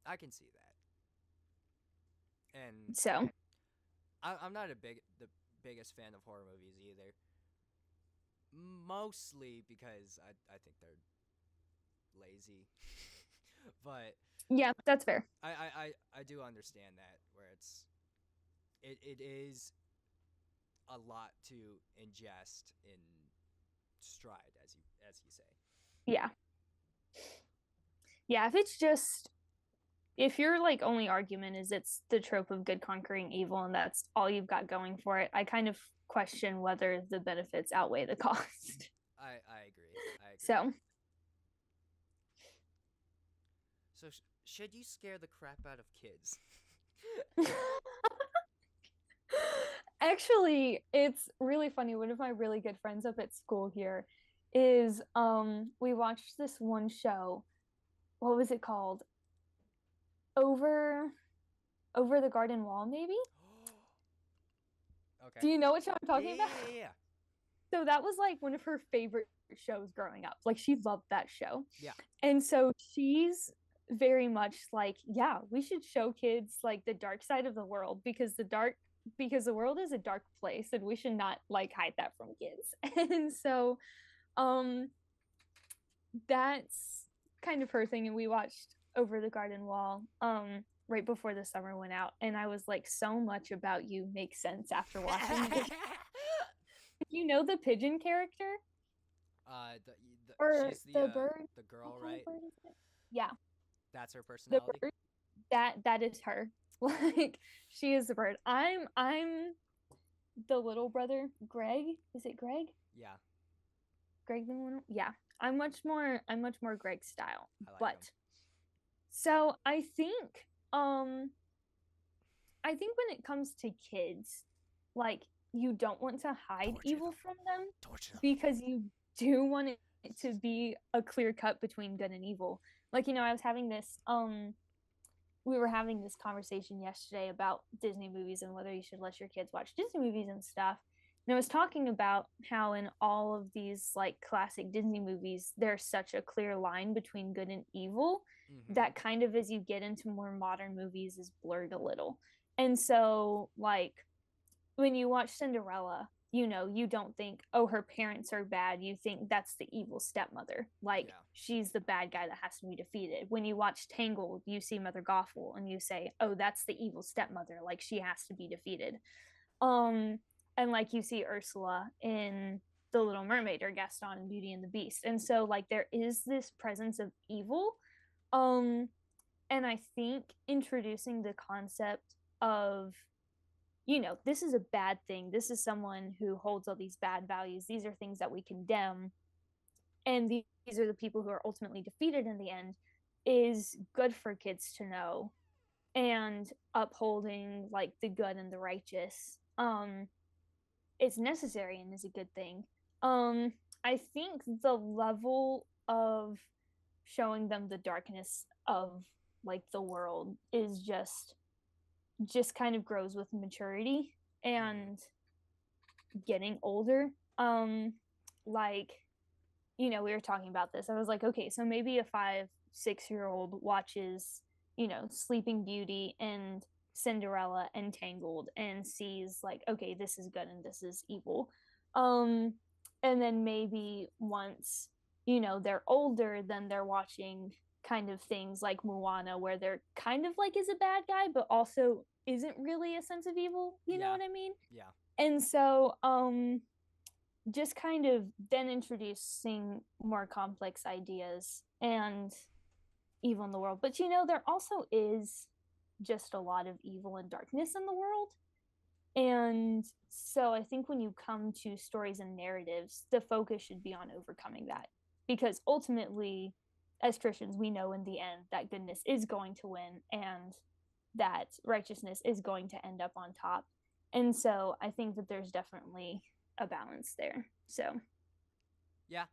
Speaker 2: I can see that. And
Speaker 3: So,
Speaker 2: I'm not the biggest fan of horror movies either. Mostly because I think they're lazy. But
Speaker 3: yeah, that's fair.
Speaker 2: I do understand that where it is a lot to ingest in stride, as you say.
Speaker 3: Yeah. Yeah, if it's just if your like only argument is it's the trope of good conquering evil and that's all you've got going for it, I kind of question whether the benefits outweigh the cost.
Speaker 2: I agree. I agree.
Speaker 3: So,
Speaker 2: So should you scare the crap out of kids?
Speaker 3: actually, it's really funny. One of my really good friends up at school here is we watched this one show. What was it called? Over Over the Garden Wall, maybe?
Speaker 2: Okay.
Speaker 3: Do you know what show I'm talking about?
Speaker 2: Yeah.
Speaker 3: So that was like one of her favorite shows growing up. Like she loved that show.
Speaker 2: Yeah.
Speaker 3: And so she's very much like, yeah, we should show kids like the dark side of the world because the world is a dark place and we should not like hide that from kids. And so um that's kind of her thing, and we watched Over the Garden Wall right before the summer went out, and I was like, so much about you makes sense after watching it. You know the pigeon character or
Speaker 2: She's
Speaker 3: the bird?
Speaker 2: the girl,
Speaker 3: What kind
Speaker 2: right?
Speaker 3: of bird is it? Yeah,
Speaker 2: That's her
Speaker 3: the
Speaker 2: personality.
Speaker 3: bird. That is her. Like she is the bird. I'm the little brother, Greg. Is it Greg?
Speaker 2: Yeah,
Speaker 3: Greg the one? Yeah. I'm much more Greg style.
Speaker 2: I like
Speaker 3: But
Speaker 2: him.
Speaker 3: so um I think when it comes to kids, like you don't want to hide
Speaker 1: Torture
Speaker 3: evil
Speaker 1: them.
Speaker 3: from them
Speaker 1: Torture them.
Speaker 3: because you do want it to be a clear cut between good and evil. Like, you know, we were having this conversation yesterday about Disney movies and whether you should let your kids watch Disney movies and stuff. And I was talking about how in all of these like classic Disney movies, there's such a clear line between good and evil that kind of as you get into more modern movies is blurred a little. And so like when you watch Cinderella, you know, you don't think, oh, her parents are bad. You think that's the evil stepmother. Like,
Speaker 2: Yeah.
Speaker 3: she's the bad guy that has to be defeated. When you watch Tangled, you see Mother Gothel and you say, oh, that's the evil stepmother. Like, she has to be defeated. Um, and like you see Ursula in The Little Mermaid or Gaston in Beauty and the Beast. And so, like, there is this presence of evil. Um, and I think introducing the concept of, you know, this is a bad thing. This is someone who holds all these bad values. These are things that we condemn. And these are the people who are ultimately defeated in the end, is good for kids to know. And upholding like the good and the righteous is necessary and is a good thing. I think the level of showing them the darkness of like the world is just kind of grows with maturity and getting older. Like, you know, we were talking about this. I was like, okay, so maybe a 5, 6 year old watches, you know, Sleeping Beauty and Cinderella and Tangled and sees like, okay, this is good and this is evil. Um, and then maybe once they're older, then they're watching kind of things like Moana, where they're kind of like is a bad guy but also isn't really a sense of evil, you know
Speaker 2: Yeah.
Speaker 3: what I mean?
Speaker 2: Yeah.
Speaker 3: And so just kind of then introducing more complex ideas and evil in the world. But there also is just a lot of evil and darkness in the world. And so I think when you come to stories and narratives, the focus should be on overcoming that. Because ultimately, as Christians, we know in the end that goodness is going to win and that righteousness is going to end up on top. And so I think that there's definitely a balance there. So,
Speaker 2: Yeah.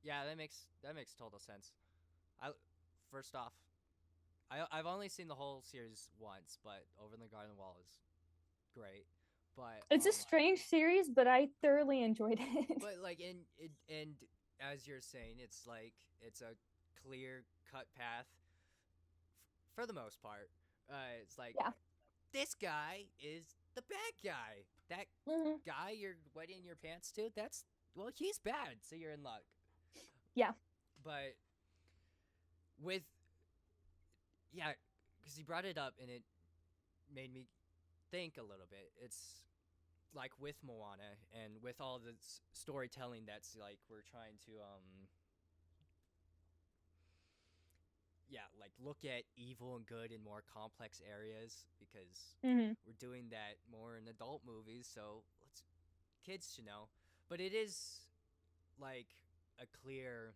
Speaker 2: Yeah, that makes total sense. I First off, I've only seen the whole series once, but Over the Garden Wall is great. But
Speaker 3: it's a strange series, but I thoroughly enjoyed it.
Speaker 2: but like and as you're saying, it's like it's a clear cut path for the most part. It's like
Speaker 3: Yeah.
Speaker 2: this guy is the bad guy. That
Speaker 3: Mm-hmm.
Speaker 2: guy you're wetting your pants to, well, he's bad, so you're in luck.
Speaker 3: Yeah.
Speaker 2: But with yeah, because he brought it up and it made me think a little bit. It's like with Moana and with all the storytelling that's like we're trying to yeah, like look at evil and good in more complex areas because
Speaker 3: Mm-hmm.
Speaker 2: we're doing that more in adult movies, so kids should know. But it is like a clear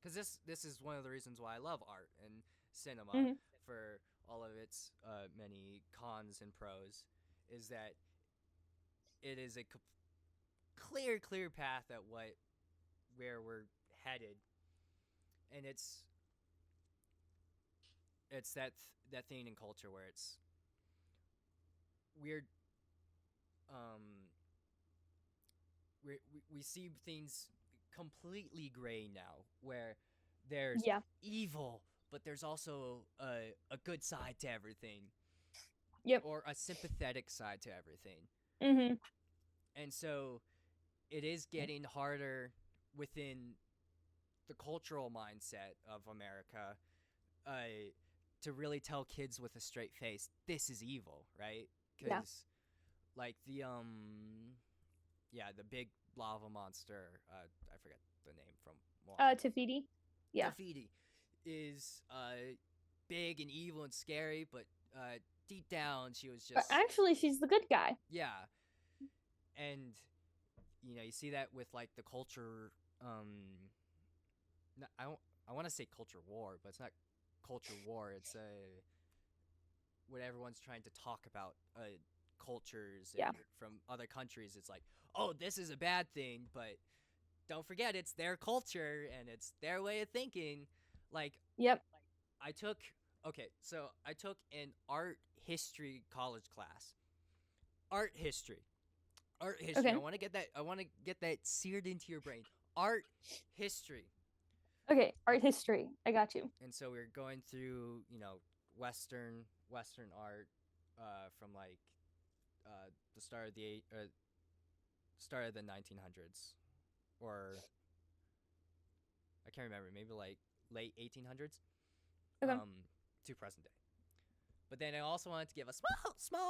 Speaker 2: because this is one of the reasons why I love art and cinema
Speaker 3: Mm-hmm.
Speaker 2: for all of its many cons and pros is that it is a clear path at where we're headed, and it's that thing in culture where it's weird. Um, we see things completely gray now, where there's
Speaker 3: Yeah.
Speaker 2: evil, but there's also a good side to everything,
Speaker 3: Yep.
Speaker 2: or a sympathetic side to everything,
Speaker 3: Mm-hmm.
Speaker 2: and so it is getting harder within the cultural mindset of America to really tell kids with a straight face this is evil, right?
Speaker 3: Yeah.
Speaker 2: Because like the big lava monster, I forget the name from Moana.
Speaker 3: Tafiti. Yeah.
Speaker 2: Tafiti is big and evil and scary, but deep down she was
Speaker 3: But
Speaker 2: just
Speaker 3: actually, she's the good guy.
Speaker 2: yeah. And you see that with like the culture. I don't. I want to say culture war, but it's not culture war. It's what everyone's trying to talk about cultures and
Speaker 3: Yeah.
Speaker 2: from other countries. It's like, oh, this is a bad thing, but don't forget it's their culture and it's their way of thinking. Like
Speaker 3: Yep.
Speaker 2: I took I took an art history college class. Art history. Art history.
Speaker 3: Okay.
Speaker 2: I want to get that seared into your brain. Art history.
Speaker 3: Okay. Art history. I got you.
Speaker 2: And so we are going through, Western art from like the start of the 1900s, or I can't remember, maybe like late 1800s,
Speaker 3: Okay.
Speaker 2: to present day. But then I also wanted to give a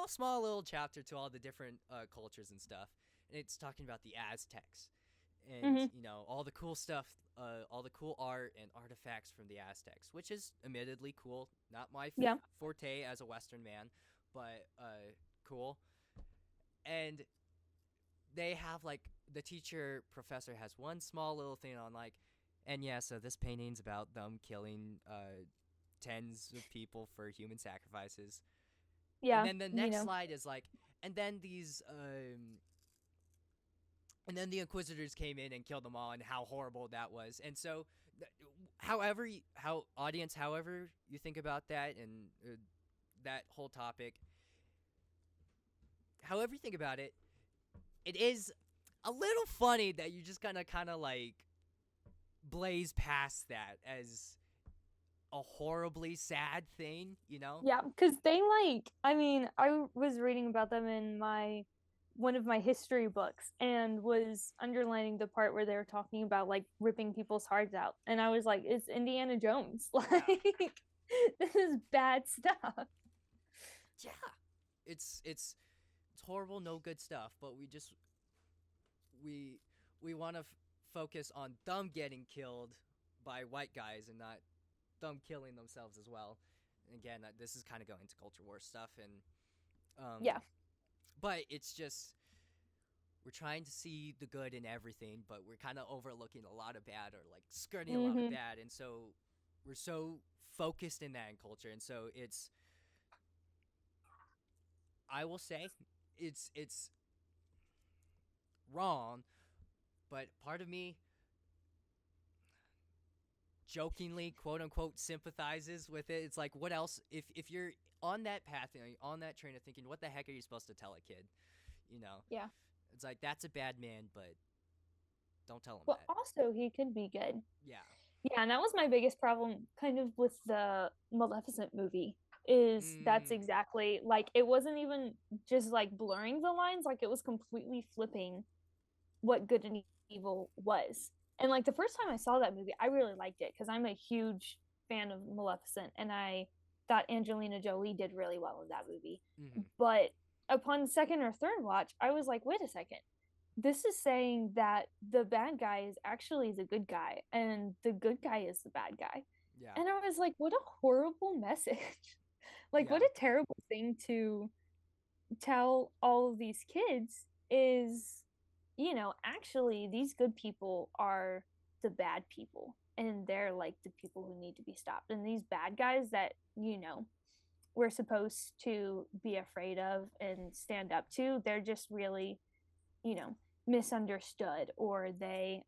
Speaker 2: small little chapter to all the different cultures and stuff, and it's talking about the Aztecs, and
Speaker 3: Mhm.
Speaker 2: all the cool stuff, all the cool art and artifacts from the Aztecs, which is admittedly cool. Not my
Speaker 3: Yeah.
Speaker 2: forte as a Western man, but cool. And they have like the professor has one small little thing on like, and yeah, so this painting's about them killing tens of people for human sacrifices.
Speaker 3: Yeah.
Speaker 2: And then the next slide is like, and then the Inquisitors came in and killed them all, and how horrible that was. And so, however you think about that and that whole topic, however you think about it, it is a little funny that you just kind of like blaze past that as a horribly sad thing,
Speaker 3: Yeah, because they I mean, I was reading about them in my one of my history books and was underlining the part where they were talking about like ripping people's hearts out, and I was like, it's Indiana Jones. Like this is bad stuff.
Speaker 2: Yeah, it's horrible, no good stuff. But we we want to focus on them getting killed by white guys and not them killing themselves as well. And again, this is kind of going into culture war stuff, and
Speaker 3: Yeah.
Speaker 2: but it's just we're trying to see the good in everything, but we're kind of overlooking a lot of bad or like skirting a lot of bad, and so we're so focused in that in culture, and so it's I will say it's wrong, but part of me jokingly quote unquote sympathizes with it. It's like, what else if you're on that path and on that train of thinking, what the heck are you supposed to tell a kid, you know?
Speaker 3: Yeah.
Speaker 2: It's like, that's a bad man, but don't tell him
Speaker 3: Well,
Speaker 2: that.
Speaker 3: also he could be good.
Speaker 2: Yeah.
Speaker 3: Yeah, and that was my biggest problem kind of with the Maleficent movie is that's exactly like it wasn't even just like blurring the lines, like it was completely flipping what good and evil was. And like the first time I saw that movie, I really liked it because I'm a huge fan of Maleficent and I thought Angelina Jolie did really well in that movie. But upon second or third watch, I was like, wait a second. This is saying that the bad guy is actually the good guy and the good guy is the bad guy.
Speaker 2: Yeah.
Speaker 3: And I was like, what a horrible message. Like, what a terrible thing to tell all of these kids is, you know, actually, these good people are the bad people. And they're like the people who need to be stopped. And these bad guys that, you know, we're supposed to be afraid of and stand up to, they're just really, you know, misunderstood, or they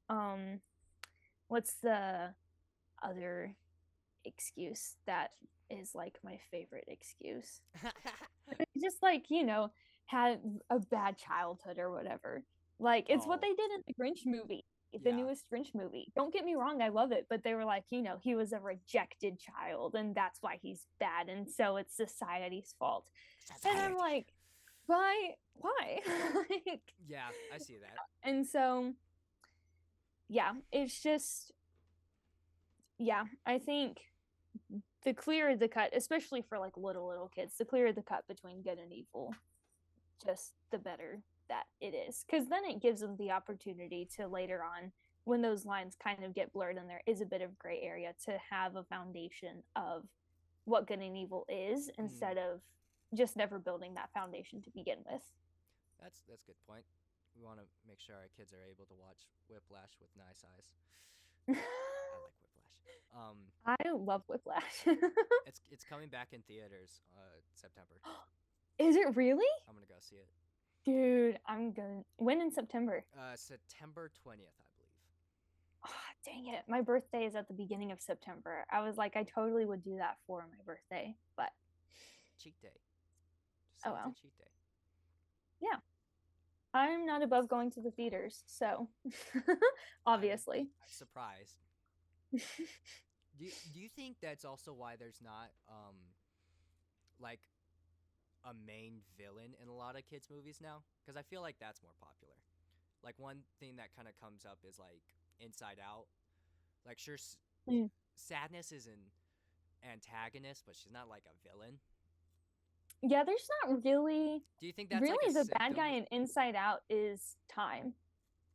Speaker 3: what's the other excuse that is like my favorite excuse? Just like, you know, had a bad childhood or whatever. Like it's what they did in the Grinch movie, the newest Grinch movie. Don't get me wrong, I love it, but they were like, you know, he was a rejected child and that's why he's bad, and so it's society's fault. And I'm like, why? Like,
Speaker 2: yeah, I see that.
Speaker 3: and so yeah, it's just, yeah, I think the clearer the cut, especially for like little kids, the clearer the cut between good and evil, just the better that it is, because then it gives them the opportunity to later on, when those lines kind of get blurred and there is a bit of gray area, to have a foundation of what good and evil is, instead of just never building that foundation to begin with.
Speaker 2: That's a good point. We want to make sure our kids are able to watch Whiplash with nice eyes. I like Whiplash.
Speaker 3: I love Whiplash.
Speaker 2: It's coming back in theaters September.
Speaker 3: Is it really?
Speaker 2: I'm gonna go see it.
Speaker 3: Dude, I'm gonna. When in September?
Speaker 2: September 20th, I believe.
Speaker 3: Oh, dang it. My birthday is at the beginning of September. I was like, I totally would do that for my birthday, but
Speaker 2: cheat day.
Speaker 3: Oh well.
Speaker 2: Cheat day.
Speaker 3: Yeah. I'm not above going to the theaters, so obviously.
Speaker 2: I'm surprised. Do you think that's also why there's not like a main villain in a lot of kids movies now? Because I feel like that's more popular. Like one thing that kind of comes up is like Inside Out. Like sure, Sadness is an antagonist, but she's not like a villain.
Speaker 3: Yeah, there's not really.
Speaker 2: Do you think that's
Speaker 3: really
Speaker 2: like
Speaker 3: the bad guy in Inside Out is time?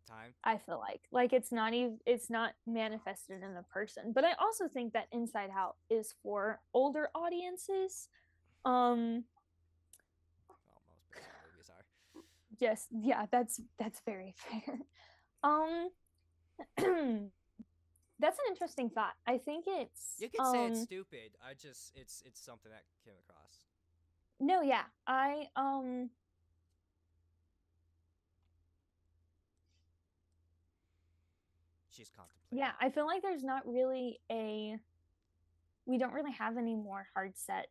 Speaker 2: Time?
Speaker 3: I feel like it's not even, it's not manifested in a person. But I also think that Inside Out is for older audiences.
Speaker 2: Well, most Pixar movies are.
Speaker 3: Just yeah, that's very fair. That's an interesting thought. I think it's.
Speaker 2: You could say it's stupid. It's something that came across.
Speaker 3: No, yeah,
Speaker 2: She's contemplating.
Speaker 3: Yeah, I feel like there's not really a. We don't really have any more hard set.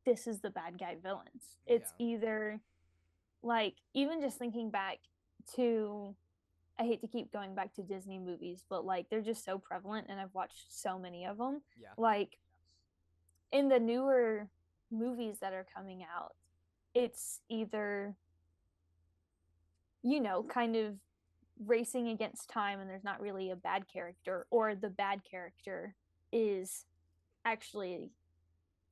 Speaker 3: This is the bad guy villains. It's either, like, even just thinking back to. I hate to keep going back to Disney movies, but like they're just so prevalent, and I've watched so many of them.
Speaker 2: Yeah.
Speaker 3: Like, in the newer movies that are coming out, it's either kind of racing against time, and there's not really a bad character, or the bad character is actually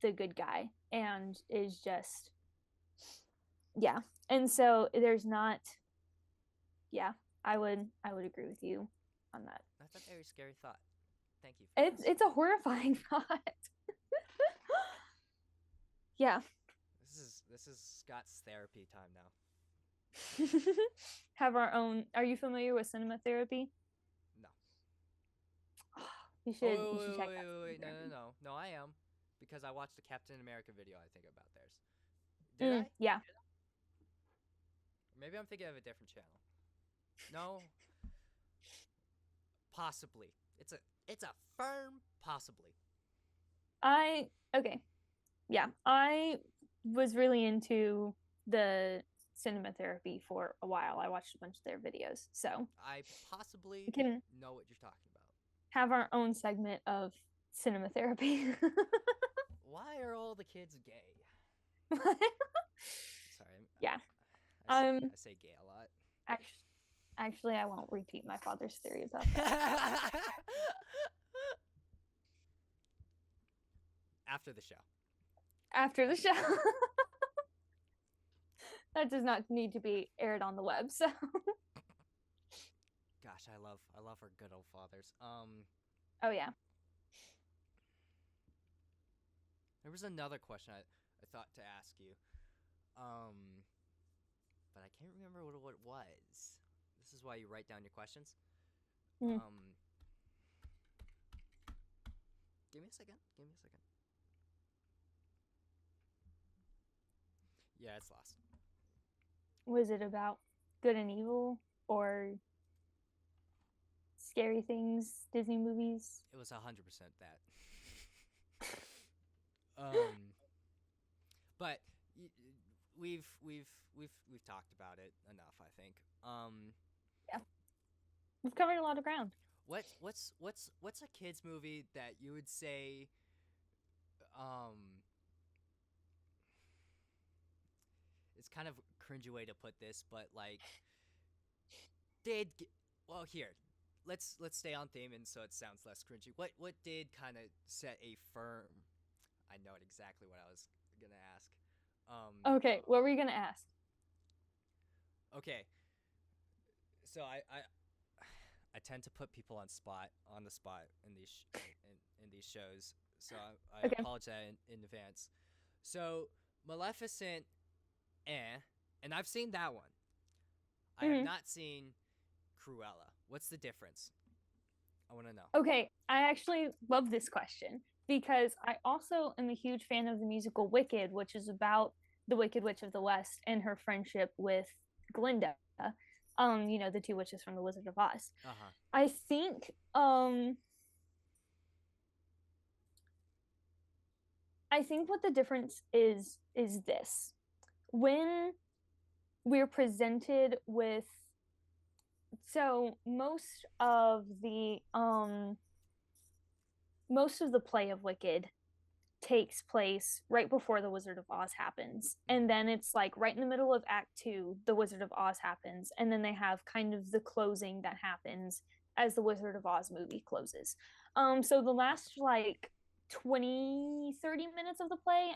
Speaker 3: the good guy and is just, yeah. And so there's not, yeah, I would agree with you on that.
Speaker 2: That's a very scary thought. Thank you.
Speaker 3: It's a horrifying thought. Yeah.
Speaker 2: This is Scott's therapy time now.
Speaker 3: Have our own. Are you familiar with cinema therapy?
Speaker 2: No.
Speaker 3: You should.
Speaker 2: Oh,
Speaker 3: You should check out.
Speaker 2: wait. No, I am. Because I watched the Captain America video, I think, about theirs. Did I?
Speaker 3: Yeah.
Speaker 2: Maybe I'm thinking of a different channel. No. Possibly. It's a firm possibly.
Speaker 3: Okay. Yeah. I was really into the cinema therapy for a while. I watched a bunch of their videos. So
Speaker 2: I possibly
Speaker 3: we can
Speaker 2: know what you're talking about.
Speaker 3: have our own segment of cinema therapy.
Speaker 2: Why are all the kids gay? Sorry.
Speaker 3: Yeah.
Speaker 2: I say gay a lot.
Speaker 3: Actually, I won't repeat my father's theory about that.
Speaker 2: After the show.
Speaker 3: After the show. That does not need to be aired on the web, so.
Speaker 2: Gosh, I love our good old fathers.
Speaker 3: Oh yeah.
Speaker 2: There was another question I thought to ask you. But I can't remember what it was. This is why you write down your questions.
Speaker 3: Mm.
Speaker 2: Give me a second. Yeah, it's lost.
Speaker 3: Was it about good and evil or scary things, Disney movies?
Speaker 2: It was 100% that. But we've talked about it enough, I think.
Speaker 3: Yeah. We've covered a lot of ground.
Speaker 2: What's a kids movie that you would say it's kind of a cringy way to put this, but like well, here, let's stay on theme, and so it sounds less cringy. What did kind of set a firm? I know exactly what I was gonna ask.
Speaker 3: Okay, what were you gonna ask?
Speaker 2: Okay, so I tend to put people on the spot in these in these shows, so I
Speaker 3: Okay.
Speaker 2: apologize in advance. So Maleficent, and I've seen that one. I have not seen Cruella. What's the difference? I want to know.
Speaker 3: Okay, I actually love this question because I also am a huge fan of the musical Wicked, which is about the Wicked Witch of the West and her friendship with Glinda. The two witches from the Wizard of Oz.
Speaker 2: Uh-huh.
Speaker 3: I think what the difference is this. When we're presented with, so most of the play of Wicked takes place right before the Wizard of Oz happens, and then it's like right in the middle of Act 2 the Wizard of Oz happens, and then they have kind of the closing that happens as the Wizard of Oz movie closes. So the last like 20-30 minutes of the play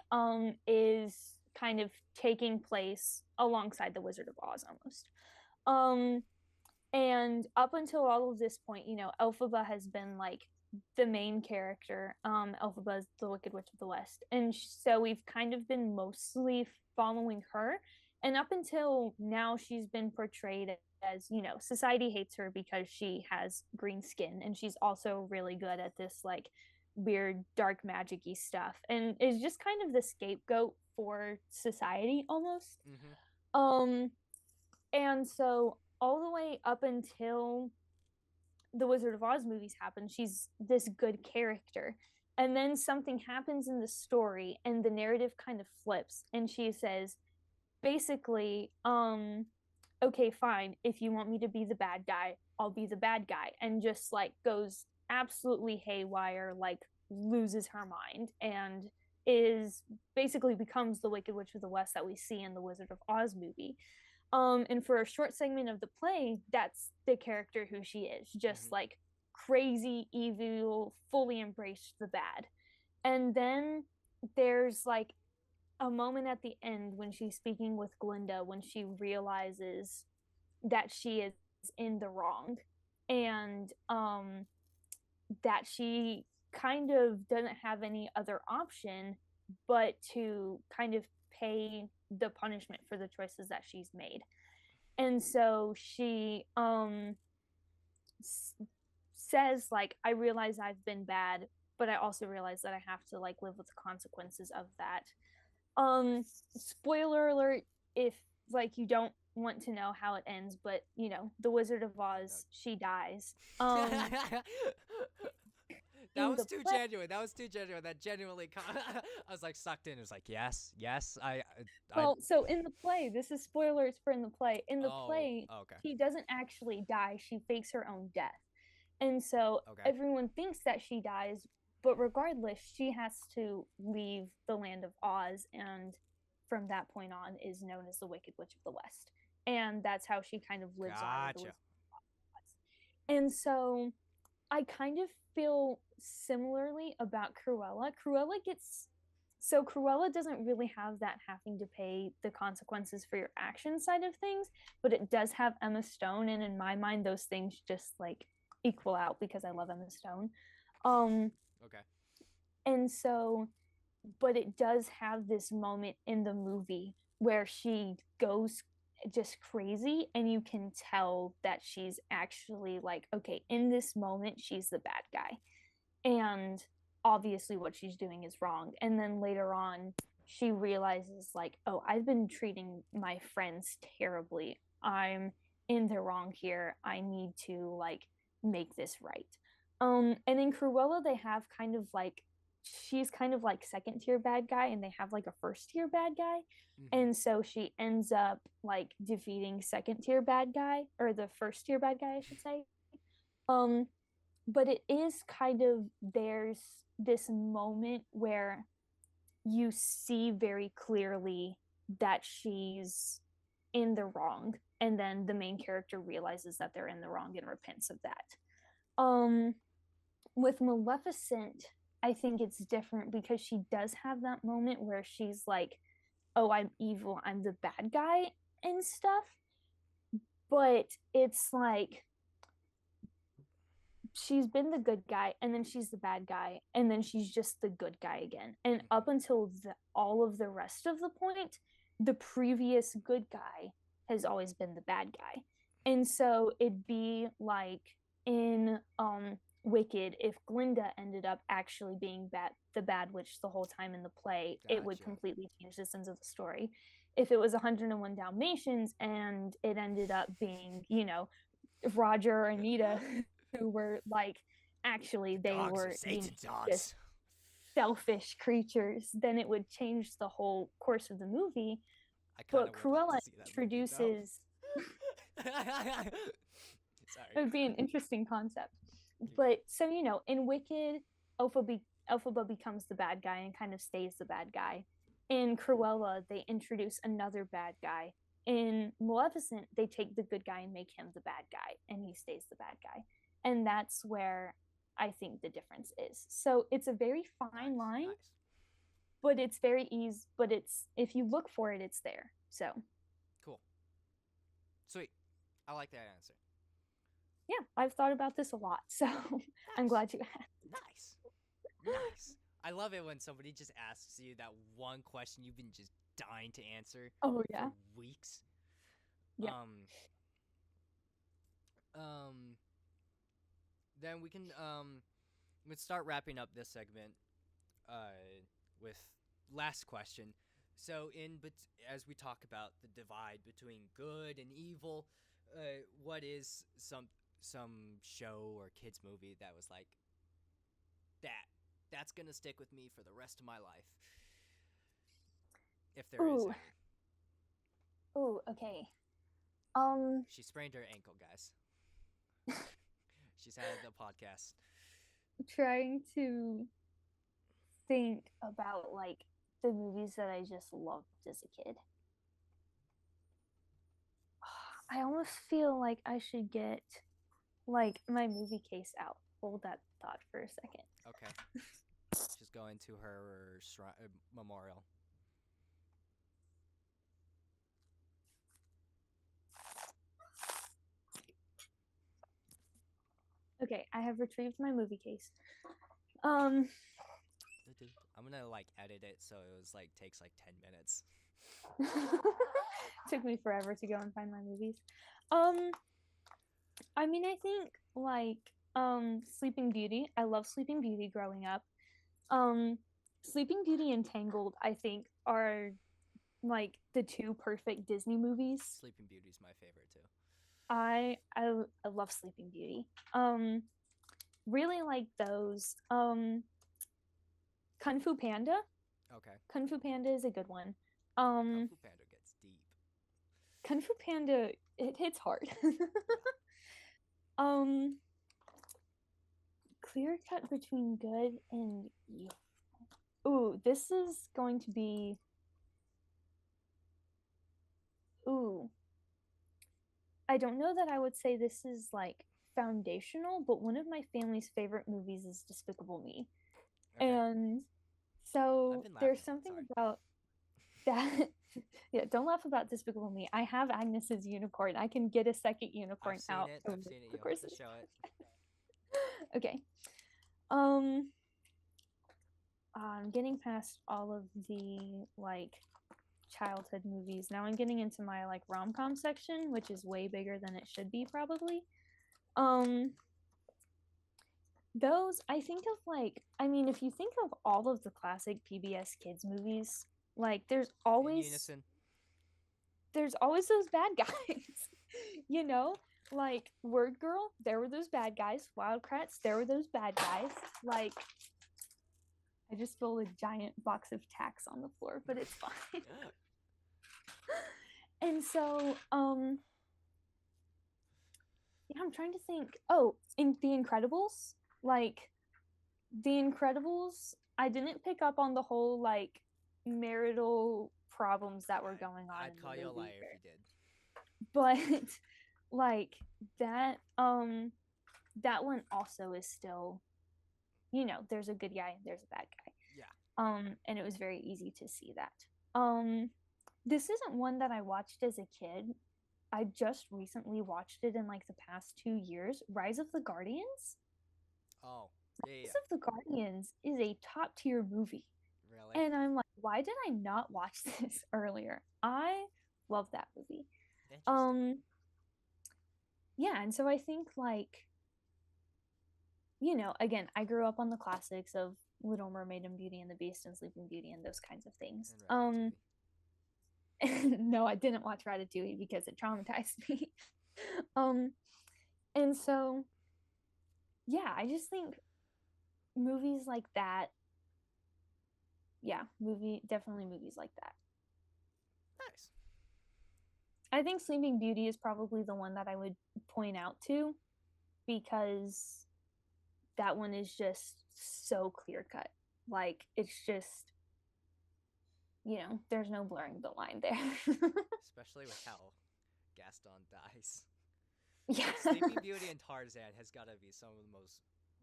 Speaker 3: is kind of taking place alongside the Wizard of Oz almost. And up until all of this point, Elphaba has been like the main character. Elphaba is the Wicked Witch of the West, and so we've kind of been mostly following her. And up until now, she's been portrayed as, society hates her because she has green skin, and she's also really good at this like weird dark magic-y stuff, and is just kind of the scapegoat for society almost. And so all the way up until the Wizard of Oz movies happen, she's this good character. And then something happens in the story and the narrative kind of flips, and she says basically, okay, fine, if you want me to be the bad guy, I'll be the bad guy, and just like goes absolutely haywire, like loses her mind, and is basically becomes the Wicked Witch of the West that we see in the Wizard of Oz movie. And for a short segment of the play, that's the character who she is, just like crazy, evil, fully embraced the bad. And then there's like a moment at the end when she's speaking with Glinda when she realizes that she is in the wrong, and that she kind of doesn't have any other option but to kind of pay the punishment for the choices that she's made. And so she says like, I realize I've been bad, but I also realize that I have to like live with the consequences of that. Spoiler alert if like you don't want to know how it ends, but you know, the Wizard of Oz, she dies.
Speaker 2: That
Speaker 3: In
Speaker 2: was
Speaker 3: the
Speaker 2: too
Speaker 3: play,
Speaker 2: genuine. That was too genuine. That genuinely, I was like sucked in. It was like, yes, yes.
Speaker 3: well, so in the play, this is spoilers for in the play. In the
Speaker 2: Oh,
Speaker 3: play,
Speaker 2: okay,
Speaker 3: she doesn't actually die. She fakes her own death. And so
Speaker 2: okay.
Speaker 3: everyone thinks that she dies, but regardless, she has to leave the land of Oz, and from that point on is known as the Wicked Witch of the West. And that's how she kind of lives on in the
Speaker 2: Gotcha.
Speaker 3: Wizard of Oz. And so I kind of feel similarly about Cruella. Cruella doesn't really have that having to pay the consequences for your action side of things, but it does have Emma Stone, and in my mind, those things just like equal out because I love Emma Stone. Um,
Speaker 2: Okay.
Speaker 3: and so, but it does have this moment in the movie where she goes just crazy, and you can tell that she's actually like, okay, in this moment, she's the bad guy. And obviously, what she's doing is wrong. And then later on, she realizes, like, oh, I've been treating my friends terribly. I'm in the wrong here. I need to, like, make this right. And in Cruella, they have kind of like, she's kind of like second tier bad guy, and they have like a first tier bad guy.
Speaker 2: Mm-hmm.
Speaker 3: And so she ends up like defeating second tier bad guy, or the first tier bad guy, I should say. Um, but it is kind of, there's this moment where you see very clearly that she's in the wrong, and then the main character realizes that they're in the wrong and repents of that. um with Maleficent, I think it's different because she does have that moment where she's like, oh, I'm evil, I'm the bad guy and stuff, but it's like she's been the good guy, and then she's the bad guy, and then she's just the good guy again. And up until all of the rest of the point, the previous good guy has always been the bad guy. And so it'd be like in Wicked, if Glinda ended up actually being the bad witch the whole time in the play, it would
Speaker 2: Gotcha.
Speaker 3: completely change the sense of the story. If it was 101 Dalmatians and it ended up being, you know, Roger or Anita who were like, actually they
Speaker 1: Dogs are
Speaker 3: were, you know,
Speaker 1: Satan's
Speaker 3: just
Speaker 1: dogs.
Speaker 3: selfish creatures, then it would change the whole course of the movie.
Speaker 2: I kind
Speaker 3: But
Speaker 2: of would like
Speaker 3: Cruella
Speaker 2: to see that movie though.
Speaker 3: introduces,
Speaker 2: Sorry.
Speaker 3: it would be an interesting concept. But so, you know, in Wicked, Elphaba becomes the bad guy and kind of stays the bad guy. In Cruella, they introduce another bad guy. In Maleficent, they take the good guy and make him the bad guy, and he stays the bad guy. And that's where I think the difference is. So it's a very fine line,
Speaker 2: Nice.
Speaker 3: but it's very easy. But it's, if you look for it, it's there. So
Speaker 2: Cool. Sweet. I like that answer.
Speaker 3: yeah, I've thought about this a lot. So I'm glad you asked.
Speaker 2: Nice. Nice. I love it when somebody just asks you that one question you've been just dying to answer
Speaker 3: Oh yeah,
Speaker 2: for weeks.
Speaker 3: yeah.
Speaker 2: Then we can let's start wrapping up this segment with last question. So as we talk about the divide between good and evil, what is some show or kids movie that was like that's gonna stick with me for the rest of my life, if there is
Speaker 3: Ooh,
Speaker 2: any.
Speaker 3: ooh, okay.
Speaker 2: She sprained her ankle, guys. She's had the podcast.
Speaker 3: Trying to think about like the movies that I just loved as a kid. I almost feel like I should get like my movie case out. Hold that thought for a second.
Speaker 2: Okay. She's going to her memorial.
Speaker 3: Okay, I have retrieved my movie case. Um,
Speaker 2: I'm gonna like edit it so it was like takes like 10 minutes.
Speaker 3: took me forever to go and find my movies. Um, I mean, I think like Sleeping Beauty. I love Sleeping Beauty growing up. Um, Sleeping Beauty and Tangled, I think, are like the two perfect Disney movies.
Speaker 2: Sleeping Beauty's my favorite too.
Speaker 3: I love Sleeping Beauty. Really like those. Kung Fu Panda.
Speaker 2: Okay.
Speaker 3: Kung Fu Panda is a good one.
Speaker 2: Kung Fu Panda gets deep.
Speaker 3: Kung Fu Panda, it hits hard. Clear cut between good and evil. Ooh, this is going to be. Ooh. I don't know that I would say this is like foundational, but one of my family's favorite movies is Despicable Me.
Speaker 2: Okay.
Speaker 3: And so there's something about that. Yeah, don't laugh about Despicable Me. I have Agnes's unicorn. I can get a second unicorn out.
Speaker 2: I've seen it. You have to show it.
Speaker 3: Okay. I'm getting past all of the like childhood movies. Now I'm getting into my like rom-com section, which is way bigger than it should be probably. Those I think of like I mean if you think of all of the classic PBS Kids movies, like there's always those bad guys. You know? Like Word Girl, there were those bad guys. Wildcrats, there were those bad guys. Like I just spilled a giant box of tacks on the floor, but it's fine. And so, yeah, I'm trying to think. Oh, in The Incredibles, like The Incredibles, I didn't pick up on the whole like marital problems that were going on.
Speaker 2: I'd call you a liar if you did.
Speaker 3: But like that one also is still, you know, there's a good guy and there's a bad guy.
Speaker 2: Yeah.
Speaker 3: And it was very easy to see that. This isn't one that I watched as a kid. I just recently watched it in like the past 2 years. Rise of the Guardians.
Speaker 2: Oh, yeah.
Speaker 3: Rise of the Guardians is a top tier movie.
Speaker 2: Really?
Speaker 3: And I'm like, why did I not watch this earlier? I love that movie. Yeah, and so I think like, you know, again, I grew up on the classics of Little Mermaid and Beauty and the Beast and Sleeping Beauty and those kinds of things. No, I didn't watch Ratatouille because it traumatized me. And so yeah, I just think movies like that. Yeah, definitely movies like that.
Speaker 2: Nice.
Speaker 3: I think Sleeping Beauty is probably the one that I would point out to because that one is just so clear cut. Like it's just, you know, there's no blurring the line there.
Speaker 2: Especially with how Gaston dies.
Speaker 3: Yeah.
Speaker 2: Sleeping Beauty and Tarzan has got to be some of the most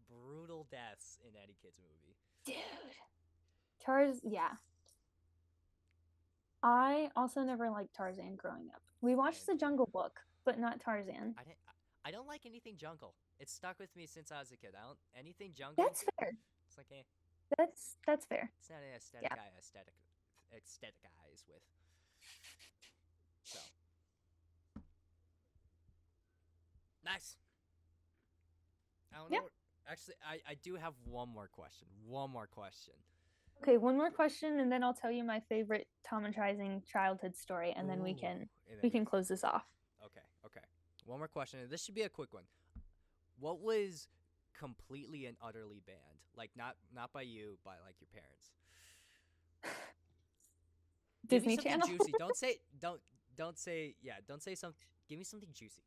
Speaker 2: brutal deaths in any kid's movie.
Speaker 3: Dude. Yeah. I also never liked Tarzan growing up. We watched The Jungle Book, but not Tarzan.
Speaker 2: I don't like anything jungle. It's stuck with me since I was a kid. Anything jungle.
Speaker 3: That's fair.
Speaker 2: It's like
Speaker 3: That's fair.
Speaker 2: It's not an aesthetic eyes with. So nice. I don't know. Actually, I do have one more question.
Speaker 3: Okay, one more question, and then I'll tell you my favorite traumatizing childhood story, and then we can close this off.
Speaker 2: Okay. One more question, and this should be a quick one. What was completely and utterly banned? Like not by you, by like your parents.
Speaker 3: Disney Channel.
Speaker 2: Juicy. Don't say something. Give me something juicy.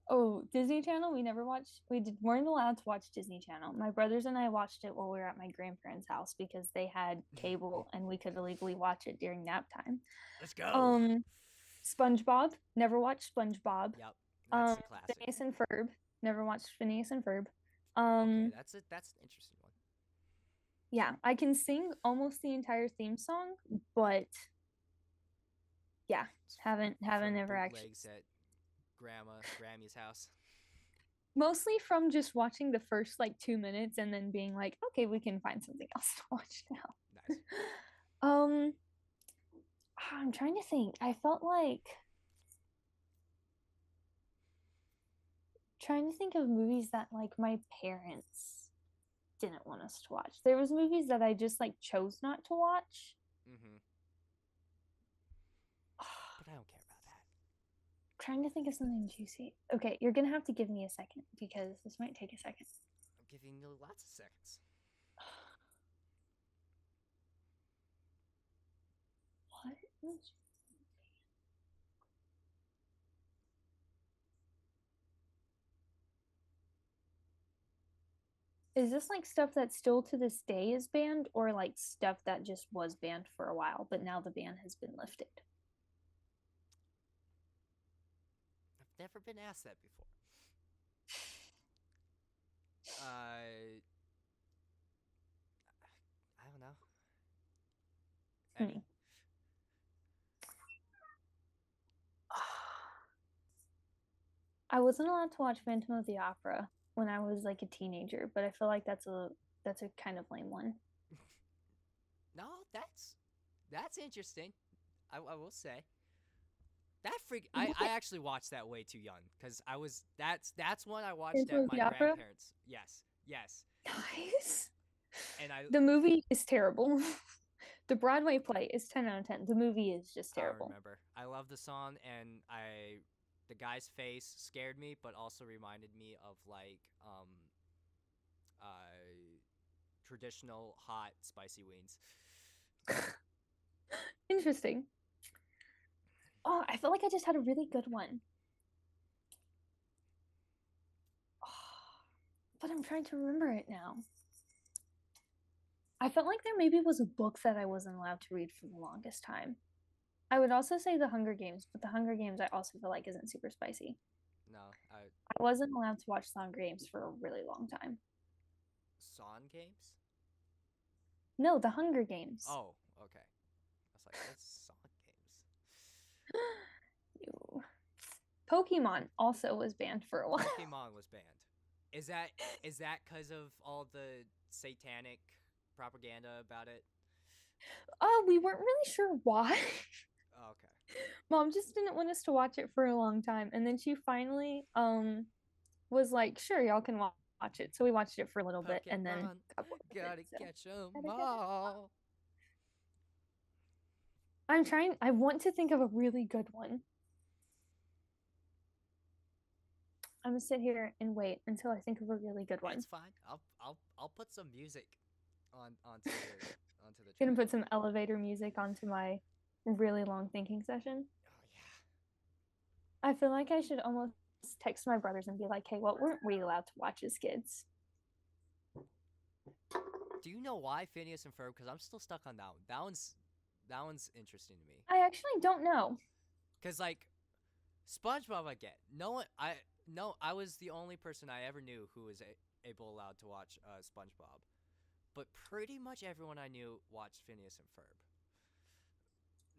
Speaker 3: Oh, Disney Channel. We weren't allowed to watch Disney Channel. My brothers and I watched it while we were at my grandparents' house because they had cable and we could illegally watch it during nap time.
Speaker 1: Let's go.
Speaker 3: SpongeBob. Never watched SpongeBob.
Speaker 2: Yep, that's the classic.
Speaker 3: Phineas and Ferb. Never watched Phineas and Ferb.
Speaker 2: Okay, that's an interesting one.
Speaker 3: Yeah, I can sing almost the entire theme song, but yeah, haven't
Speaker 2: From
Speaker 3: ever actually.
Speaker 2: bootlegs at Grammy's house.
Speaker 3: Mostly from just watching the first like 2 minutes and then being like, okay, we can find something else to watch now.
Speaker 2: Nice.
Speaker 3: I'm trying to think. I felt like trying to think of movies that like my parents didn't want us to watch. There was movies that I just like chose not to watch.
Speaker 2: Mm-hmm. But I don't care about that.
Speaker 3: Trying to think of something juicy. Okay, you're gonna have to give me a second because this might take a second.
Speaker 2: I'm giving you lots of seconds.
Speaker 3: What? Is this like stuff that still to this day is banned, or like stuff that just was banned for a while, but now the ban has been lifted?
Speaker 2: I've never been asked that before. I don't know. Any?
Speaker 3: I wasn't allowed to watch Phantom of the Opera when I was like a teenager, but I feel like that's a kind of lame one.
Speaker 2: No, that's interesting. I will say. That freak I actually watched that way too young because I was that's one I watched
Speaker 3: Phantom
Speaker 2: at
Speaker 3: of
Speaker 2: my
Speaker 3: the Opera?
Speaker 2: grandparents. Yes.
Speaker 3: Nice.
Speaker 2: And
Speaker 3: The movie is terrible. The Broadway play is 10 out of 10. The movie is just
Speaker 2: I
Speaker 3: terrible.
Speaker 2: remember. I love the song and the guy's face scared me but also reminded me of like traditional hot spicy wings.
Speaker 3: Interesting. Oh, I feel like I just had a really good one. But I'm trying to remember it now. I felt like there maybe was a book that I wasn't allowed to read for the longest time. I would also say The Hunger Games, but The Hunger Games I also feel like isn't super spicy.
Speaker 2: No,
Speaker 3: I wasn't allowed to watch The Hunger Games for a really long time.
Speaker 2: Song games?
Speaker 3: No, The Hunger Games.
Speaker 2: Oh, okay. I was like, what's song games?
Speaker 3: Ew. Pokemon also was banned for a while.
Speaker 2: Pokemon was banned. Is that because of all the satanic propaganda about it?
Speaker 3: Oh, we weren't really sure why.
Speaker 2: Oh, okay.
Speaker 3: Mom just didn't want us to watch it for a long time, and then she finally was like, "Sure, y'all can watch it." So we watched it for a little bit, and then
Speaker 2: gotta catch 'em all.
Speaker 3: I'm trying. I want to think of a really good one. I'm gonna sit here and wait until I think of a really good one.
Speaker 2: It's fine. I'll put some music onto the track.
Speaker 3: Gonna put some elevator music onto my really long thinking session.
Speaker 2: Oh
Speaker 3: yeah. I feel like I should almost text my brothers and be like, "Hey, what weren't we allowed to watch as kids?"
Speaker 2: Do you know why Phineas and Ferb? Because I'm still stuck on that one. That one's interesting to me.
Speaker 3: I actually don't know.
Speaker 2: Cause like SpongeBob, I get. I was the only person I ever knew who was allowed to watch SpongeBob, but pretty much everyone I knew watched Phineas and Ferb.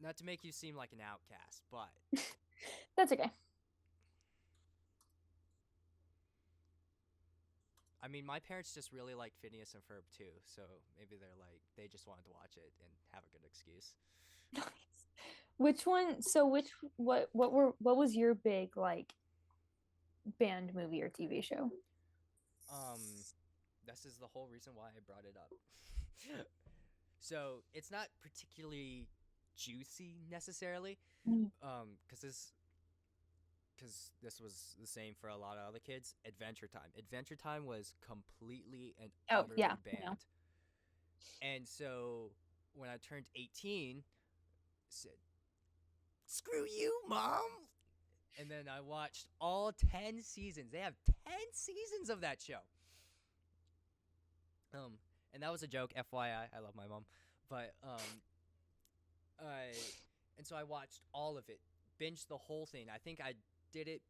Speaker 2: Not to make you seem like an outcast, but
Speaker 3: that's okay.
Speaker 2: I mean, my parents just really liked Phineas and Ferb too, so maybe they just wanted to watch it and have a good excuse.
Speaker 3: Which one? So what was your big like banned movie or TV show?
Speaker 2: This is the whole reason why I brought it up. So it's not particularly juicy necessarily, because this was the same for a lot of other kids. Adventure Time. Adventure Time was completely and utterly banned. And so when I turned 18, said, "Screw you, Mom!" And then I watched all 10 seasons. They have 10 seasons of that show. And that was a joke, FYI. I love my mom. But and so I watched all of it binged the whole thing. I think I did it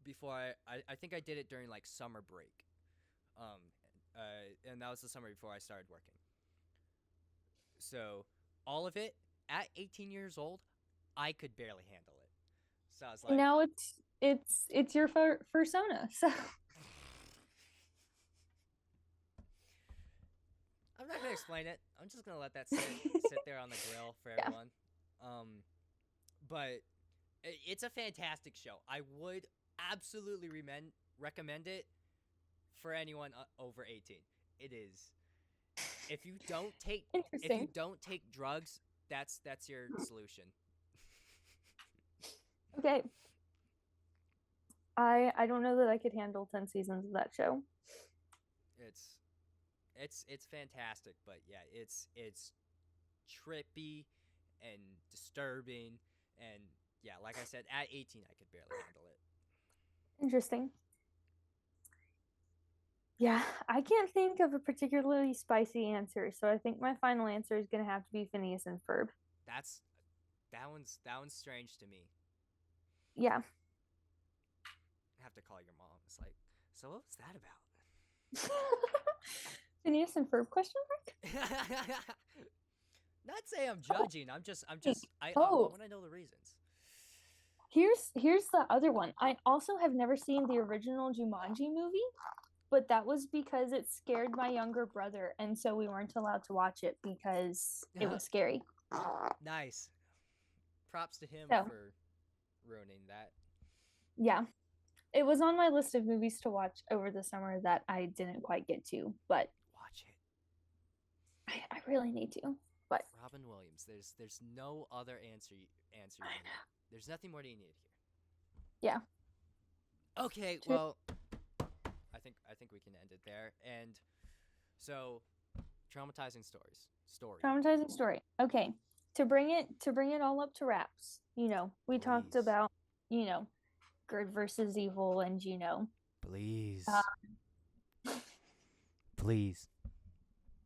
Speaker 2: before I think I did it during like summer break. Um, and that was the summer before I started working. So all of it at 18 years old, I could barely handle it. So I was like,
Speaker 3: Now it's your persona. So
Speaker 2: I'm not gonna explain it. I'm just gonna let that sit there on the grill for
Speaker 3: yeah.
Speaker 2: everyone. But it's a fantastic show. I would absolutely recommend it for anyone over 18. It is. If you
Speaker 3: Interesting.
Speaker 2: don't take drugs, that's your solution.
Speaker 3: Okay. I don't know that I could handle 10 seasons of that show.
Speaker 2: It's fantastic, but yeah, it's trippy and disturbing, and yeah, like I said, at 18 I could barely handle it.
Speaker 3: Interesting. Yeah, I can't think of a particularly spicy answer, so I think my final answer is gonna have to be Phineas and Ferb.
Speaker 2: That one's strange to me.
Speaker 3: Yeah.
Speaker 2: I have to call your mom. It's like, so what was that about?
Speaker 3: Phineas and Ferb question mark?
Speaker 2: Not say I'm judging. I
Speaker 3: Oh.
Speaker 2: want to know the reasons.
Speaker 3: Here's the other one. I also have never seen the original Jumanji movie, but that was because it scared my younger brother, and so we weren't allowed to watch it because it was scary.
Speaker 2: Nice. Props to him
Speaker 3: So,
Speaker 2: for ruining that.
Speaker 3: yeah. It was on my list of movies to watch over the summer that I didn't quite get to, but
Speaker 2: Watch it.
Speaker 3: I really need to. But
Speaker 2: Robin Williams. There's no other answer you need. There's nothing more that you need here.
Speaker 3: yeah.
Speaker 2: Okay, well, I think we can end it there. And so, traumatizing story.
Speaker 3: Traumatizing story. Okay. To bring it all up to wraps, we talked
Speaker 2: Please.
Speaker 3: about, good versus evil, and
Speaker 2: Please. Please.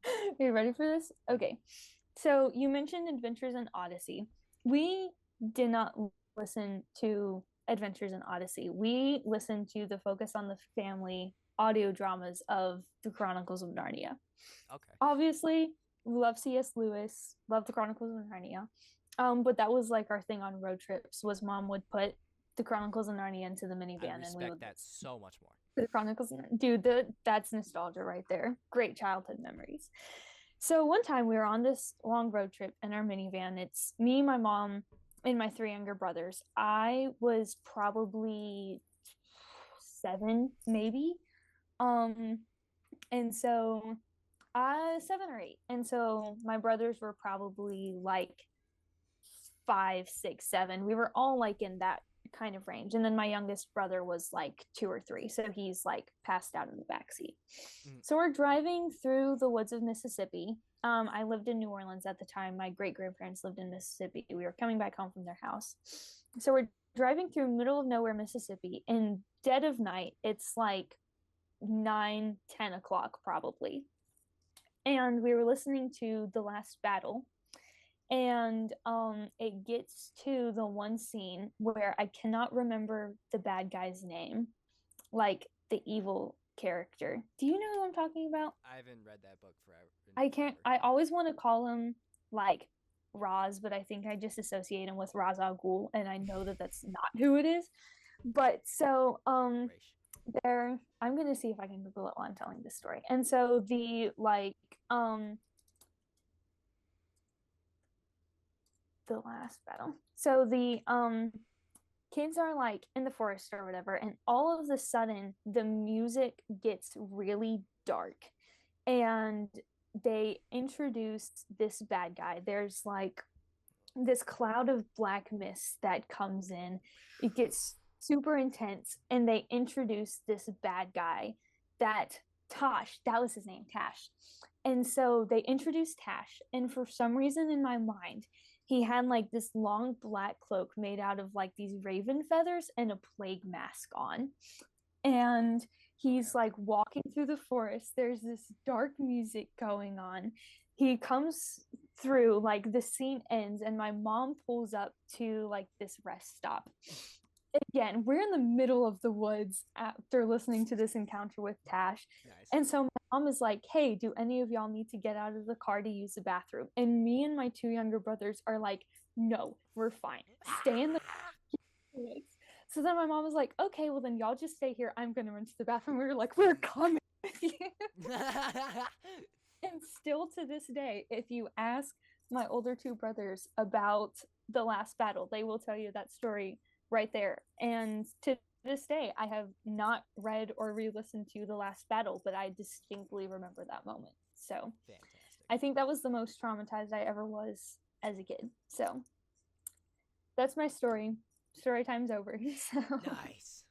Speaker 3: Are you ready for this? Okay. So you mentioned Adventures in Odyssey. We did not listen to Adventures in Odyssey. We listened to the Focus on the Family audio dramas of the Chronicles of Narnia.
Speaker 2: Okay.
Speaker 3: Obviously, love C.S. Lewis, love the Chronicles of Narnia. But that was like our thing on road trips. Was Mom would put the Chronicles of Narnia into the minivan,
Speaker 2: and we respect that so much more.
Speaker 3: The Chronicles, dude, that's nostalgia right there. Great childhood memories. So one time we were on this long road trip in our minivan. It's me, my mom, and my three younger brothers. I was probably 7, maybe. And so 7 or 8. And so my brothers were probably like 5, 6, 7. We were all like in that kind of range. And then my youngest brother was like 2 or 3, so he's like passed out in the back seat. So we're driving through the woods of Mississippi. I lived in New Orleans at the time. My great grandparents lived in Mississippi. We were coming back home from their house. So we're driving through middle of nowhere Mississippi in dead of night. It's like 9, 10 o'clock probably. And we were listening to The Last Battle. And it gets to the one scene where I cannot remember the bad guy's name, like the evil character. Do you know who I'm talking about?
Speaker 2: I haven't read that book forever.
Speaker 3: I can't. I always want to call him like Roz, but I think I just associate him with Ra's al Ghul, and I know that that's not who it is. But so there, I'm gonna see if I can Google it while I'm telling this story. And so the Last Battle. So the kids are like in the forest or whatever, and all of a sudden the music gets really dark, and they introduce this bad guy. There's like this cloud of black mist that comes in. It gets super intense, and they introduce this bad guy that that was his name, Tash. And so they introduced Tash, and for some reason in my mind, he had like this long black cloak made out of like these raven feathers and a plague mask on. And he's like walking through the forest. There's this dark music going on. he comes through, like the scene ends and my mom pulls up to like this rest stop. Again, we're in the middle of the woods after listening to this encounter with Tash.
Speaker 2: Nice.
Speaker 3: And so my mom is like, hey, do any of y'all need to get out of the car to use the bathroom? And me and my two younger brothers are like, no, we're fine. Stay in the woods. So then my mom was like, okay, well then y'all just stay here. I'm gonna run to the bathroom. We were like, we're coming with you. And still to this day, if you ask my older two brothers about the last battle, they will tell you that story right there. And to this day, I have not read or re-listened to the last battle, but I distinctly remember that moment. So
Speaker 2: Fantastic.
Speaker 3: I think that was the most traumatized I ever was as a kid. So that's my story. Story time's over. So
Speaker 2: Nice.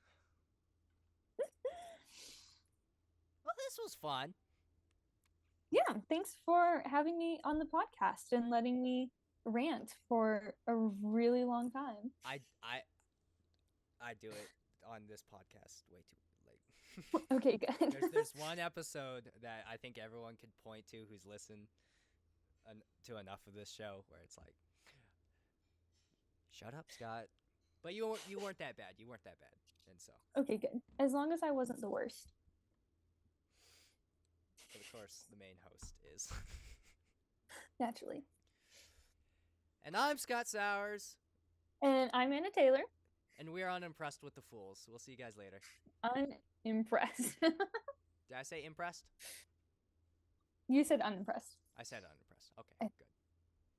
Speaker 2: Well, this was fun.
Speaker 3: yeah, thanks for having me on the podcast and letting me rant for a really long time.
Speaker 2: I do it on this podcast way too late.
Speaker 3: Okay, good.
Speaker 2: There's one episode that I think everyone could point to who's listened to enough of this show where it's like, shut up, Scott. But you weren't that bad. You weren't that bad, and so.
Speaker 3: Okay, good. As long as I wasn't the worst.
Speaker 2: But of course, the main host is.
Speaker 3: Naturally.
Speaker 2: And I'm Scott Sowers.
Speaker 3: And I'm Anna Taylor.
Speaker 2: And we're unimpressed with the fools. We'll see you guys later.
Speaker 3: Unimpressed.
Speaker 2: Did I say impressed?
Speaker 3: You said unimpressed.
Speaker 2: I said unimpressed. Okay, good.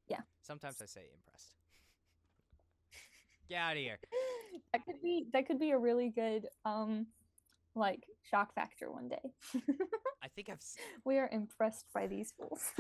Speaker 3: Yeah.
Speaker 2: Sometimes I say impressed. Get out of here.
Speaker 3: That could be a really good like shock factor one day.
Speaker 2: I think I've
Speaker 3: We are impressed by these fools.